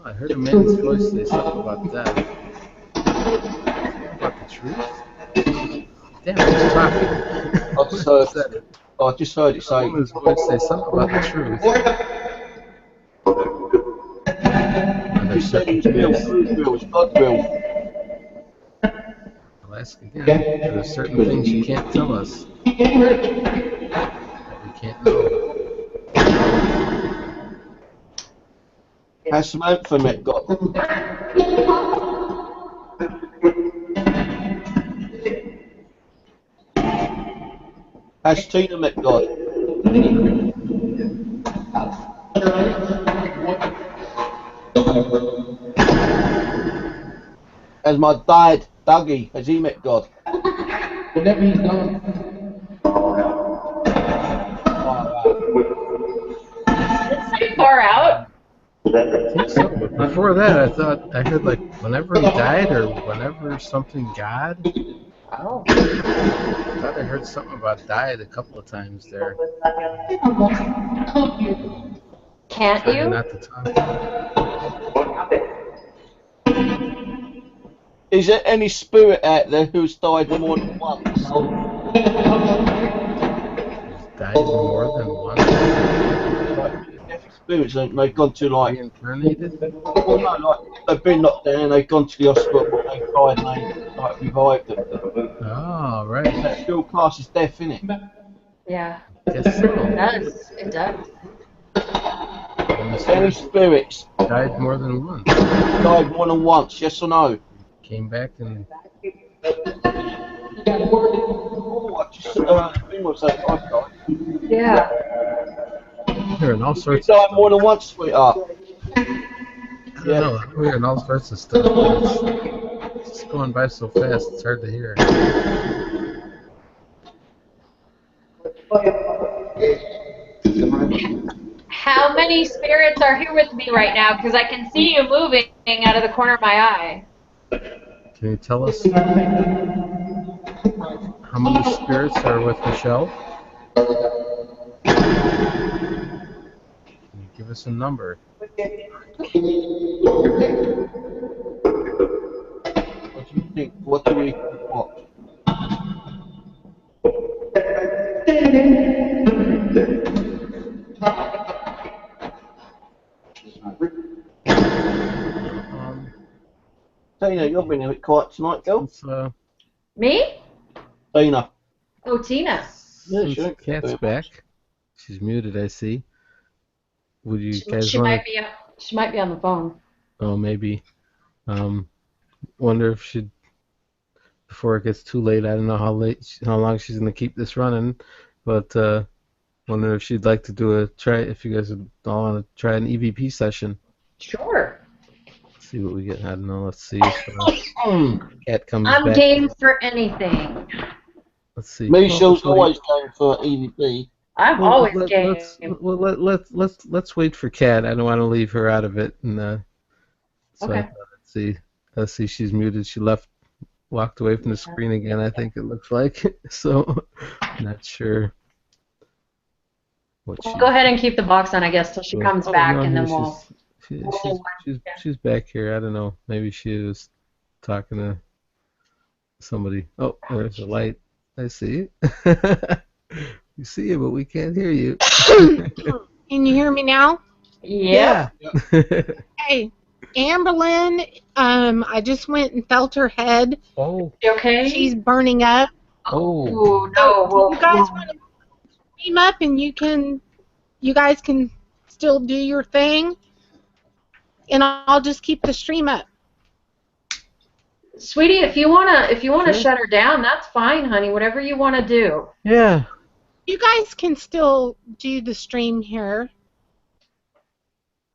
I heard a man's voice say something about death. Something about the truth? Damn, who's talking? I just heard it A say. woman's voice say something about the truth. Are there certain things? It's God's will. I'll ask again. Are there certain things you can't tell us? That we can't know? Has Samantha met God? Has Tina met God? Has my dad, Dougie, has he met God? Let's say far out. I think so, but before that, I thought I heard like whenever he died or whenever something God. Oh. I thought I heard something about died a couple of times there. Can't Trying you? not to talk. Is there any spirit out there who's died more than once? Died more than once. Like spirits, they've gone to like. Reincarnated? Well, no, like they've been knocked down, they've gone to the hospital, they died, and they like revived them. Oh, right. That still class is death, innit? Yeah. Guess so. It does. It does. And the Any spirit spirits died more than once. died more than once? Yes or no? Came back and Oh, I just thing was that I died. Yeah. hearing all You sorts of died more stuff. than once, sweetheart. I don't know. I'm hearing all sorts of stuff. But it's just going by so fast. It's hard to hear. How many spirits are here with me right now? Because I can see you moving out of the corner of my eye. Can you tell us how many spirits are with Michelle? Can you give us a number? What do you think? What do we what? Tina, you've been a bit quiet tonight, girl. Since, Me? Tina. Oh, Tina. Yeah, since sure. Kat's back, she's muted, I see. Would you guys She want might be. She might be on the phone. Oh, maybe. Wonder if she'd, before it gets too late, I don't know how long she's gonna keep this running, but wonder if she'd like to do if you guys would all want to try an EVP session. Sure. See what we get. I don't know. Let's see if Kat comes I'm back. game for anything. Let's see. Michelle's always going for EVP. I'm always game. Let's wait for Kat. I don't want to leave her out of it. And so Okay. let's see. She's muted. She left walked away from the screen again, I think it looks like. So, not sure what Well, she. go ahead and keep the box on, I guess, till she comes Oh back, no, and here then we'll. she's back here. I don't know. Maybe she was talking to somebody. Oh, there's a light. I see it. We see you, but we can't hear you. Can you hear me now? Yep. Yeah. Hey, Amberlyn, I just went and felt her head. Oh. You okay? She's burning up. Oh. Ooh, So, no. do you guys want to team up and you guys can still do your thing, and I'll just keep the stream up. Sweetie, if you wanna Sure. shut her down, that's fine, honey. Whatever you wanna do. Yeah. You guys can still do the stream here,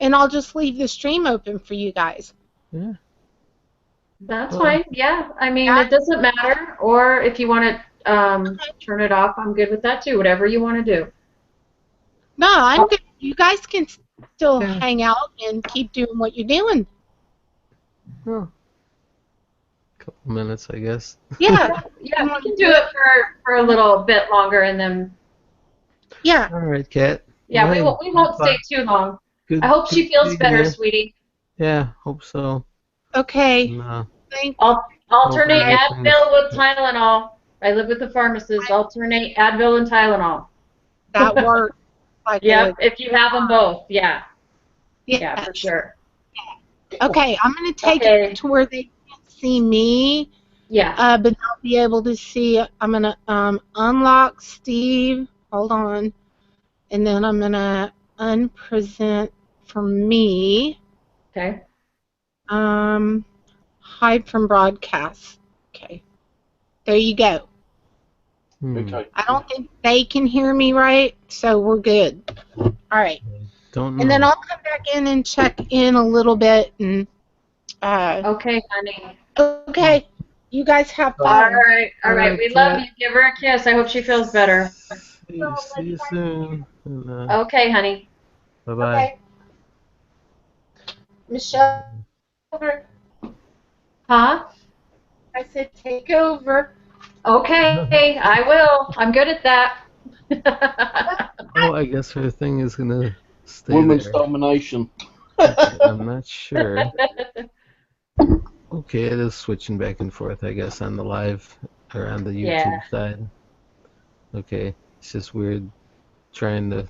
and I'll just leave the stream open for you guys. Yeah. That's Well, fine. Yeah. I mean, it doesn't matter. Or if you want to turn it off, I'm good with that too. Whatever you want to do. No, I'm good. You guys can still Yeah. hang out and keep doing what you're doing. Oh. Couple minutes, I guess. Yeah. Yeah, we can do it for a little bit longer, and then. Yeah. All right, Kat. Yeah, Well, we won't stay too long. Good, I hope she good feels seeing better, you. sweetie. Yeah, hope so. Okay. And, Thank I'll alternate everything's- Advil with Tylenol. I live with the pharmacist. Alternate Advil and Tylenol. that works. Like Yep, if you have them both. Yeah. yeah. Yeah, for sure. Okay, I'm going to take Okay. it to where they can't see me, Yeah. but they'll be able to see. I'm going to unlock Steve. Hold on. And then I'm going to unpresent for me. Okay. Hide from broadcast. Okay. There you go. Okay. I don't think they can hear me right, so we're good. All right. Don't know. And then I'll come back in and check in a little bit. And Okay, honey. okay, you guys have All fun. right. All right. We love you. Give her a kiss. I hope she feels better. See you soon. And, Okay, honey. bye-bye. Okay. Michelle, Huh? I said take over. Okay, I will. I'm good at that. Oh, I guess her thing is gonna stay Women's there. domination. Okay, I'm not sure. Okay, it is switching back and forth, I guess, on the live or on the YouTube Yeah. side. Okay, it's just weird trying to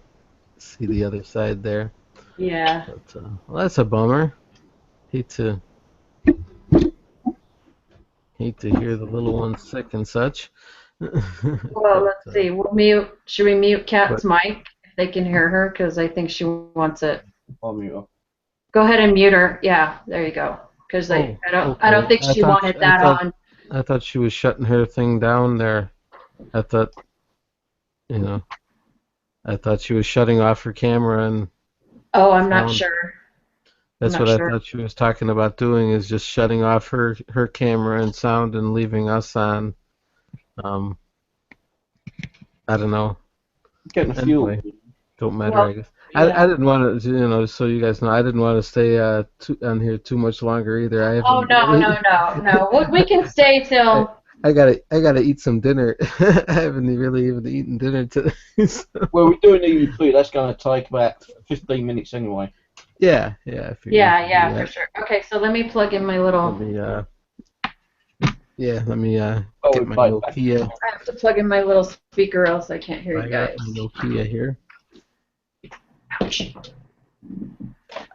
see the other side there. Yeah. But, well, that's a bummer. Hate to hear the little one sick and such. Well, let's see. We'll mute. Should we mute Kat's mic if they can hear her? Because I think she wants it. I'll mute her. Go ahead and mute her. Yeah, there you go. Because I don't think she wanted that on. I thought she was shutting her thing down there. I thought, I thought she was shutting off her camera and. Oh, I'm not sure. That's what I thought she was talking about doing, is just shutting off her camera and sound and leaving us on. I don't know. Getting a few. Anyway, don't matter, Well, I guess. yeah. I didn't want to, so you guys know, I didn't want to stay on here too much longer either. Oh no. We can stay till. I gotta eat some dinner. I haven't really even eaten dinner today. So. Well, we're doing EP. That's going to take about 15 minutes anyway. Yeah. I figured Yeah, for sure. Okay, so let me plug in my little. Let me get my Nokia. I have to plug in my little speaker, else I can't hear you guys. I got my Nokia here.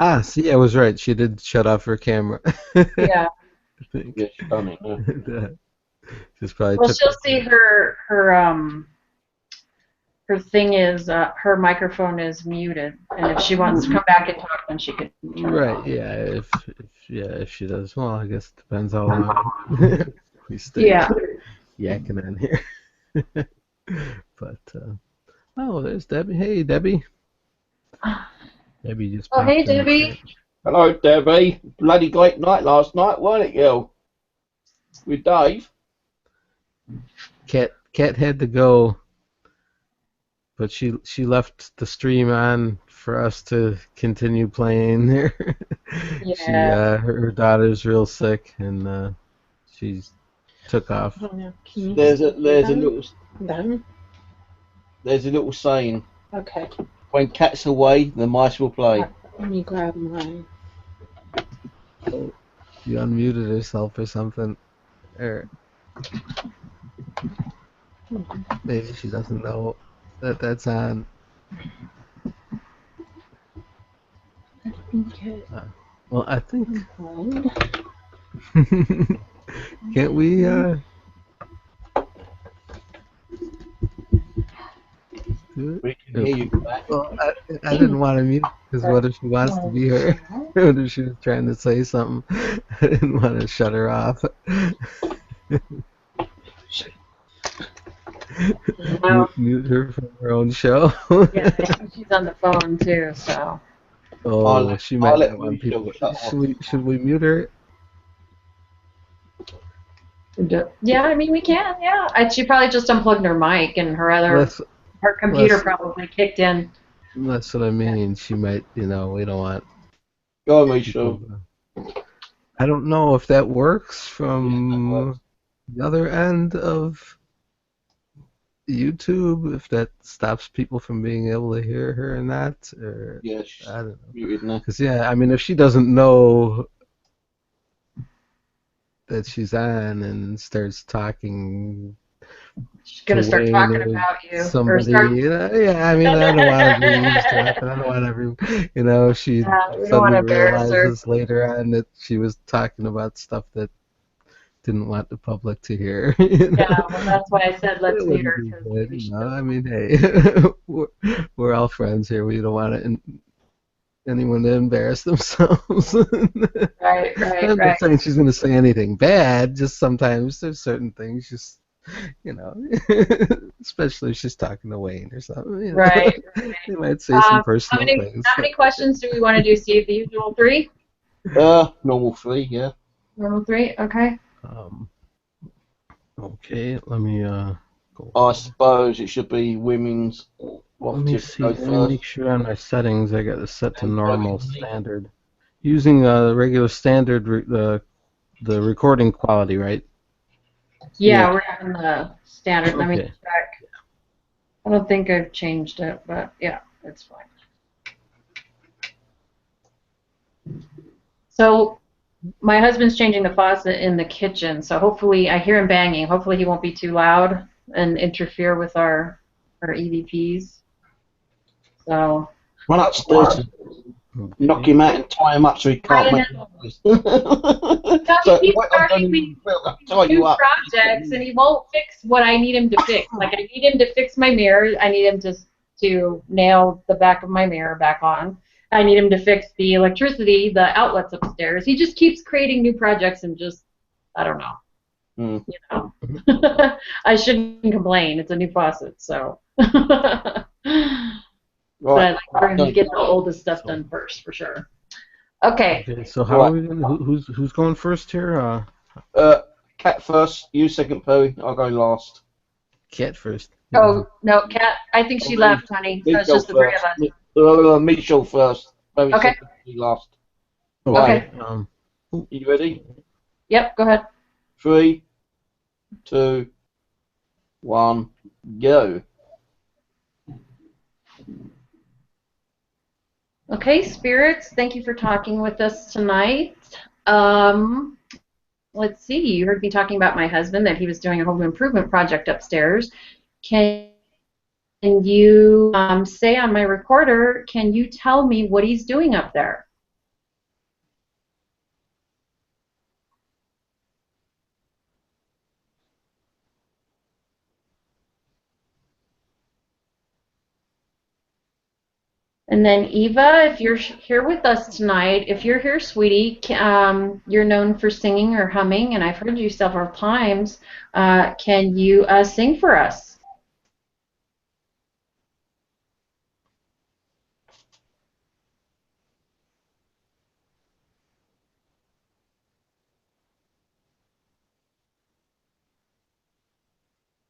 Ah, see, I was right. She did shut off her camera. Yeah. Yeah, she's done it. Yeah. She's probably. Well, she'll see her thing is her microphone is muted, and if she wants to come back and talk, then she can. Right. Yeah. If she does, well, I guess it depends how long we stay yakking on here. But oh, there's Debbie. Hey, Debbie. Debbie just. Oh, hey, Debbie. Hello, Debbie. Bloody great night last night, weren't it, you? With Dave. Kat had to go, but she left the stream on for us to continue playing there. Yeah. Her daughter's real sick, and she's took off. I don't know. Can you There's a done? little Done? saying. Okay. When cats away, the mice will play. Let me grab mine. Oh, you unmuted herself or something. Or maybe she doesn't know that that's on. Okay. Well, I think. Fine. Can't we? Do We it? can hear you back. Well, I didn't want to mute because what if she wants to be here? What if she was trying to say something? I didn't want to shut her off. Mute her from her own show. Yeah, she's on the phone too, so. Oh, she might I'll let not want Michelle people. shut off. Should we mute her? Yeah, I mean we can. Yeah, she probably just unplugged her mic and her computer probably kicked in. That's what I mean. She might, we don't want Go on, people. Michelle. I don't know if that works Yeah, that from works. the other end of YouTube, if that stops people from being able to hear her or not, or Yeah, I don't know. muted now. Because I mean, if she doesn't know that she's on and starts talking She's gonna to start Wayne talking or about you, or somebody, start. yeah. I mean, I don't want to be eavesdropping. I don't want every, she We don't want suddenly to embarrass her. realizes later on that she was talking about stuff that didn't want the public to hear. Yeah, well, that's why I said let's It mute wouldn't her be because good, maybe she I doesn't. mean, hey, we're all friends here. We don't want anyone to embarrass themselves. Right, I'm not right. saying she's going to say anything bad. Just sometimes there's certain things, just you know, especially if she's talking to Wayne or something. Right. They might say some How personal many things. how many questions do we want to do, Steve? The usual 3? Normal 3, yeah. Normal 3, okay. Okay, let me go. I suppose it should be women's. Let me see. Let me make sure on my settings I got it set to normal standard. Using regular standard, the recording quality, right? Yeah, we're having the standard. Let me Okay. check. I don't think I've changed it, but yeah, it's fine. So my husband's changing the faucet in the kitchen, so hopefully I hear him banging. Hopefully he won't be too loud and interfere with our EVPs. So run upstairs, knock him out and tie him up so he can't make noise. So he's what I'm starting doing, I'll tie new you up. projects and he won't fix what I need him to fix. Like I need him to fix my mirror. I need him to nail the back of my mirror back on. I need him to fix the electricity, the outlets upstairs. He just keeps creating new projects and just I don't know. You know. I shouldn't complain. It's a new faucet, so but I like for him to get the oldest stuff done first for sure. Okay. So how are we going? Who's going first here? Cat first. You second, Perry. I'll go last. Cat first. Oh no, Kat. I think she left, honey. So it's just the 3 of us. Mitchell first. Perry Okay. second. You last. Okay. You ready? Yep. Go ahead. 3, 2, 1, go. Okay, spirits. Thank you for talking with us tonight. Let's see. You heard me talking about my husband that he was doing a home improvement project upstairs. Can you say on my recorder? Can you tell me what he's doing up there? And then Eva, if you're here with us tonight, if you're here, sweetie, you're known for singing or humming, and I've heard you several times. Can you sing for us?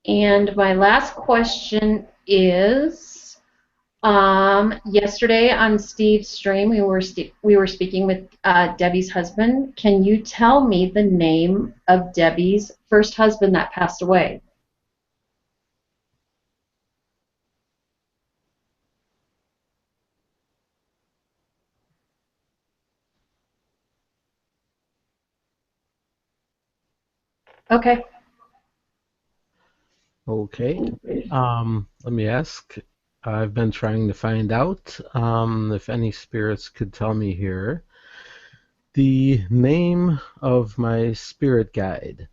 And my last question is, Yesterday on Steve's stream, we were speaking with Debbie's husband. Can you tell me the name of Debbie's first husband that passed away? Okay. Okay. Let me ask. I've been trying to find out if any spirits could tell me here the name of my spirit guide.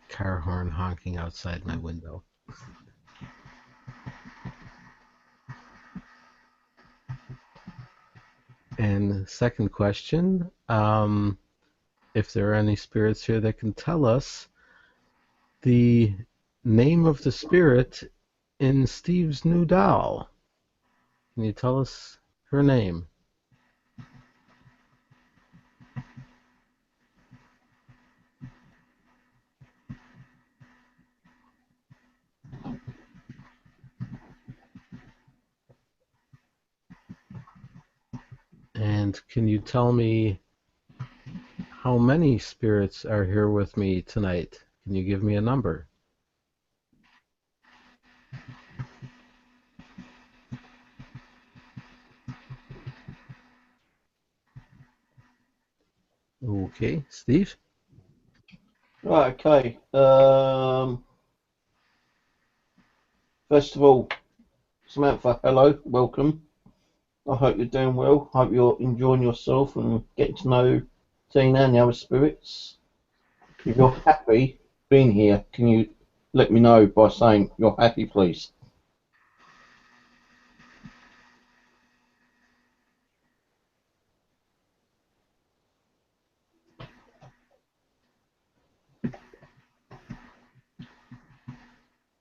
Car horn honking outside my window. And second question, if there are any spirits here that can tell us the name of the spirit in Steve's new doll. Can you tell us her name? And can you tell me how many spirits are here with me tonight? Can you give me a number? Okay, Steve? Right, okay. First of all, Samantha, hello, welcome. I hope you're doing well. Hope you're enjoying yourself and getting to know Tina and the other spirits. If you're happy being here, can you let me know by saying you're happy, please?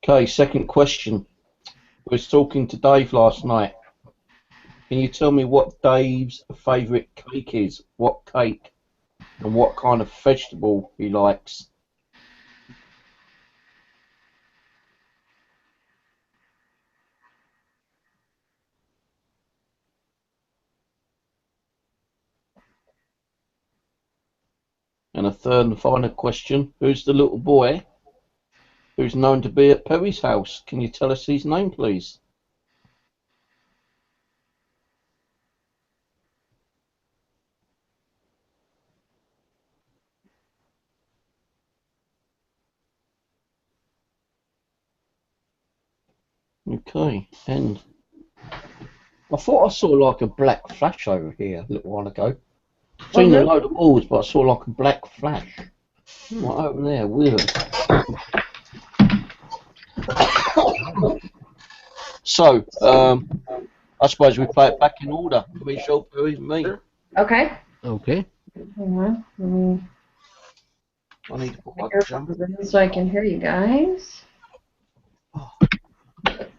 Okay, second question. We was talking to Dave last night. Can you tell me what Dave's favourite cake is? What cake and what kind of vegetable he likes? And a third and final question. Who's the little boy who's known to be at Perry's house? Can you tell us his name, please? Okay, and I thought I saw like a black flash over here a little while ago. Seen a load of balls, but I saw like a black flash. Right over there, weird. So, I suppose we play it back in order. Can we show Perry and me? Okay. Okay. Hang on. I need to put my Earphones in so I can hear you guys.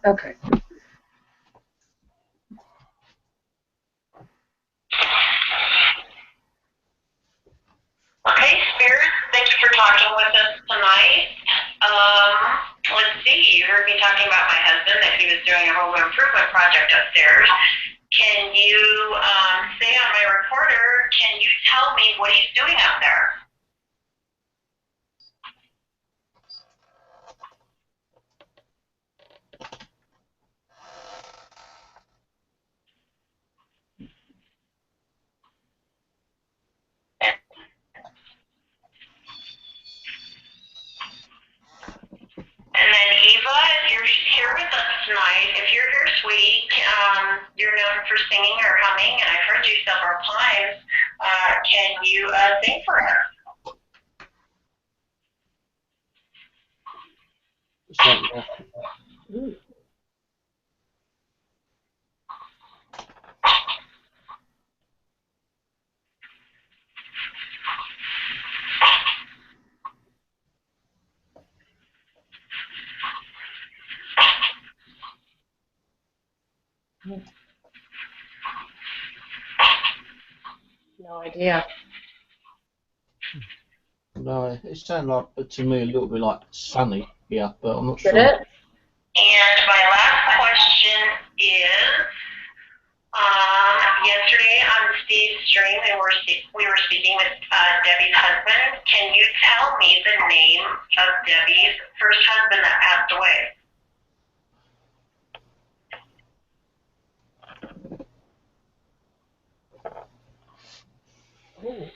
Okay. Okay, Spirit, thanks for talking with us tonight. Let's see, you heard me talking about my husband, that he was doing a home improvement project upstairs. Can you say on my recorder, can you tell me what he's doing out there? And then Eva, if you're here with us tonight, if you're here, sweetie, you're known for singing or humming, and I've heard you several times. Can you sing for us? No idea. No, it sounded like to me a little bit like sunny here, but I'm not Did sure. it? And my last question is, yesterday on Steve's stream, we were speaking with Debbie's husband. Can you tell me the name of Debbie's first husband that passed away? Oh.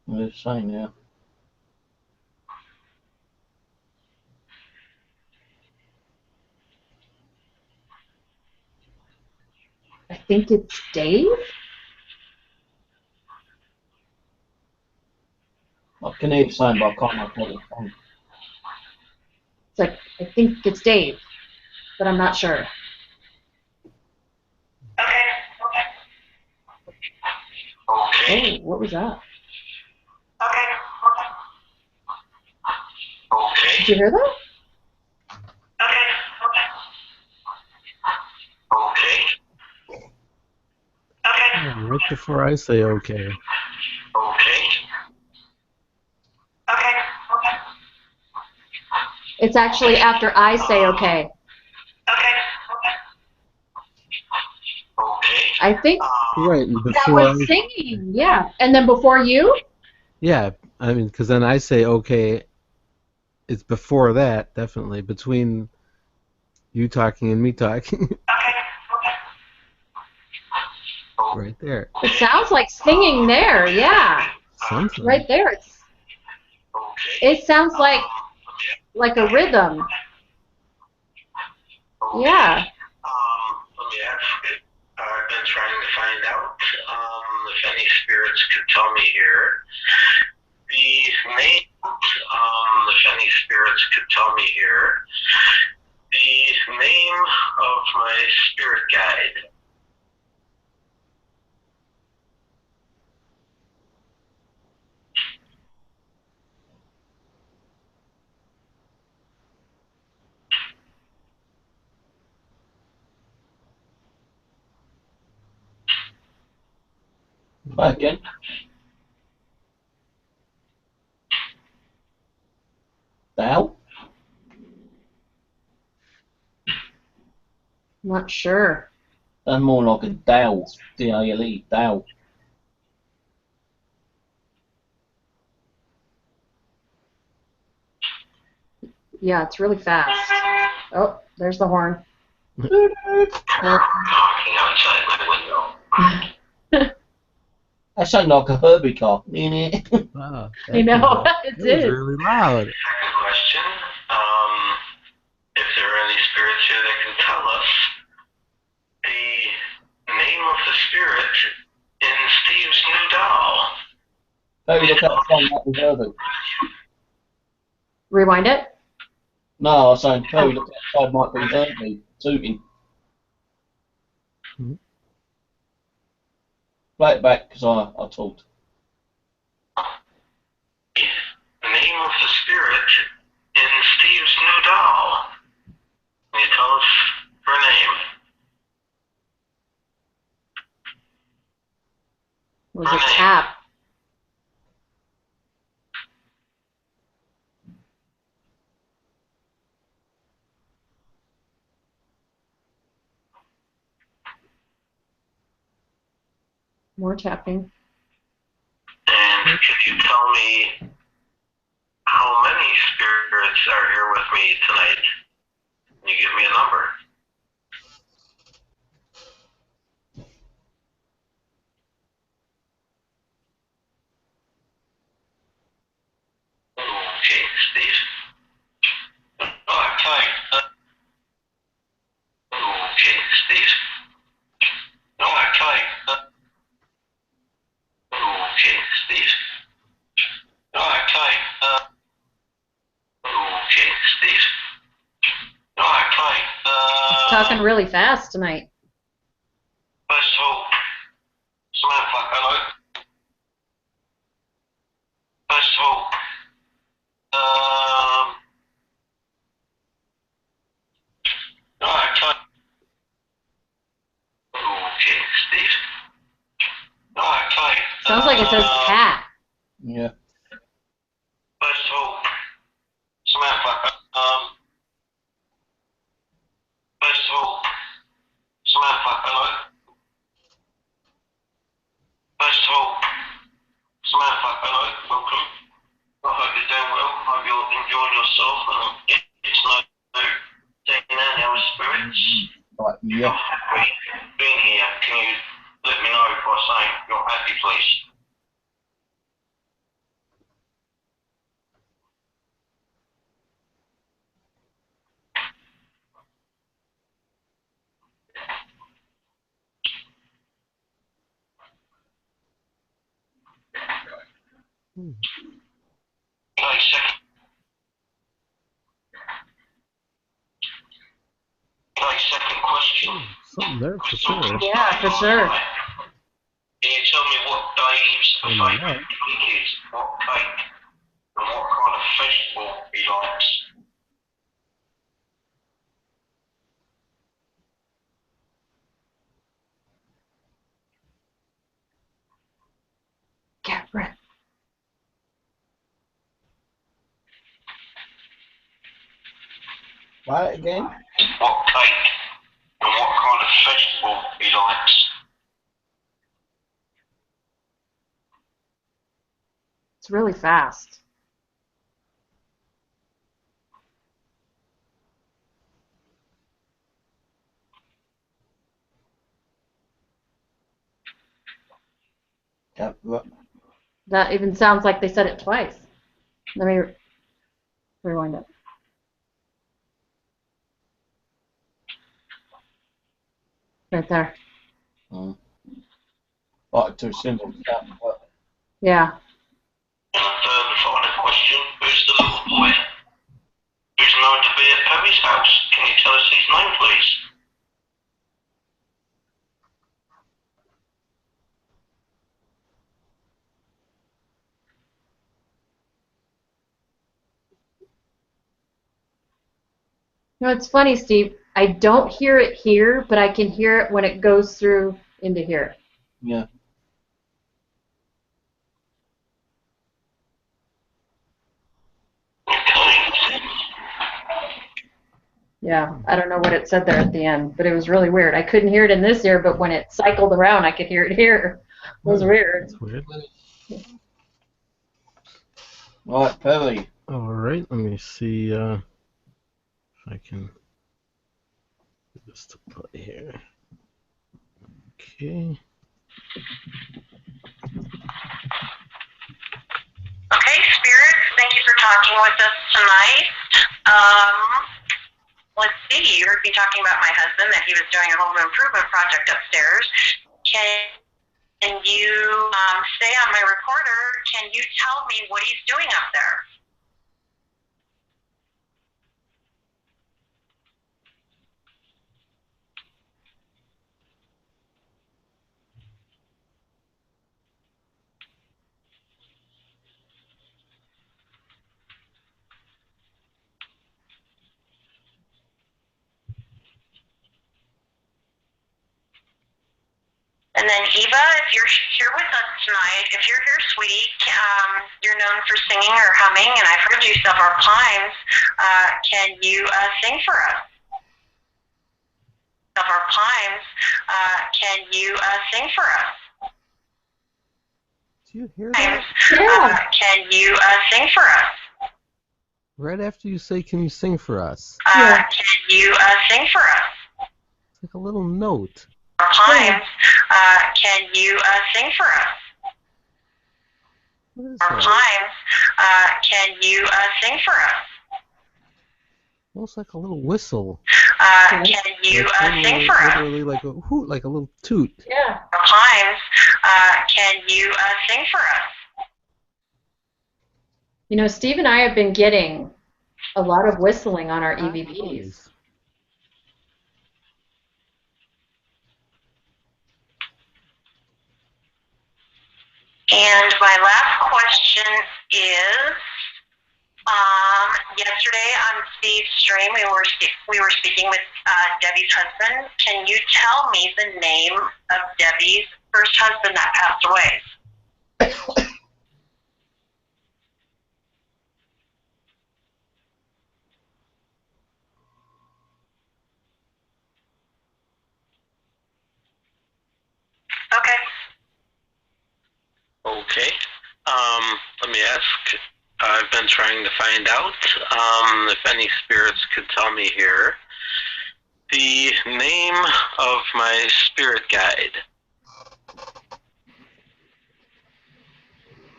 It's saying now. I think it's Dave. I can hear it saying, but I can't make out the phone. It's like, I think it's Dave, but I'm not sure. Okay. Oh, what was that? Okay. Did you hear that? Yeah, right before I say okay. It's actually after I say okay. I think Right, and that before was singing, yeah. And then before you? yeah, I mean, because then I say okay, it's before that, definitely, between you talking and me talking. Right there. It sounds like singing there, yeah. Something. Right there. It sounds like a rhythm. Yeah. Let me ask. I've been trying to find out if any spirits could tell me here the name. If any spirits could tell me here the name of my spirit guide. Back again. Dal? Not sure. That's more like a Dal. D-A-L-E. Dal. Yeah, it's really fast. Oh, there's the horn. Honking outside my window. That sounded like a Herbie car. Wow, I know, that it was did. really loud. Second question. If there are any spirits here that can tell us the name of the spirit in Steve's new doll. Hey, look outside, that was Herbie. Rewind it. No, I was saying, Perry, look outside, might be Herbie tooting. Play it back, because I talked. The name of the spirit in Steve's new doll. Can you tell us her name? It was a tap. More tapping. And could you tell me how many spirits are here with me tonight? Can you give me a number? Okay, Steve. Oh, I'm tired. Okay, Steve. No, I'm tired. Okay, Steve. No, I'm tired. Okay, Steve. No, I'm tired. Talking really fast tonight. First of all, Samantha, hello. First of all, no, I'm tired. Sounds like it says cat. Yeah. First of all, Samantha, hello. First of all, Samantha, hello, welcome. I hope you're doing well. I hope you're enjoying yourself. It's no taking out our spirits. Right, If you're yeah. happy being here, can you let me know by saying you're happy, please? Okay, second question. Something there for sure. Yeah, for sure. Can you tell me what Dave's favourite cake is? What cake? And what kind of festival he likes? Get rid. Right, again? What cake? And what kind of festival he likes? It's really fast. Yeah, look. That even sounds like they said it twice. Let me rewind it. Right there. Like two symbols. Yeah. And a third and final question, who's the little boy who's known to be at Perry's house? Can you tell us his name, please? You know, it's funny, Steve. I don't hear it here, but I can hear it when it goes through into here. Yeah. Yeah, I don't know what it said there at the end, but it was really weird. I couldn't hear it in this ear, but when it cycled around, I could hear it here. It was weird. That's weird. Right, Perry. All right, let me see if I can do this to play here. Okay. Okay, spirits, thank you for talking with us tonight. Let's see, you heard me talking about my husband, that he was doing a home improvement project upstairs. Can you say on my recorder, can you tell me what he's doing up there? And then Eva, if you're here with us tonight, if you're here, sweetie, you're known for singing or humming, and I've heard you several times. Can you sing for us? Several times. Can you sing for us? Do you hear that? Can you sing for us? Right after you say, "Can you sing for us?" Can you sing for us? It's like a little note. Times. Can you sing for us? What is Times. that? Can you sing for us? Almost like a little whistle. Can you sing for us? Literally like a hoot, like a little toot. Yeah. Times. Can you sing for us? You know, Steve and I have been getting a lot of whistling on our EVPs. And my last question is, yesterday on Steve's stream, we were speaking with Debbie's husband. Can you tell me the name of Debbie's first husband that passed away? Okay. Let me ask. I've been trying to find out if any spirits could tell me here the name of my spirit guide.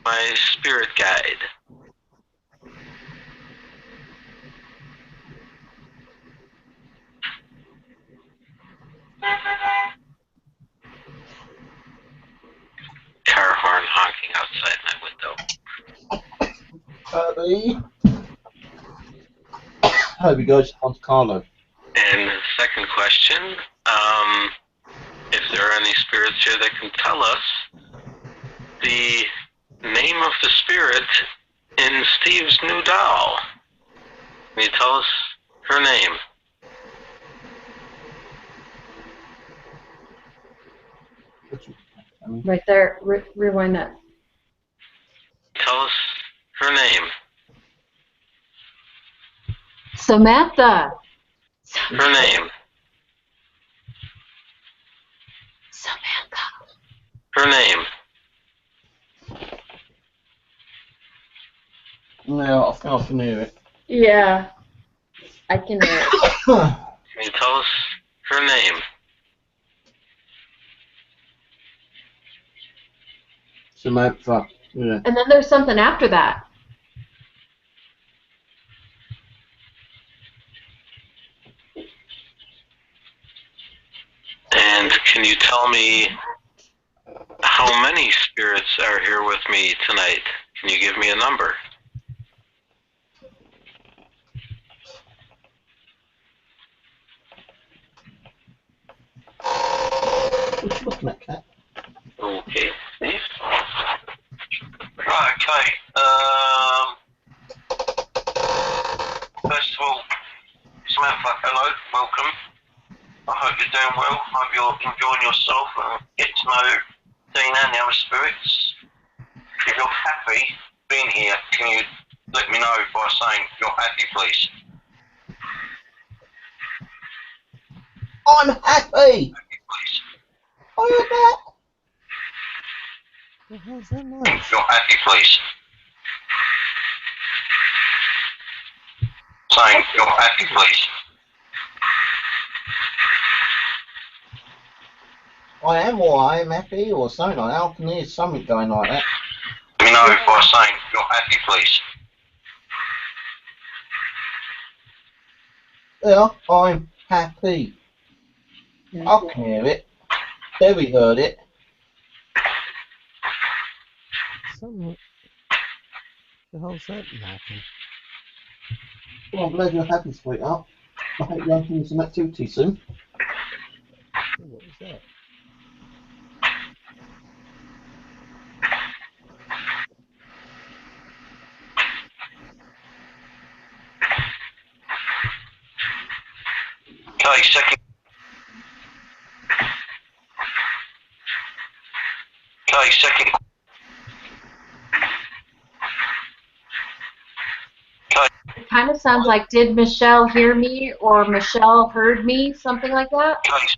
My spirit guide. Car horn honking outside my window. Hope he goes to Monte Carlo. And second question, if there are any spirits here that can tell us the name of the spirit in Steve's new doll. Can you tell us her name? Right there. Rewind that. Tell us her name. Samantha. Her name. Samantha. Her name. No, I think I can hear it. Yeah. I can hear it. Can you tell us her name? Samantha. Yeah. And then there's something after that. And can you tell me how many spirits are here with me tonight? Can you give me a number? What you looking at, Cat? Okay, Steve. Right, okay. First of all, Samantha, hello, welcome. I hope you're doing well. Hope you're enjoying yourself and get to know Dean and the other spirits. If you're happy being here, can you let me know by saying you're happy, please? I'm happy! Happy, please. Oh, you're that? What the hell's that noise? You're happy, please. Saying you're happy, please. I am or I am happy or something like that. I can hear something going like that. Let me know by saying you're happy, please. Yeah, I'm happy. I can hear it. Debbie heard it. Something. What the hell's that knocking? Well, I'm glad you're happy, sweetheart. I hope you're having some activity soon. What was that? Okay, second. Okay, second. It kind of sounds like, did Michelle hear me or Michelle heard me? Something like that. Okay,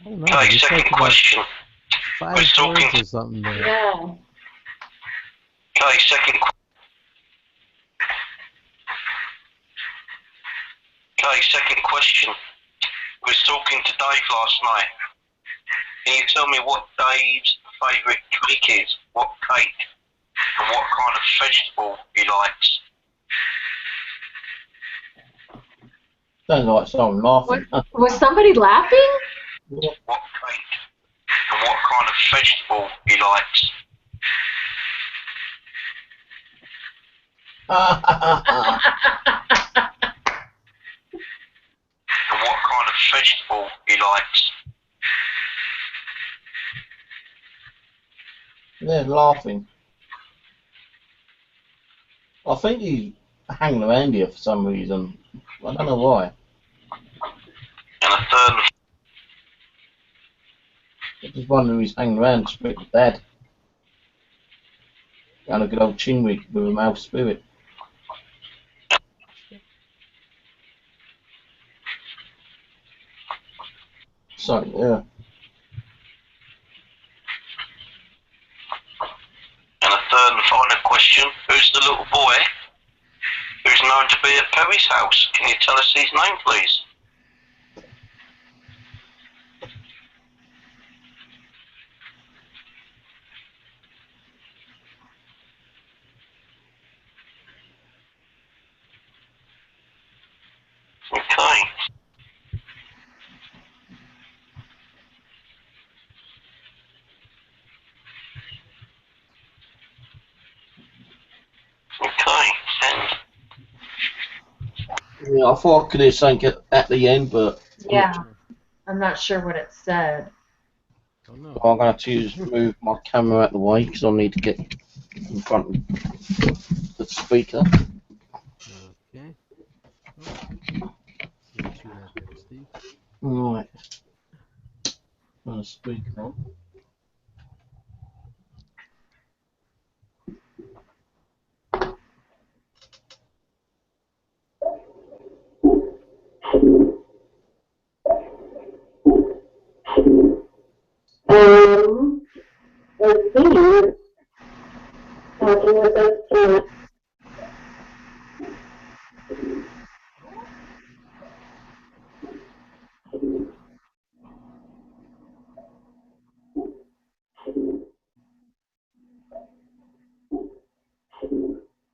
I don't know. okay, It's second like about question. 5 We're talking- words or something there. Yeah. Okay, second. Okay, second question. We was talking to Dave last night. Can you tell me what Dave's favourite cake is? What cake? And what kind of vegetable he likes? Sounds like someone laughing. Was somebody laughing? What cake? And what kind of vegetable he likes? And what kind of vegetable he likes? They're laughing. I think he's hanging around here for some reason. I don't know why. And a third. I just wonder if he's hanging around to speak with Dad. Got a good old chinwig with a mouth spirit. So, yeah. question. Who's the little boy who's known to be at Perry's house? Can you tell us his name, please? Okay. Okay. And Yeah, I thought I could hear something at the end, but Yeah. I'm not sure what it said. Oh no. I'm going to have to move my camera out of the way because I need to get in front of the speaker. Okay. Oh. Get you that there, Steve. Right. I'm going to speak on. Let's see. Talking with us tonight.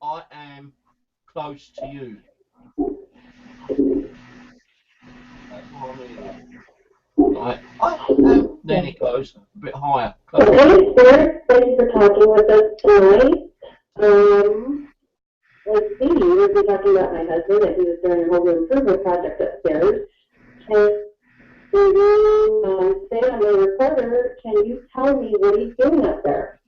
I am close to you. That's what I mean. Right. I am nearly close, a bit higher. Close. Okay, sir. Thank you for talking with us tonight. Let's see. You were talking about my husband that he was doing a home improvement project upstairs. Can you say on the recorder, can you tell me what he's doing up there?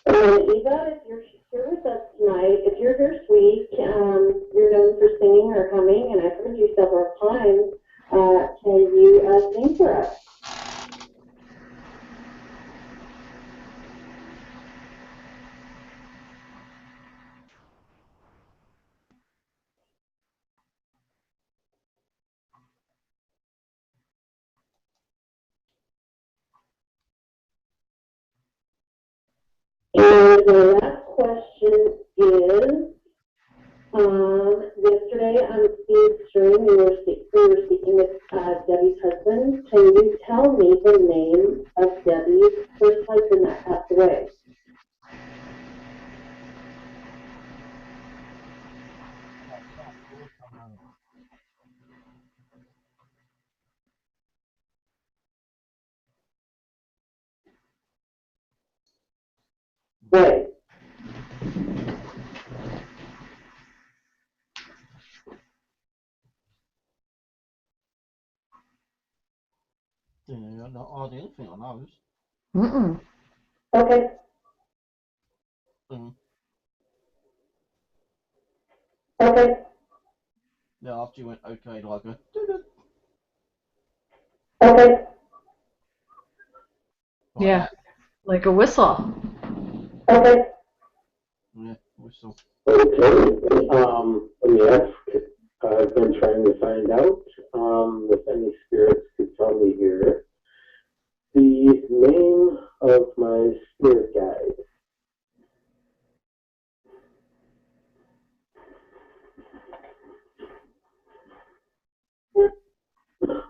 Eva, if you're here with us tonight, if you're here, sweet, you're known for singing or humming, and I've heard you several times. Can you sing for us? And the last question is, yesterday on Steve's stream, we were speaking with Debbie's husband. Can you tell me the name of Debbie's first husband that passed away? Right. Yeah, not hardly anything on those. Mm-mm. Okay. Okay. Yeah, after you went okay, like a. Okay. Like Yeah. that. Like a whistle. Okay. Yeah, whistle. Okay. Let me ask. I've been trying to find out if any spirits could tell me here the name of my spirit guide.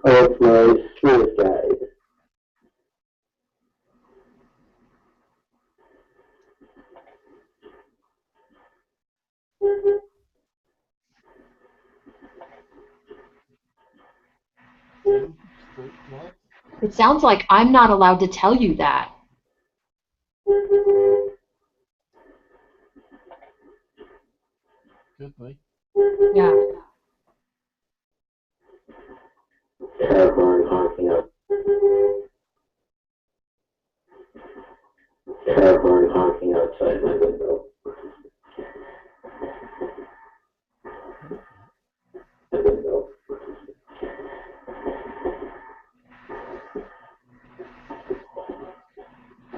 Of my spirit guide. It sounds like I'm not allowed to tell you that. Could be. Yeah. Car horn honking out. Car horn honking outside my window.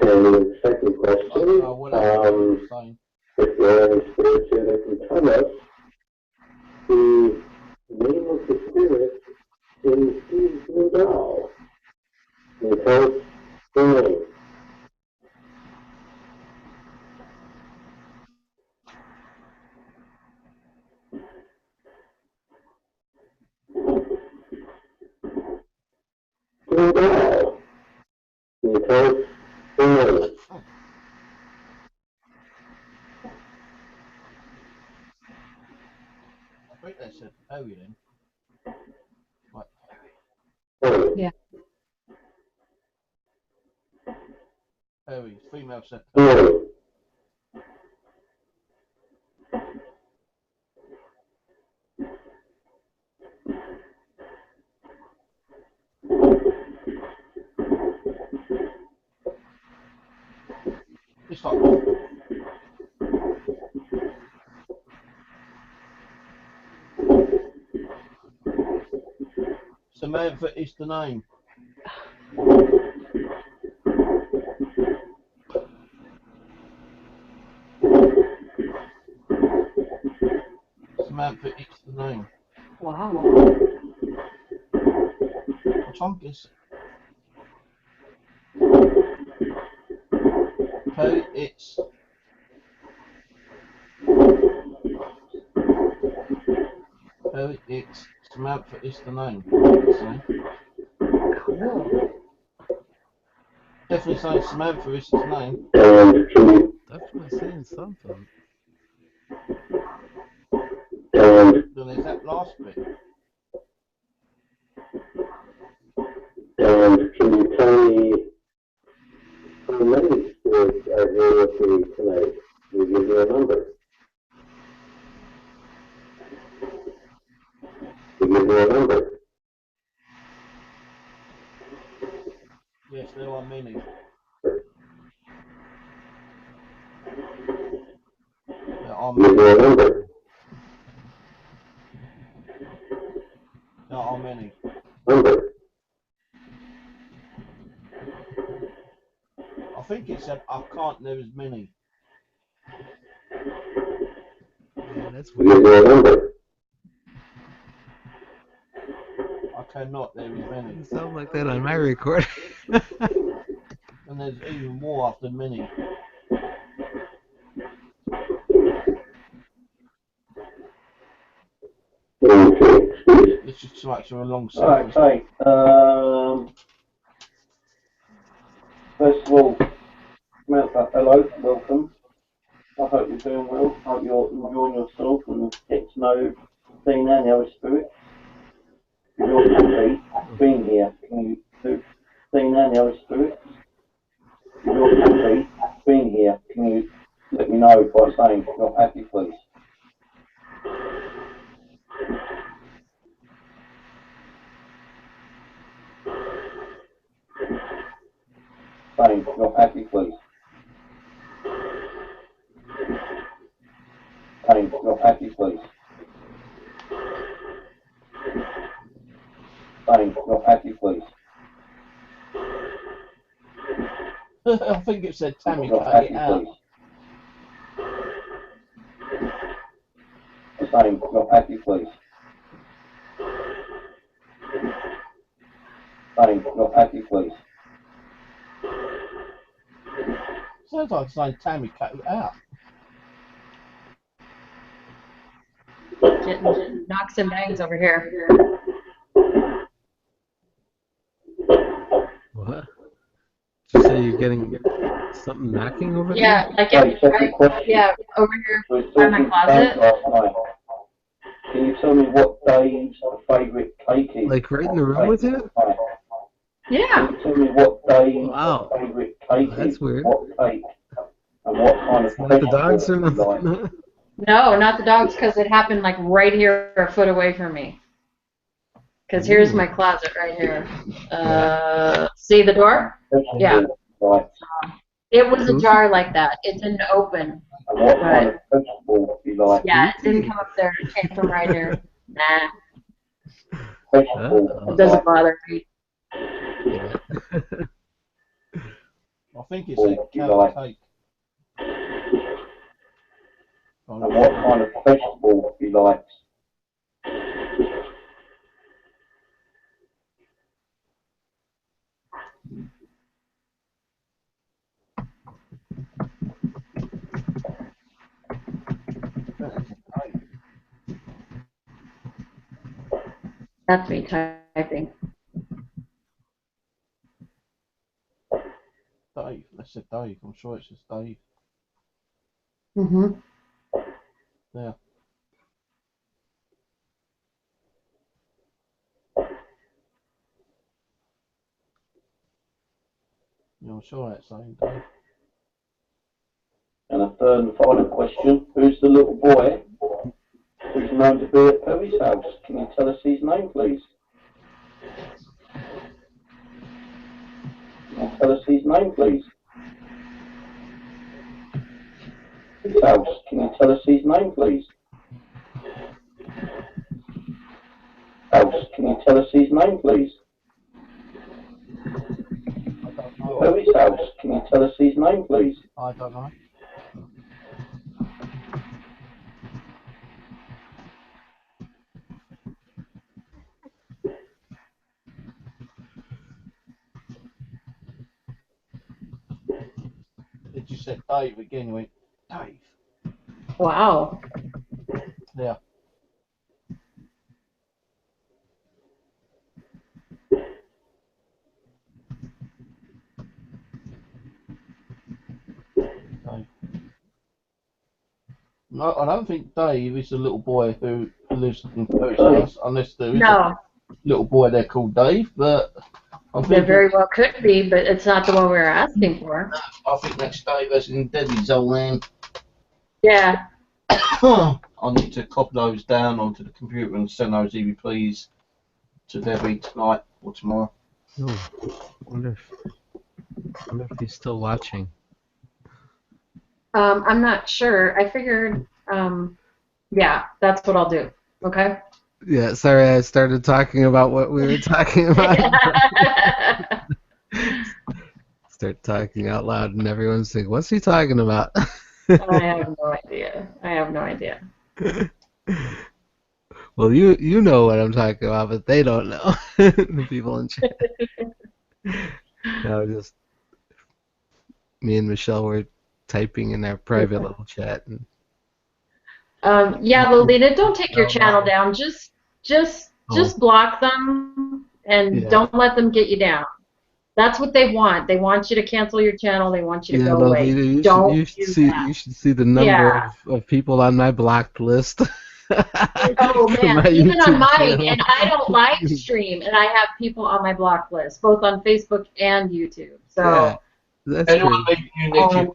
And the second question, if there are any spirits here that can tell us The name of the spirit in Steve's new doll. Can you tell us the name? New doll. Can you tell us the name? I think they said Perry then. Right. Perry. Yeah. Perry, female said Perry. Perry. It's like Samantha is the name. Samantha is the name. Wow. Which one is Perry? It's Perry. It's Samantha is the name. Cool. Definitely saying Samantha is his name. And can you, Definitely saying something. and, Then there's that last bit. and can you tell me how many spirits are here with me tonight? Can you give me a number? Can you give me a number? Yes, there are many. There are Give me many. a number. There are many. Number. I think it said I can't. There is many. Yeah, that's Give me weird. a number. I cannot. There is many. Doesn't sound like that on my recording. And there's even more after many. Okay. It's just too much of a long Alright, sentence. first of all, Samantha, hello, welcome. I hope you're doing well. I hope you're enjoying yourself and getting to know Dean and the other spirits. If you're happy being here, can you do Dean and the other spirits? If you're happy being here, can you let me know by saying you're happy, please? Saying you're happy, please. Saying you're happy, please. Saying you're happy, please. I think it said Tammy You're cut happy, it out. please. Saying you're happy, please. Saying you're happy, please. Sounds like saying Tammy cut it out. Getting knocks and bangs over here. What? Did you say you're getting something knocking over Yeah, there? like Hey, second question. yeah, over here We were by my talking about closet. last night. Can you tell me what Dave's favourite cake is? Like right in the room with you? Right. Yeah. Can you tell me what Dave's Wow. favourite cake Well, that's is? weird. What cake? And what kind of It's not the dogs or vegetable you like? nothing. No, not the dogs, because it happened like right here, a foot away from me. Because here's my closet right here. See the door? Yeah. Right. It was a Spooky. jar like that. It didn't open. And what kind of vegetable you like? Yeah, it didn't come up there. It came from right here. Nah, Vegetable it doesn't bother me. Yeah. I think it said you carrot like? cake. And what kind of vegetable you like? That's me typing. Dave. Let's say Dave. I'm sure it's just Dave. Mm-hmm. Yeah. I'm sure that's Dave. And a third and final question: who's the little boy who's known to be at Perry's house? Can you tell us his name, please? Can you tell us his name, please? His house. Can you tell us his name, please? House. Can you tell us his name, please? Perry's house. Can you tell us his name, please? I don't know. Did you say Dave again? You went Dave. Wow. Yeah. Dave. No, I don't think Dave is the little boy who lives in Perry's house, unless there is a little boy there called Dave. But I think there very well could be, but it's not the one we were asking for. I think that's Dave, as in Debbie's old man. Yeah. I need to copy those down onto the computer and send those EVPs to Debbie tonight or tomorrow. Oh, wonder if he's still watching. I'm not sure. I figured, yeah, that's what I'll do. Okay? Yeah, sorry, I started talking about what we were talking about. Start talking out loud, and everyone's thinking, "What's he talking about?" I have no idea. I have no idea. Well, you know what I'm talking about, but they don't know. The people in chat. No, just me and Michelle were typing in our private little chat. And yeah, Lolita, don't take your channel down. Just block them and don't let them get you down. That's what they want. They want you to cancel your channel. They want you to go away. You should see the number of people on my blocked list. Oh man, even on mine, and I don't live stream, and I have people on my block list, both on Facebook and YouTube. So that's great.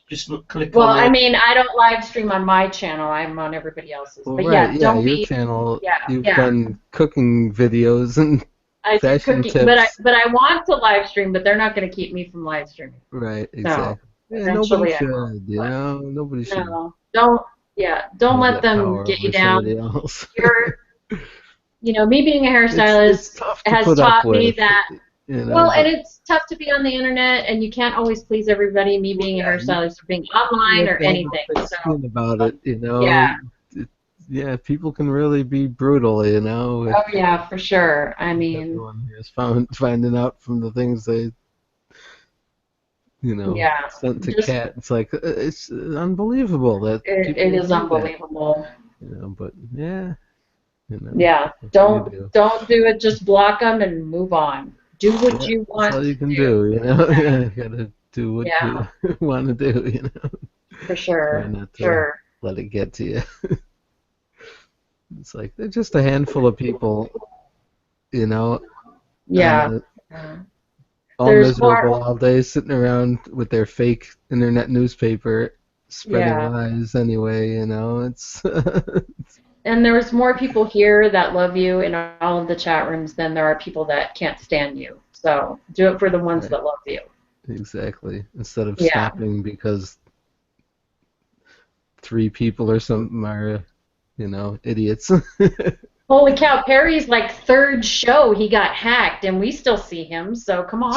Just click well, on I mean, I don't live stream on my channel. I'm on everybody else's. Well, but right, don't your be. channel. You've done cooking videos and I do fashion cooking, tips. but I want to live stream, but they're not going to keep me from live streaming. Right, exactly. So, yeah, nobody should. Nobody should. No, don't let them get you down. You're, me being a hairstylist has taught me that. Well, and it's tough to be on the internet, and you can't always please everybody. Me being a hairstylist or being online or anything. So about it, Yeah, people can really be brutal, Oh yeah, for sure. I mean, everyone is finding out from the things they, sent to Kat. It's like it's unbelievable that it is unbelievable. But yeah. Yeah, don't do it. Just block them and move on. Do what you want. That's all you can do, You gotta do what you want to do, For sure. Try not to let it get to you. It's like they're just a handful of people, Yeah. All miserable all day, sitting around with their fake internet newspaper, spreading lies. Anyway, it's. And there's more people here that love you in all of the chat rooms than there are people that can't stand you. So do it for the ones that love you. Exactly. Instead of stopping because 3 people or something are, idiots. Holy cow, Perry's third show he got hacked, and we still see him, so come on.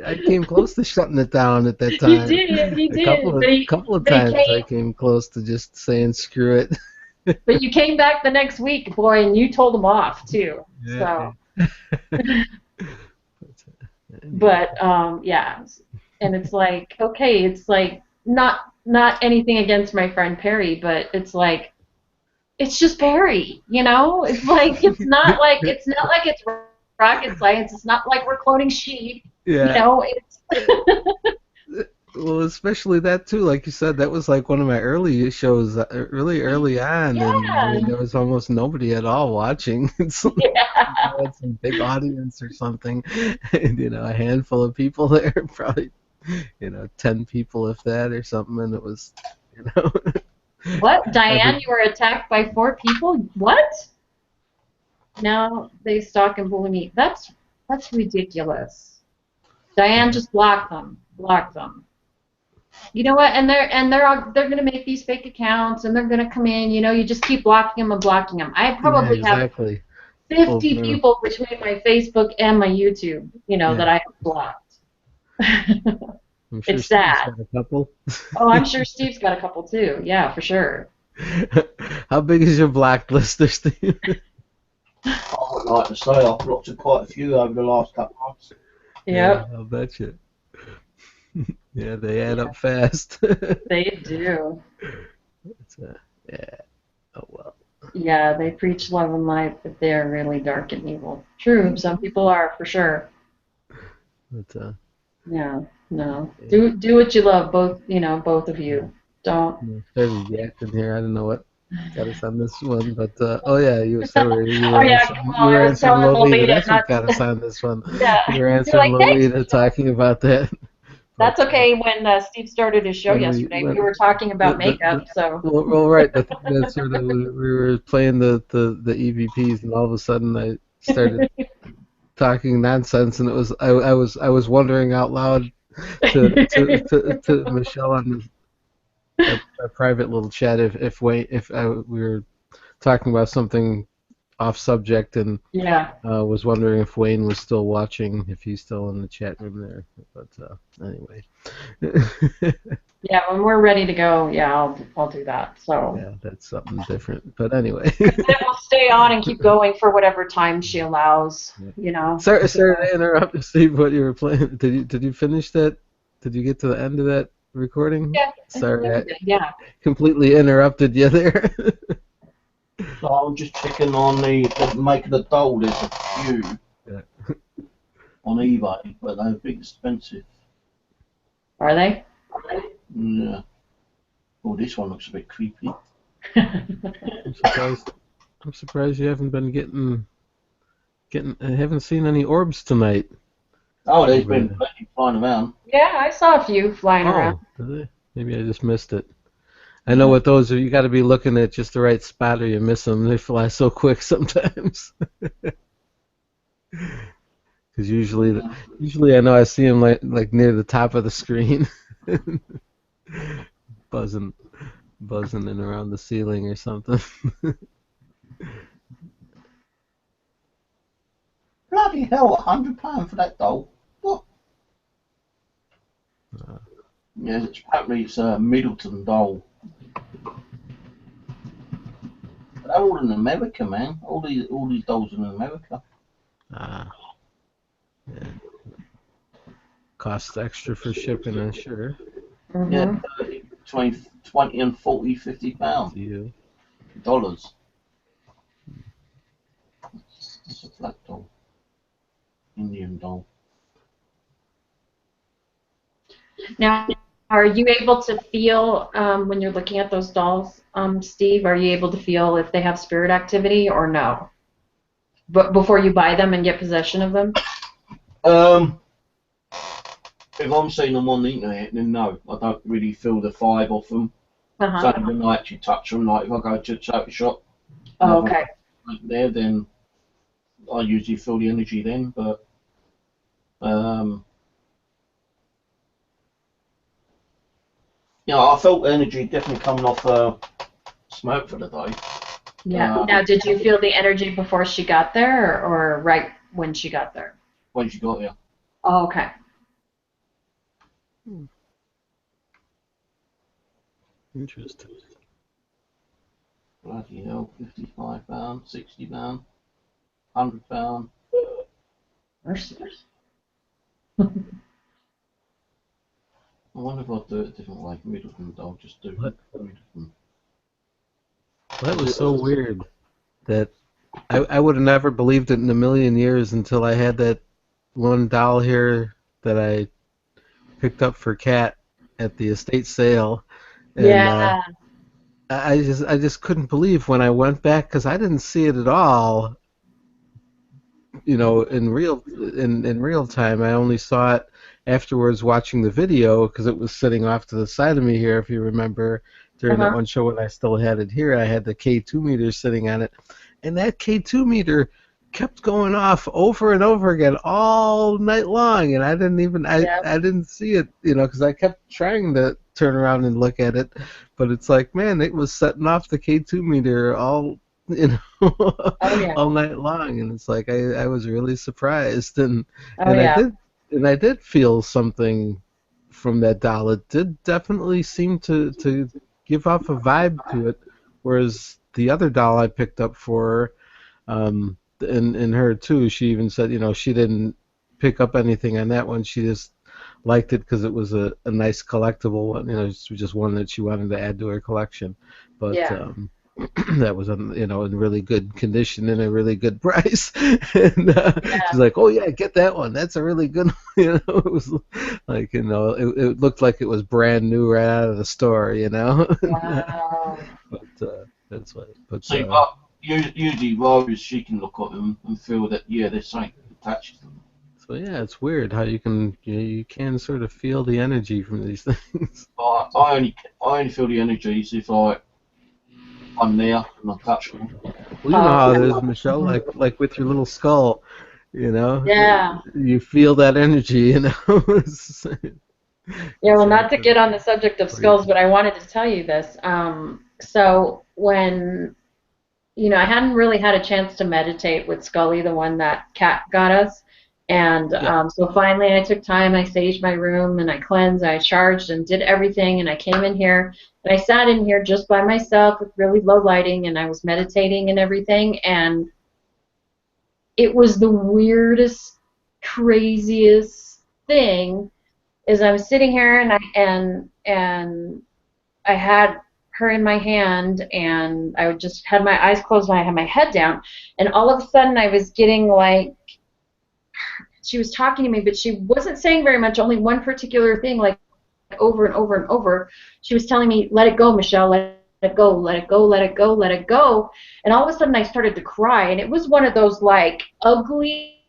I came close to shutting it down at that time. You did. A couple of times I came close to just saying screw it. But you came back the next week, boy, and you told him off, too. So. But, and it's like, okay, it's like, not anything against my friend Perry, but it's like, it's just Barry, you know? It's like it's not like it's rocket science. It's not like we're cloning sheep. Yeah. You know, it's Well, especially that too, like you said, that was like one of my early shows, really early on, and I mean, yeah. there was almost nobody at all watching. It's like Yeah. you had some big audience or something, and a handful of people there, probably 10 people if that or something, and it was, you know, What? Diane, every you were attacked by 4 people? What? Now they stalk and bully me. That's ridiculous. Diane, just block them. Block them. You know what? They're gonna make these fake accounts and they're gonna come in. You know, you just keep blocking them and blocking them. I yeah, probably have exactly. 50 Opening, people between my Facebook and my YouTube. You know yeah, that I have blocked. I'm sure It's Steve's sad. got a couple. Oh, I'm sure Steve's got a couple too. Yeah, for sure. How big is your blacklist there, Steve? I would like to say I've blocked quite a few over the last couple of months. Yep. Yeah, I'll bet you. Yeah, they add up fast. They do. Yeah. Oh well. Yeah, they preach love and light, but they're really dark and evil. True, some people are for sure. But Yeah, no. yeah. Do what you love, both of you. Don't. I started yakking here. I don't know what got us on this one, but oh yeah, you Oh were yeah, answering well, I was telling Lolita. Lolita That's what not got us to. on this one. Yeah, You were you're answering like, thanks. Lolita, talking about that. That's But okay. When Steve started his show yesterday, we were talking about makeup. So well, right. The thing that sort of we were playing the EVPs, and all of a sudden I started talking nonsense, and it was I was wondering out loud to Michelle on our private little chat if we were talking about something off subject, and yeah, was wondering if Wayne was still watching, if he's still in the chat room there. But anyway. yeah. When we're ready to go, yeah, I'll do that. So Yeah, that's something different. But anyway. then we'll stay on and keep going for whatever time she allows. You know. Sorry to interrupt, Steve. What you were playing? Did you finish that? Did you get to the end of that recording? Yeah. Sorry, Yeah. completely interrupted you there. So I'm just checking on the make of the doll. There's a few on eBay, but they're a bit expensive. Are they? Yeah. Oh, this one looks a bit creepy. I'm surprised you haven't been getting. I haven't seen any orbs tonight. Oh, there's been plenty flying around. Yeah, I saw a few flying around. Maybe I just missed it. I know what those are. You got to be looking at just the right spot, or you miss them. They fly so quick sometimes. Because usually I know I see them like near the top of the screen, buzzing in around the ceiling or something. Bloody hell, £100 for that doll. What? Yeah, apparently it's a Middleton doll. They're all in America, man. All these dolls are in America. Yeah. Costs extra for shipping, I'm sure. Mm-hmm. Yeah, between 20 and 40, 50 pounds. Dollars. It's a black doll. Indian doll. Now, are you able to feel when you're looking at those dolls, Steve? Are you able to feel if they have spirit activity or no? But before you buy them and get possession of them? If I'm seeing them on the internet, then no, I don't really feel the vibe off them. So when I actually touch them, like if I go to a charity shop, okay. There, then I usually feel the energy then. But I felt energy definitely coming off smoke for the day. Yeah. Now, did you feel the energy before she got there, or right when she got there? When she got here. Oh, okay. Interesting. Bloody hell, £55, £60, £100. Mercy. I wonder if I'll do it a different way. Middleton doll, just do Middleton. That was so weird that I would have never believed it in a million years until I had that one doll here that I picked up for Kat at the estate sale, and Yeah. I just couldn't believe when I went back because I didn't see it at all. In real time. I only saw it afterwards watching the video because it was sitting off to the side of me here. If you remember during that Uh-huh. one show when I still had it here, I had the K2 meter sitting on it, and that K2 meter kept going off over and over again all night long, and Yep. I didn't see it, because I kept trying to turn around and look at it, but it's like, man, it was setting off the K2 meter all you know Oh yeah. all night long, and it's like I was really surprised, Oh and I yeah. did and I did feel something from that doll. It did definitely seem to give off a vibe to it, whereas the other doll I picked up for her, in her too, she even said, she didn't pick up anything on that one. She just liked it because it was a nice collectible one. It's just one that she wanted to add to her collection. But Yeah. that was in really good condition and a really good price. And she's like, "Oh yeah, get that one. That's a really good one." It was like it looked like it was brand new right out of the store. Wow. But that's what. But See, but usually Rose, she can look at them and feel that, yeah, there's something attached to them. so yeah, it's weird how you can sort of feel the energy from these things. I only feel the energies if I'm there and I touch them. Well, you know Oh how it is, Michelle. Like with your little skull, yeah. you feel that energy. It's Yeah, well, sort not of to get on the subject of crazy. skulls, but I wanted to tell you this. So when, I hadn't really had a chance to meditate with Scully, the one that Kat got us. And Yeah. so finally I took time, I saged my room, and I cleansed, I charged, and did everything. And I came in here, and I sat in here just by myself with really low lighting, and I was meditating and everything. And it was the weirdest, craziest thing. Is I was sitting here, and I had her in my hand, and I just had my eyes closed and I had my head down, and all of a sudden I was getting like, she was talking to me, but she wasn't saying very much, only one particular thing, like over and over and over. She was telling me, let it go, Michelle, let it go, let it go, let it go, let it go. And all of a sudden I started to cry, and it was one of those like ugly,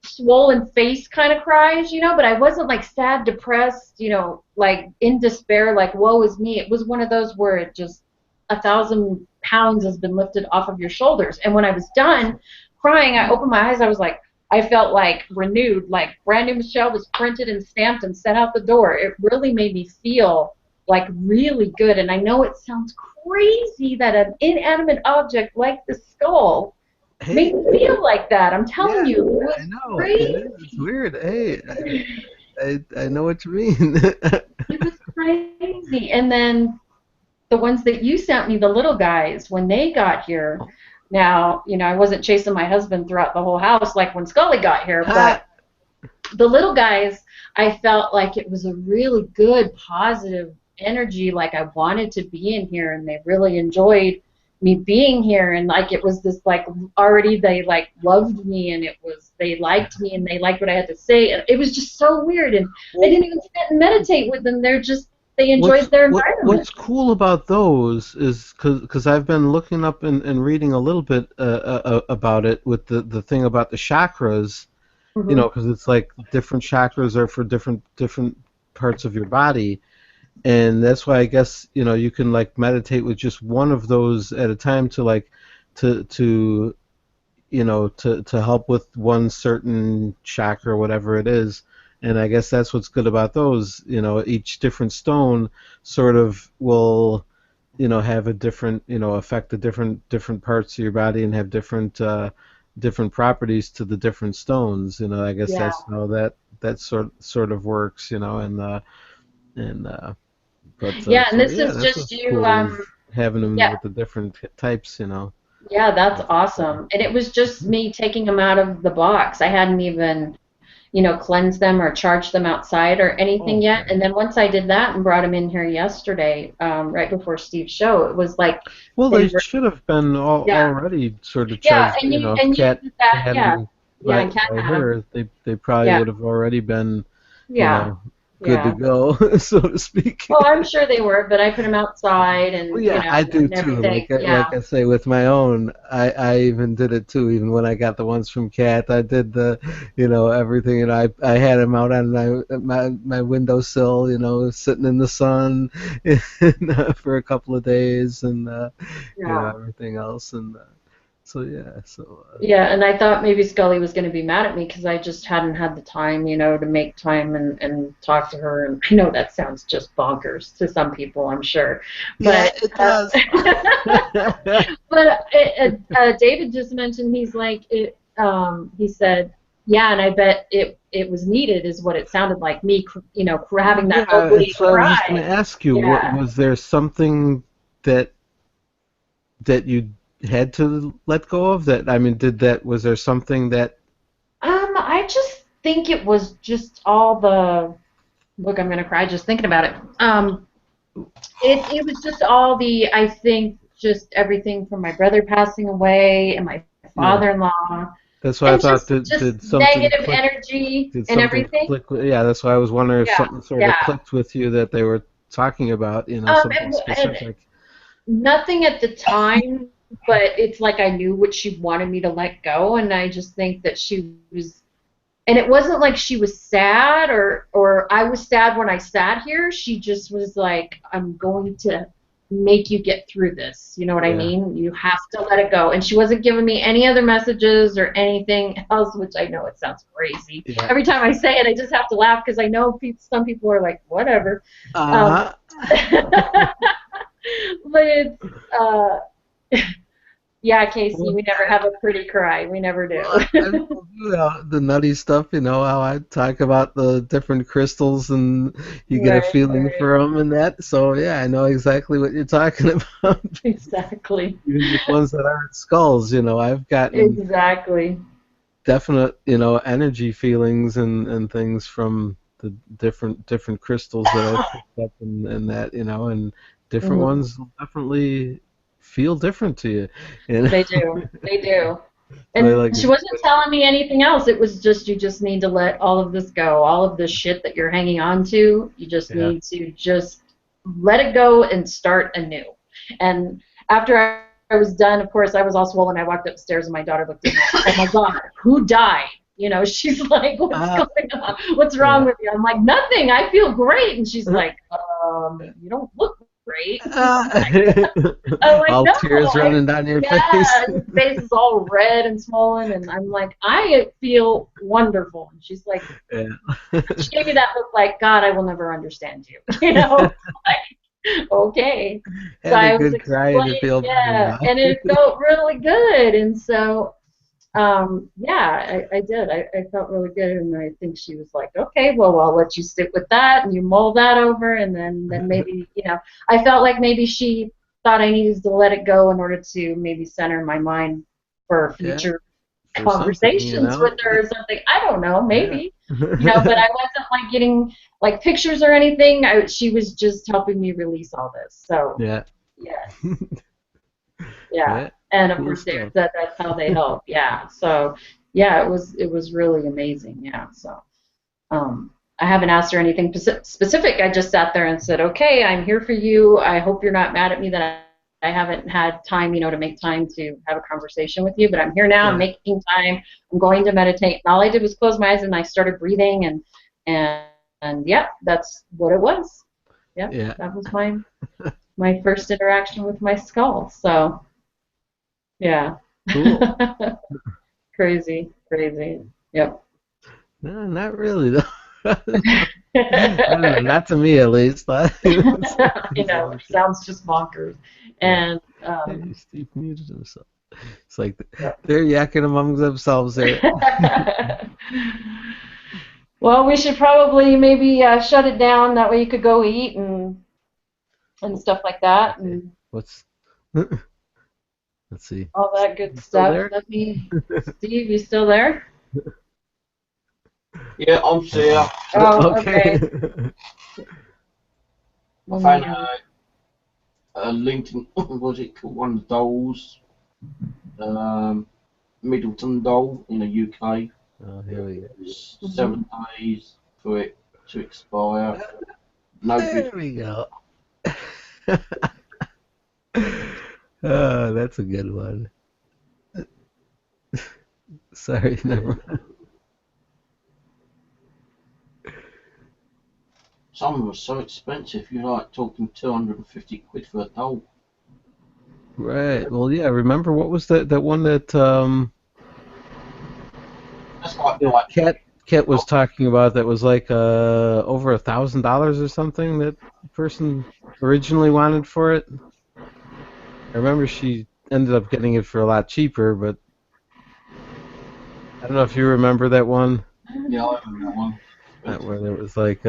swollen face kind of cries, but I wasn't like sad, depressed, like in despair, like woe is me. It was one of those where it just 1,000 pounds has been lifted off of your shoulders. And when I was done crying, I opened my eyes. I was like, I felt like renewed, like brand new Michelle was printed and stamped and sent out the door. It really made me feel like really good. And I know it sounds crazy that an inanimate object like the skull Hey, made me feel like that. I'm telling yeah, you, it was I know it crazy. is. It's weird. Hey, I know what you mean. It was crazy. And then the ones that you sent me, the little guys, when they got here, now, I wasn't chasing my husband throughout the whole house like when Scully got here, but the little guys, I felt like it was a really good, positive energy, like I wanted to be in here, and they really enjoyed me being here, and like it was this like already they like loved me, and it was they liked me, and they liked what I had to say, and it was just so weird, and I didn't even sit and meditate with them. They enjoyed their environment. What's cool about those is because I've been looking up and reading a little bit about it with the thing about the chakras, Mm-hmm. because it's like different chakras are for different parts of your body, and that's why I guess you can like meditate with just one of those at a time to like to to help with one certain chakra or whatever it is. And I guess that's what's good about those. Each different stone sort of will, have a different, affect the different parts of your body and have different properties to the different stones. I guess Yeah. that's how that sort of works. And but Yeah, and so this yeah, is that's just what's you. cool is having them Yeah, with the different types. yeah, that's awesome. And it was just me taking them out of the box. I hadn't even, cleanse them or charge them outside or anything yet. And then once I did that and brought them in here yesterday, right before Steve's show, it was like Well, they should have been already sort of charged. and you If Cat did that, hadn't and Cat by had 'em. her, they probably Yeah. would have already been, Yeah. good to go, so to speak. Well, I'm sure they were, but I put them outside and Well, yeah, I do and too. everything. Like I say, with my own, I even did it too. Even when I got the ones from Cat, I did the, everything, and I had them out on my windowsill, sitting in the sun, for a couple of days, and everything else, and Yeah, and I thought maybe Scully was going to be mad at me because I just hadn't had the time, to make time and talk to her. And I know that sounds just bonkers to some people, I'm sure. But, it does. but David just mentioned he said, yeah, and I bet it was needed, is what it sounded like. Me, having that ugly that's what I was just cry. going to ask you. Yeah. Was there something that you had to let go of? Was there something that? I just think it was just all the. Look, I'm gonna cry just thinking about it. It was just all the. I think just everything from my brother passing away and my father-in-law. That's why I thought just did something negative click, energy did and something everything. click that's why I was wondering if something sort of clicked with you that they were talking about, something specific. And nothing at the time, but it's like I knew what she wanted me to let go, and I just think that she was. And it wasn't like she was sad or I was sad when I sat here. She just was like, I'm going to make you get through this. You know what I mean? You have to let it go. And she wasn't giving me any other messages or anything else, which I know it sounds crazy. Yeah. Every time I say it, I just have to laugh because I know some people are like, whatever. But it's, yeah, Casey, we never have a pretty cry. We never do. The nutty stuff, how I talk about the different crystals and you get a feeling for them and that. So, yeah, I know exactly what you're talking about. Exactly. Even the ones that aren't skulls, I've gotten definite, energy feelings and things from the different crystals that I picked up and that, and different ones definitely feel different to you. They do. And she wasn't telling me anything else. It was just, you just need to let all of this go. All of this shit that you're hanging on to, you just need to just let it go and start anew. And after I was done, of course, I was all swollen. I walked upstairs and my daughter looked at me like, oh my God, who died? She's like, what's going on? What's wrong with you? I'm like, nothing. I feel great. And she's like, you don't look great. All tears running down your face. His face is all red and swollen, and I'm like, I feel wonderful. And she's like, she gave me that look like, God, I will never understand you. Like, okay. So I was explaining, and it felt really good, and so. I did. I felt really good, and I think she was like, okay, well, I'll let you sit with that, and you mull that over, and then maybe, I felt like maybe she thought I needed to let it go in order to maybe center my mind for future conversations with her or something. I don't know, maybe, but I wasn't like getting like pictures or anything. She was just helping me release all this. So yeah. And of course, that's how they help. Yeah. So, it was really amazing. Yeah. So, I haven't asked her anything specific. I just sat there and said, okay, I'm here for you. I hope you're not mad at me that I haven't had time, to make time to have a conversation with you. But I'm here now. I'm making time. I'm going to meditate. And all I did was close my eyes and I started breathing. And that's what it was. Yeah. That was my first interaction with my skull. So. Yeah. Cool. Crazy. Yep. No, not really though. I don't know, not to me at least. It sounds just bonkers. And Steve muted himself. It's like they're yakking among themselves there. Well, we should probably maybe shut it down. That way you could go eat and stuff like that. And let's see. All that good stuff. Steve, you still there? Yeah, I'm here. Oh, okay. I found a Lincoln, what was it called? One of the dolls. Middleton doll in the UK. Oh, here we go. 7 days for it to expire. No There good. we go. Oh, that's a good one. Sorry, never mind. Some of them are so expensive. You're like talking 250 quid for a doll. Right. Well, yeah. Remember what was that one that That's like Cat was talking about that was like over $1,000 or something that person originally wanted for it. I remember she ended up getting it for a lot cheaper, but I don't know if you remember that one. Yeah, I remember that one. That where it was like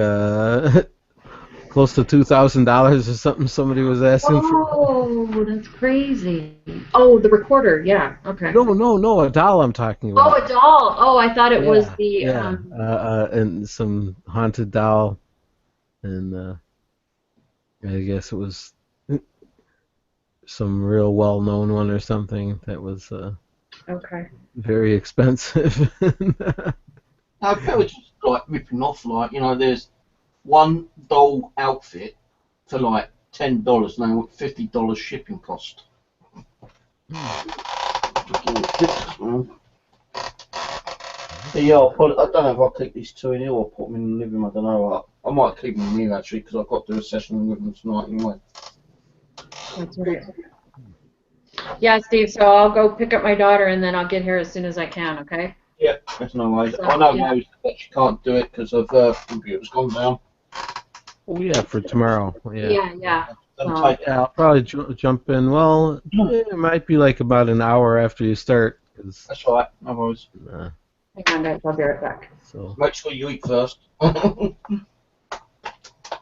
close to $2,000 or something. Somebody was asking for. Oh, that's crazy. Oh, the recorder. Yeah. Okay. No, a doll I'm talking Oh, about. a doll. Oh, I thought it was Yeah, the. yeah. And some haunted doll, and I guess it was some real well-known one or something that was Okay. very expensive. No, people just like ripping off. Like, you know, there's one doll outfit for like $10 now with $50 shipping cost. But yeah, I don't know if I'll keep these two in here or put them in the living room. I don't know. I might keep them in here actually because I've got to do a session with them tonight anyway. That's right. Yeah, Steve. So I'll go pick up my daughter and then I'll get here as soon as I can. Okay. Yeah, there's no way. So, I know yeah. Rose that she can't do it because of her computer's gone down. Oh yeah, for tomorrow. Yeah. Yeah. Take Yeah, I'll probably jump in. Well, it might be like about an hour after you start. That's all right. No worries. Hang on, guys. I'll be right back. So. Make sure you eat first.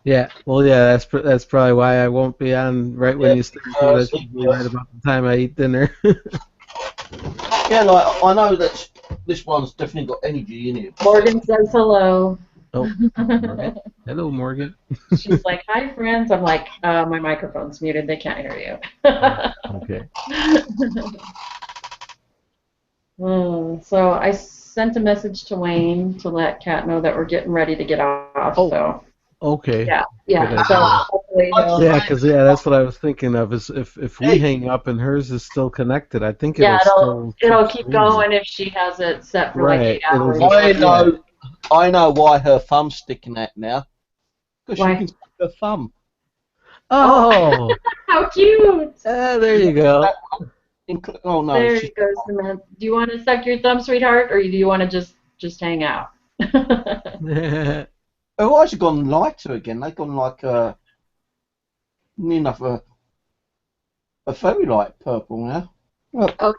Yeah. Well, yeah. That's probably why I won't be on right when you start. Because that should be right about the time I eat dinner. Yeah, like I know that this one's definitely got energy in it. Morgan says hello. Oh, Morgan. Hello, Morgan. She's like, "Hi, friends." I'm like, "My microphone's muted. They can't hear you." Okay. So I sent a message to Wayne to let Kat know that we're getting ready to get off. Oh. So. Okay. Yeah. So hopefully that's what I was thinking of. Is if we hang up and hers is still connected, I think it'll keep going if she has it set for like 8 hours. I know why her thumb's sticking out now. Because she can stick her thumb. Oh, how cute! There you go. Oh no. There you go, Samantha. Do you want to suck your thumb, sweetheart, or do you want to just hang out? Oh, why's it gone lighter again? They've gone like near enough a very light purple now. Look. Oh,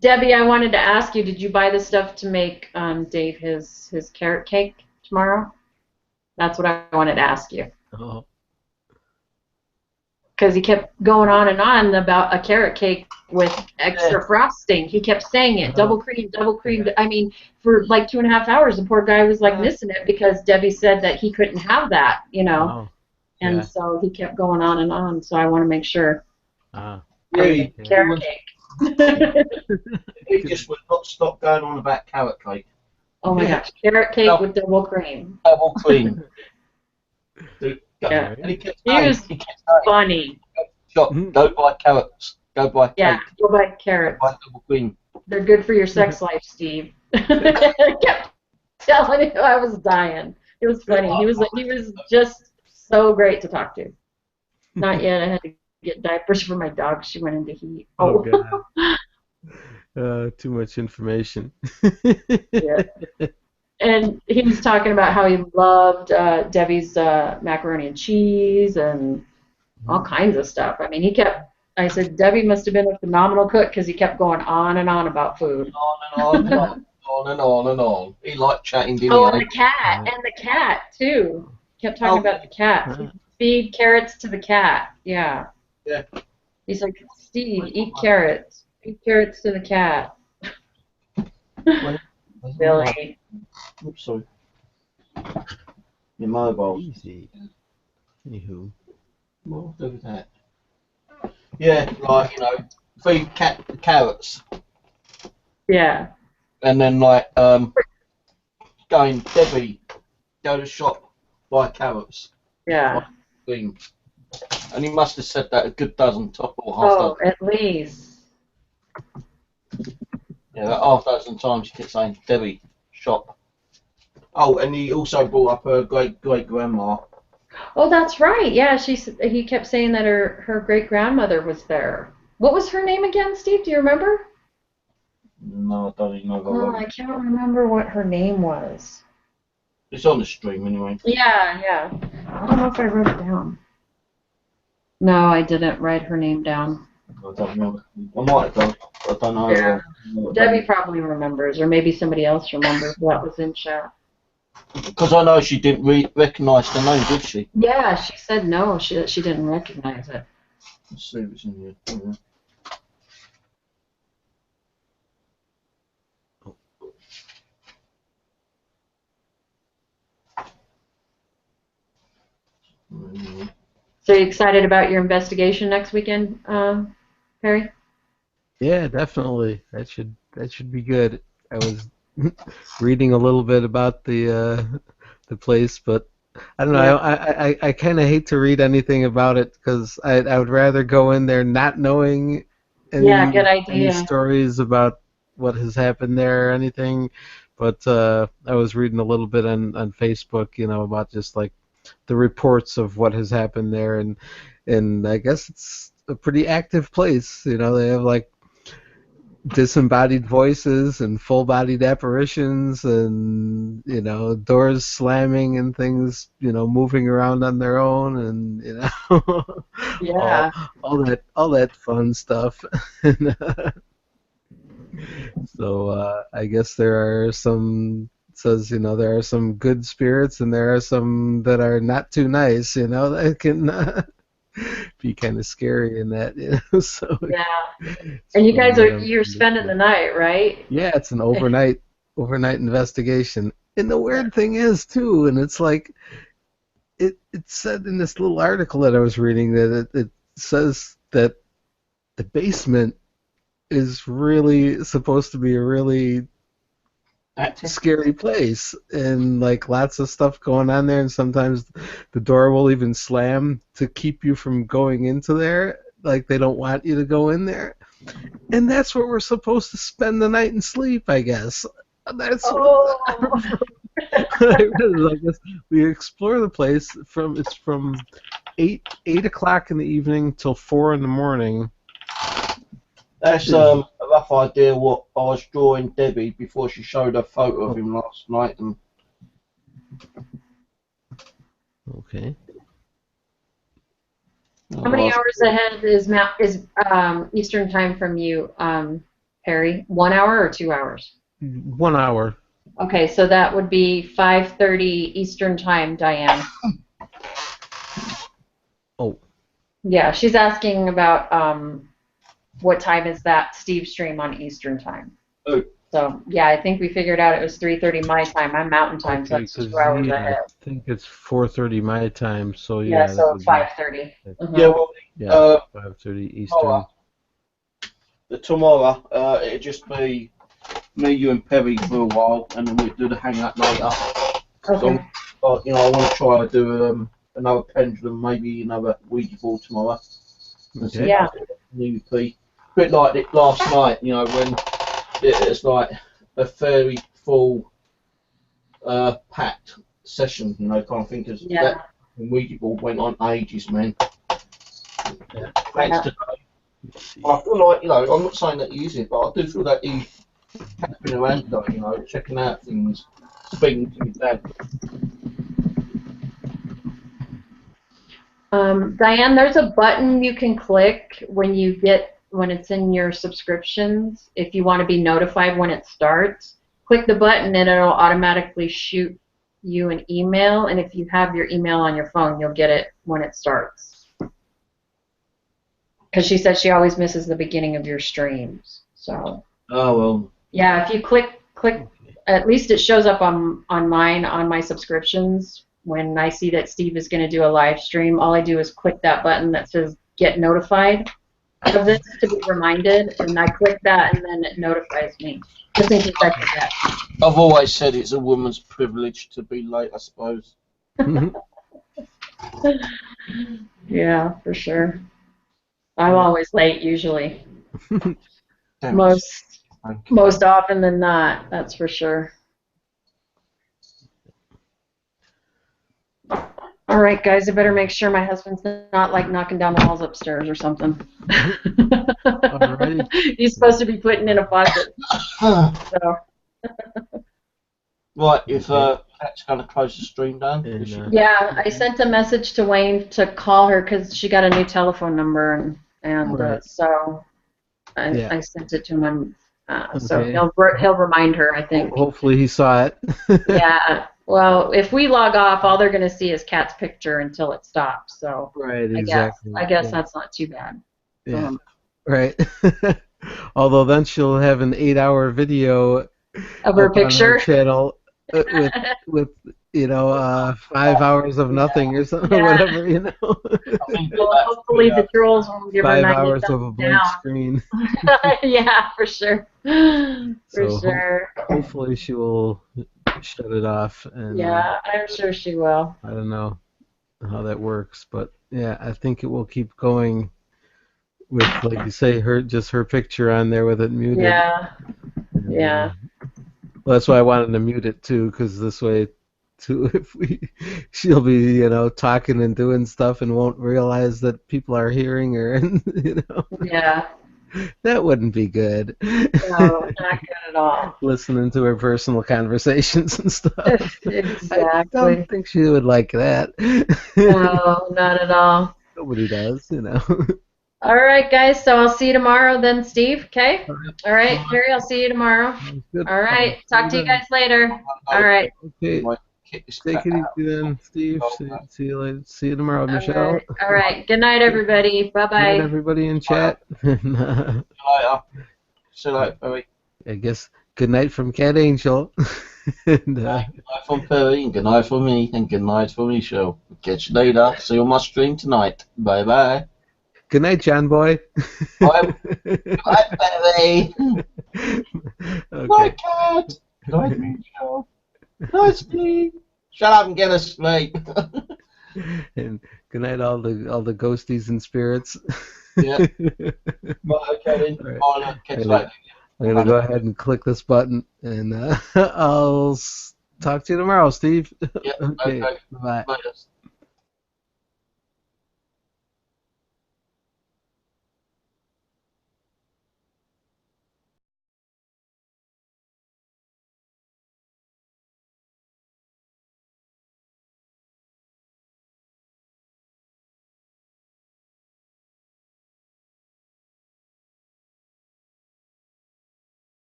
Debbie, I wanted to ask you, did you buy the stuff to make Dave his carrot cake tomorrow? That's what I wanted to ask you. Oh. Because he kept going on and on about a carrot cake with extra frosting. He kept saying it, double cream, double cream. I mean, for like 2.5 hours, the poor guy was like missing it because Debbie said that he couldn't have that, you know. Oh. And so he kept going on and on. So I want to make sure. Carrot cake. He just would not stop going on about carrot cake. Oh my gosh, carrot cake with double cream. Double cream. Yeah. And he was funny. Don't buy carrots. Go buy cake. Yeah, go buy carrots. Buy double cream. They're good for your sex life, Steve. I kept telling him I was dying. It was funny. He was just so great to talk to. Not yet. I had to get diapers for my dog. She went into heat. Oh God. Too much information. Yeah. And he was talking about how he loved Debbie's macaroni and cheese and all kinds of stuff. I mean, I said, Debbie must have been a phenomenal cook because he kept going on and on about food. On and on and on. He liked chatting, didn't he? Oh, and the cat, too. Kept talking about the cat. Feed carrots to the cat. Yeah. Yeah. He's like, Steve, eat carrots. Feed carrots to the cat. Billy. Oops, sorry. Your mobile. Easy. Anywho. What do with that? Yeah, like, you know, feed carrots. Yeah. And then, like, going, Debbie, go to the shop, buy carrots. Yeah. Thing. And he must have said that a good dozen, top or half Oh, dozen. at least. Yeah, about half dozen times he kept saying, Debbie, shop. Oh, and he also brought up her great-great-grandma. Oh, that's right. Yeah, he kept saying that her great grandmother was there. What was her name again, Steve? Do you remember? No, I don't even know if I Oh, wrote I it. can't remember what her name was. It's on the stream anyway. Yeah, yeah. I don't know if I wrote it down. No, I didn't write her name down. I don't know. I might have done. I don't know. Yeah. Debbie probably remembers, or maybe somebody else remembers that was in chat. Because I know she didn't recognise the name, did she? Yeah, she said no. She didn't recognize it. Let's see what's in here. So you excited about your investigation next weekend, Perry? Yeah, definitely. That should be good. I was reading a little bit about the place, but I don't know. Yeah. I kind of hate to read anything about it because I would rather go in there not knowing Yeah, good any idea. stories about what has happened there or anything. But I was reading a little bit on Facebook, you know, about just like the reports of what has happened there, and I guess it's a pretty active place. You know, they have like disembodied voices and full-bodied apparitions, and you know, doors slamming and things, you know, moving around on their own, and you know, Yeah. all that fun stuff. So I guess there are some, it says, you know, there are some good spirits and there are some that are not too nice, you know, that can be kind of scary in that, you know. So Yeah. it's And you from guys what I'm you're spending the night, right? yeah, it's an overnight investigation. And the Yeah. weird thing is too, and it's like it said in this little article that I was reading that it says that the basement is really supposed to be a really scary place, and like lots of stuff going on there, and sometimes the door will even slam to keep you from going into there, like they don't want you to go in there, and that's where we're supposed to spend the night and sleep, I guess. That's Oh. what I read. I guess we explore the place from 8 o'clock in the evening till 4 in the morning. That's a rough idea what I was drawing Debbie before she showed a photo of him last night. And Okay. How many hours ahead is Eastern time from you, Perry? 1 hour or 2 hours? 1 hour. Okay, so that would be 5:30 Eastern time, Diane. Oh. Yeah, she's asking about what time is that Steve stream on Eastern time. Oh. So yeah, I think we figured out it was 3:30 my time. I'm Mountain time, so that's 2 hours ahead. I think it's 4:30 my time, so Yeah, that so would 5:30. Yeah, well, yeah, 5:30 Eastern. Tomorrow, it'd just be me, you, and Perry for a while, and then we'd do the hang up later. Okay. So, you know, I want to try to do another pendulum, maybe another Ouija board tomorrow. Okay. Yeah. A bit like it last night, you know, when it's like a fairly full, packed session, you know, kind of thing, because that Ouija board went on ages, man. Yeah. Thanks to I feel like, you know, I'm not saying that he isn't, but I do feel that he's tapping around, though, you know, checking out things, speaking to his dad. Diane, there's a button you can click when it's in your subscriptions. If you want to be notified when it starts, click the button and it'll automatically shoot you an email. And if you have your email on your phone, you'll get it when it starts. Because she said she always misses the beginning of your streams. So. Oh well. Yeah, if you click at least it shows up on mine, on my subscriptions. When I see that Steve is going to do a live stream, all I do is click that button that says get notified of this to be reminded, and I click that and then it notifies me, just in case I forget. I've always said it's a woman's privilege to be late, I suppose. Yeah, for sure. I'm always late usually. Damn, Most often than not, that's for sure. All right, guys, I better make sure my husband's not like knocking down the walls upstairs or something. Alrighty. He's supposed to be putting in a faucet. So. Right, if Kat's going to close the stream down. Yeah, I sent a message to Wayne to call her because she got a new telephone number, and Right. so I sent it to him. So Okay. he'll remind her, I think. Hopefully he saw it. Yeah. Well, if we log off, all they're going to see is Kat's picture until it stops. So Right. Exactly. I guess that's not too bad. Yeah. Right. Although then she'll have an 8-hour video of her up picture on her channel with 5 hours of nothing or something, whatever, Well, hopefully the trolls won't give her 5 90 hours of a blank down. screen. Yeah, for sure. For sure. Hopefully she will shut it off. And yeah, I'm sure she will. I don't know how that works, but yeah, I think it will keep going with, like you say, her picture on there with it muted. Yeah. And, Yeah. Well, that's why I wanted to mute it too, because this way, too, she'll be, talking and doing stuff and won't realize that people are hearing her, and Yeah. that wouldn't be good. No, not good at all. Listening to her personal conversations and stuff. Exactly. I don't think she would like that. No, not at all. Nobody does, All right, guys. So I'll see you tomorrow then, Steve. Okay? All right, Carrie, I'll see you tomorrow. Good. All right. Talk to you guys later. All right. Okay. Take it easy then, Steve. See you later. See you tomorrow, Michelle. All right. Good night, everybody. Bye-bye. Good night, everybody in chat. See you later, Perry. I guess good night from Cat Angel. And, good night from Perry, and good night from me, and good night from Michelle. Catch you later. See you on my stream tonight. Bye-bye. Good night, John Boy. Bye, Perry. Okay. Night, Cat. Night, Michelle. Night, Steve. Shut up and get us sleep. And good night, all the ghosties and spirits. Yeah. Bye, Kevin. Right. I'll catch you later. I'm gonna go ahead and click this button, and I'll talk to you tomorrow, Steve. Yeah. Okay. Bye. Bye.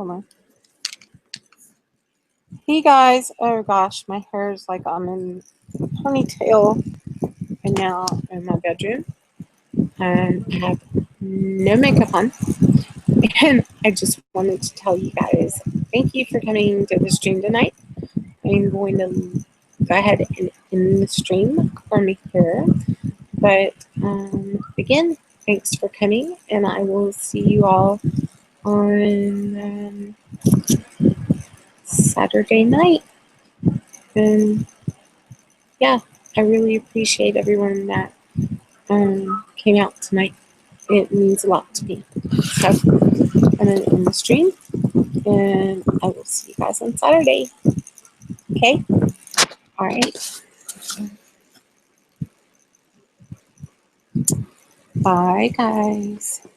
Hold on. Hey guys, oh gosh, my hair is like I'm in a ponytail and now in my bedroom and I have no makeup on. And I just wanted to tell you guys, thank you for coming to the stream tonight. I'm going to go ahead and end the stream for me here. But again, thanks for coming and I will see you all on Saturday night. And yeah, I really appreciate everyone that came out tonight. It means a lot to me. So I'm going to end the stream and I will see you guys on Saturday. Okay? All right. Bye, guys.